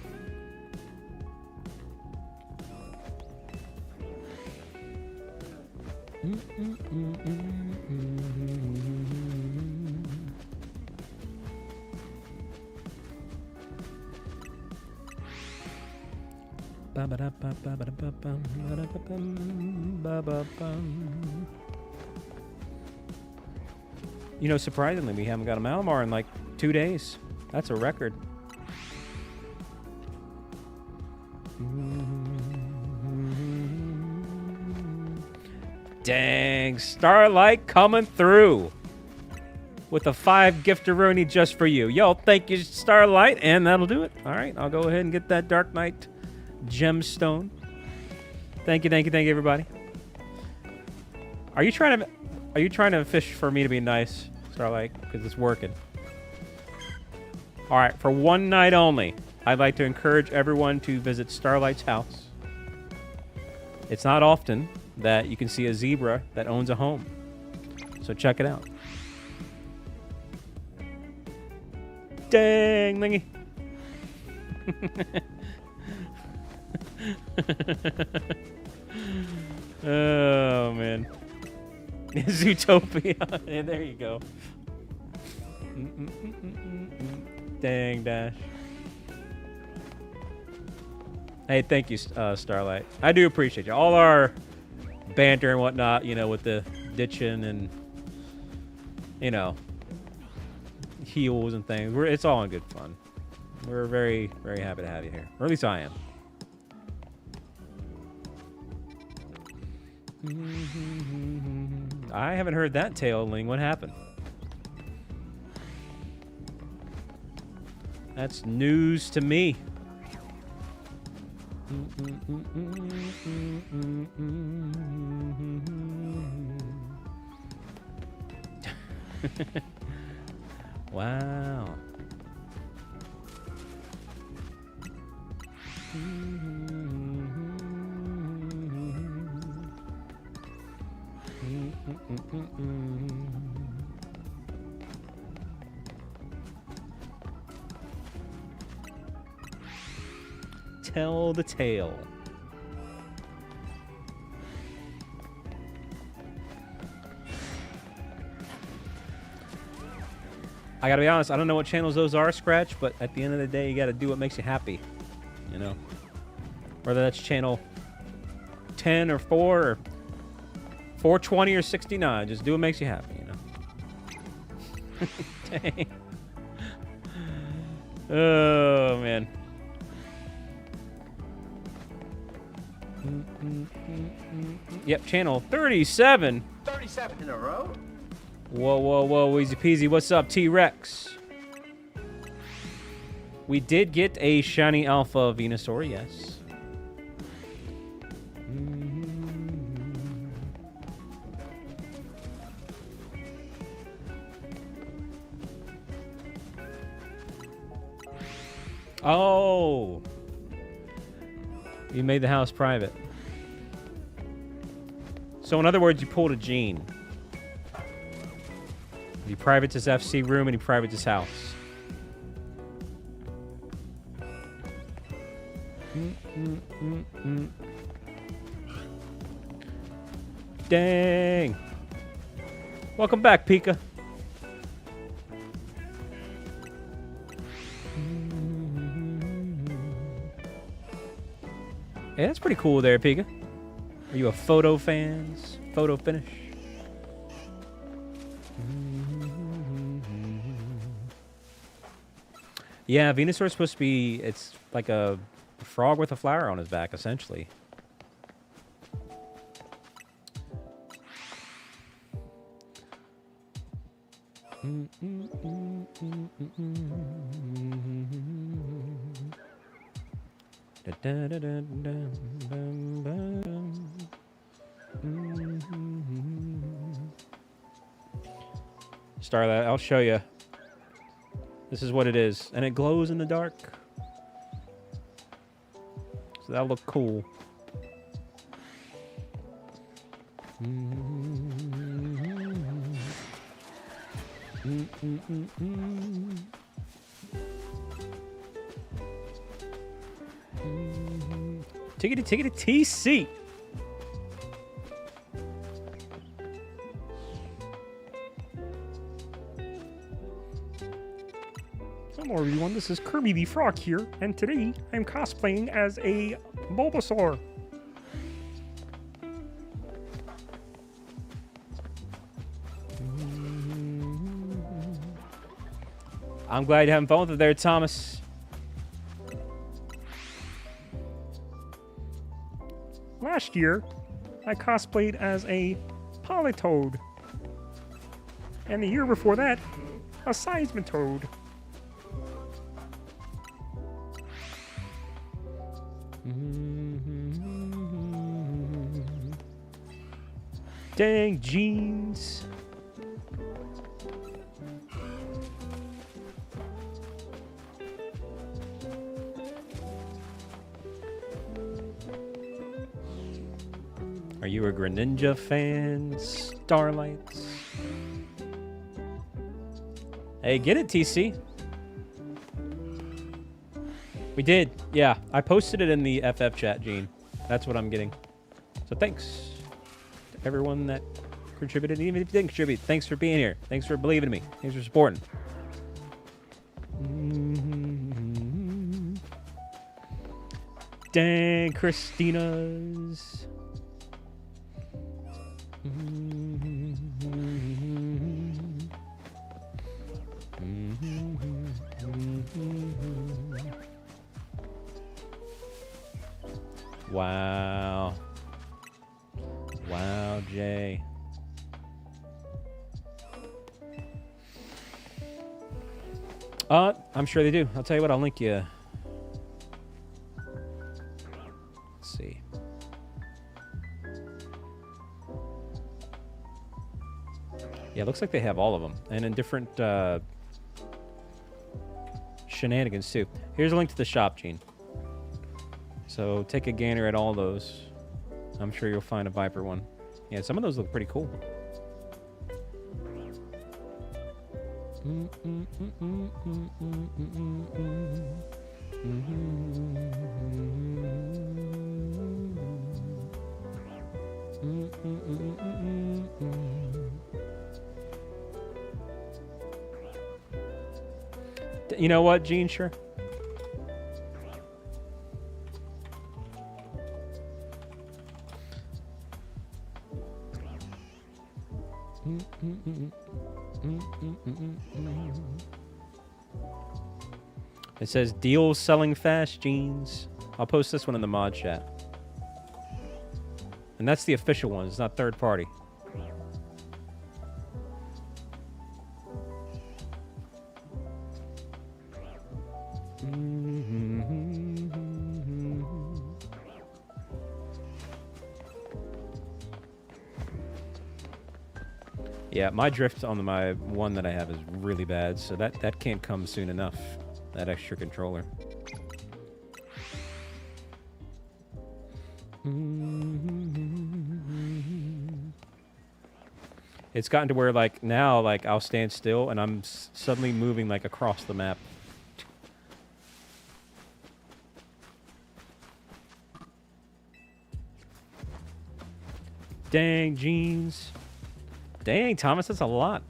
You know, surprisingly, we haven't got a Malamar in like 2 days. That's a record. Dang, Starlight coming through with a 5 gifteroni just for you. Yo, thank you, Starlight, and that'll do it. All right, I'll go ahead and get that Dark Knight gemstone. Thank you, everybody. Are you trying to fish for me to be nice, Starlight? Because it's working. All right, for one night only, I'd like to encourage everyone to visit Starlight's house. It's not often that you can see a zebra that owns a home. So check it out. Dang, Lingy. Oh, man. Zootopia. Yeah, there you go. Dang, Dash. Hey, thank you, Starlight. I do appreciate you. All our banter and whatnot, you know, with the ditching and, you know, heals and things. It's all in good fun. We're very, very happy to have you here. Or at least I am. I haven't heard that tale, Ling. What happened? That's news to me. Wow. Tell the tale. I gotta be honest, I don't know what channels those are, Scratch, but at the end of the day, you gotta do what makes you happy. You know? Whether that's channel 10 or 4 or 420 or 69, just do what makes you happy, you know? Dang. Oh, man. Yep, channel 37. 37 in a row? Whoa, whoa, whoa, easy peasy. What's up, T-Rex? We did get a shiny alpha Venusaur, yes. Oh! You made the house private. So in other words, you pulled a Gene. He privates his FC room and he privates his house. Dang. Welcome back, Pika. Hey, that's pretty cool there, Pika. Are you a photo fans? Photo finish? Yeah, Venusaur's supposed to be, it's like a frog with a flower on his back, essentially. Starlight, I'll show you. This is what it is, and it glows in the dark. So that'll look cool. Tickety tickety TC. Hello everyone, this is Kirby the Frog here, and today I'm cosplaying as a Bulbasaur. I'm glad you're having fun with it there, Thomas. Last year, I cosplayed as a Politoed. And the year before that, a Seismitoad. Dang jeans. Are you a Greninja fan, Starlights? Hey, get it, TC. We did, yeah. I posted it in the FF chat, Gene. That's what I'm getting. So thanks to everyone that contributed. Even if you didn't contribute, thanks for being here. Thanks for believing in me. Thanks for supporting. Dang, Christina's. Wow. Wow, Jay. I'm sure they do. I'll tell you what, I'll link you. Let's see. Yeah, it looks like they have all of them. And in different shenanigans, too. Here's a link to the shop, Gene. So take a gander at all those. I'm sure you'll find a Viper one. Yeah, some of those look pretty cool. You know what, Gene? Sure. It says deals selling fast, jeans. I'll post this one in the mod chat. And that's the official one. It's not third party. Yeah, my drift on my one that I have is really bad, so that can't come soon enough. That extra controller. It's gotten to where, like, now, like, I'll stand still and I'm suddenly moving, like, across the map. Dang, jeans. Dang, Thomas, that's a lot.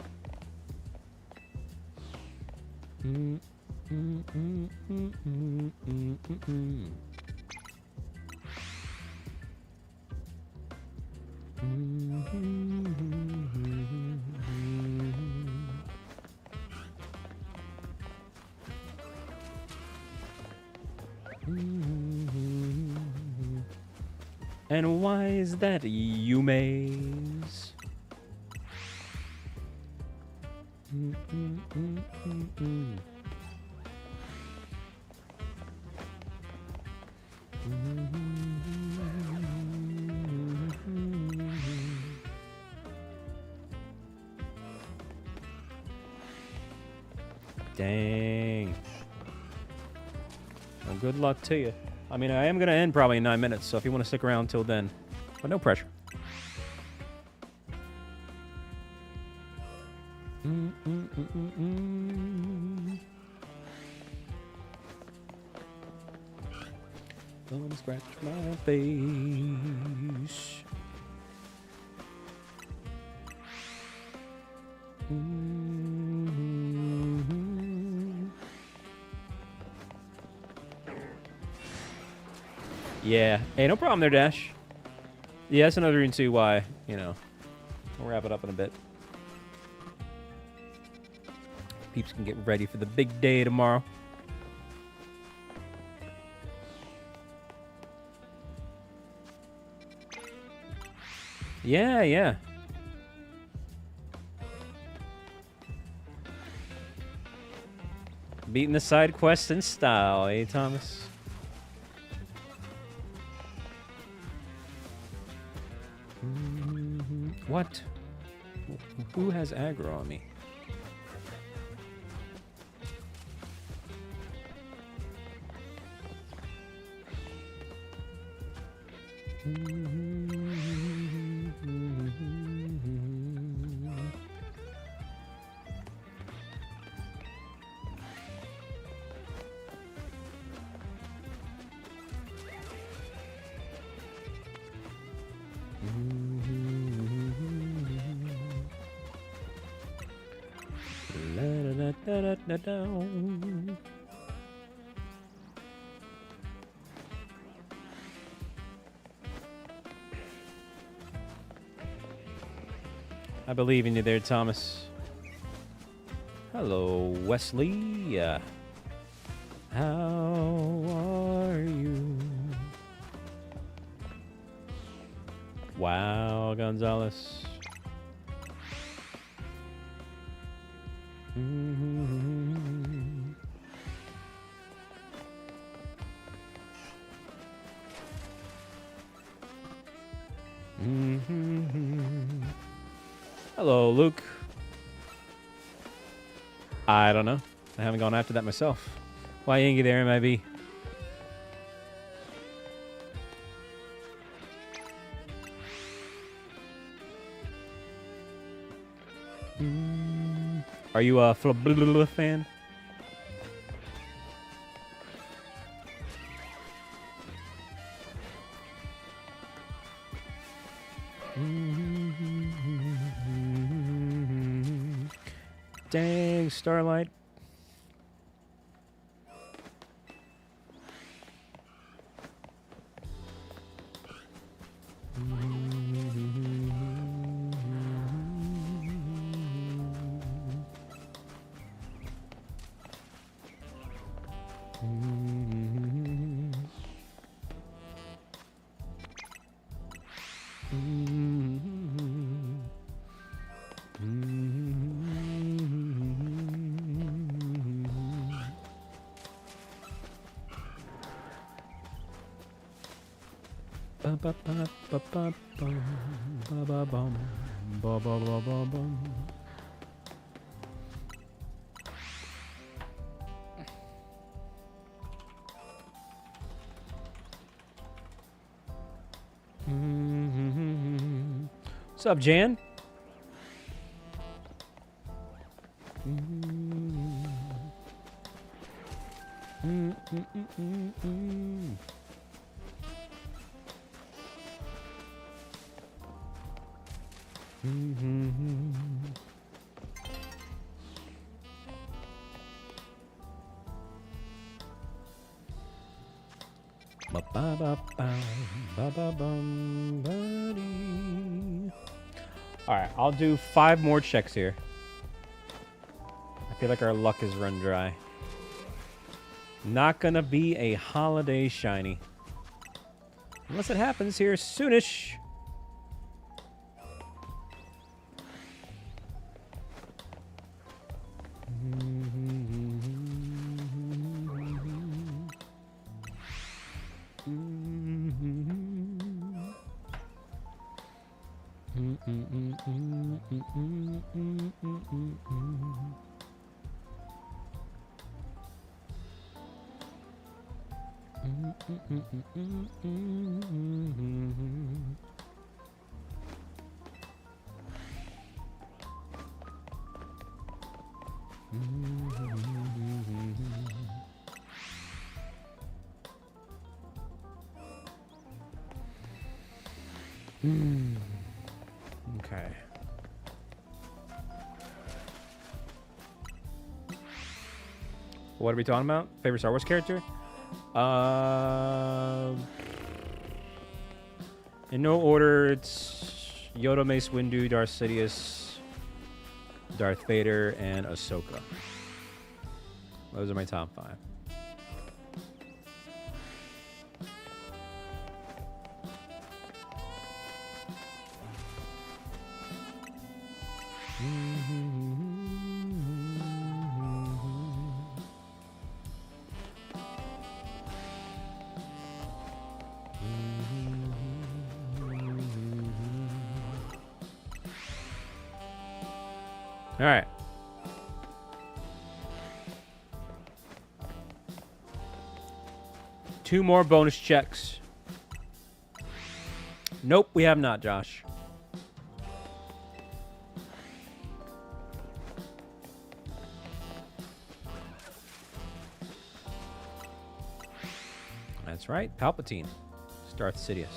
And why is that, you maze? Dang. Well, good luck to you. I mean, I am going to end probably in 9 minutes, so if you want to stick around till then. But no pressure. Don't scratch my face. Yeah. Hey, no problem there, Dash. Yeah, that's another reason too why, you know, we'll wrap it up in a bit. Peeps can get ready for the big day tomorrow. Yeah, yeah. Beating the side quest in style, eh, Thomas? What? Who has aggro on me? I believe in you there, Thomas. Hello, Wesley. How are you? Wow, Gonzalez. Hello, Luke. I don't know. I haven't gone after that myself. Why ain't you there, MIB? Are you a fan? Dang, Starlight. What's up, Jan? Alright, I'll do 5 more checks here. I feel like our luck is run dry. Not gonna be a holiday shiny. Unless it happens here soonish. Okay. What are we talking about? Favorite Star Wars character? In no order, it's Yoda, Mace Windu, Darth Sidious, Darth Vader, and Ahsoka. Those are my top 5. All right. Two more bonus checks. Nope, we have not, Josh. That's right, Palpatine. Darth Sidious.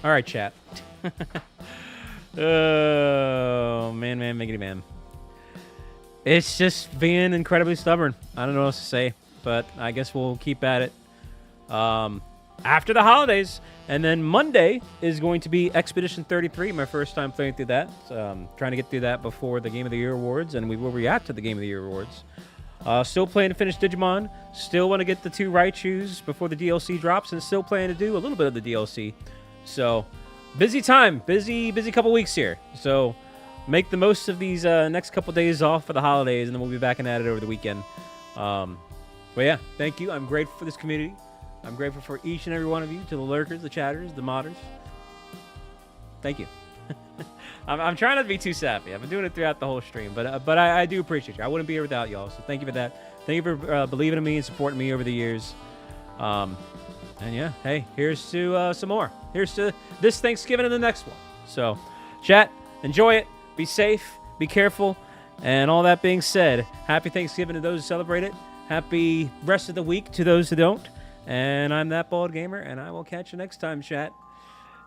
All right, chat. Oh, man, miggity man. It's just being incredibly stubborn. I don't know what else to say, but I guess we'll keep at it after the holidays. And then Monday is going to be Expedition 33, my first time playing through that. Trying to get through that before the Game of the Year Awards, and we will react to the Game of the Year Awards. Still planning to finish Digimon. Still want to get the 2 Raichus before the DLC drops, and still planning to do a little bit of the DLC. So, busy time. Busy couple weeks here. So, make the most of these next couple days off for the holidays, and then we'll be back and at it over the weekend. But yeah, thank you. I'm grateful for this community. I'm grateful for each and every one of you, to the lurkers, the chatters, the modders. Thank you. I'm trying not to be too sappy. I've been doing it throughout the whole stream, but I do appreciate you. I wouldn't be here without y'all, so thank you for that. Thank you for believing in me and supporting me over the years. And yeah, hey, here's to some more. Here's to this Thanksgiving and the next one. So, chat, enjoy it. Be safe. Be careful. And all that being said, happy Thanksgiving to those who celebrate it. Happy rest of the week to those who don't. And I'm That Bald Gamer, and I will catch you next time, chat.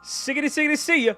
Siggity, siggity, see ya.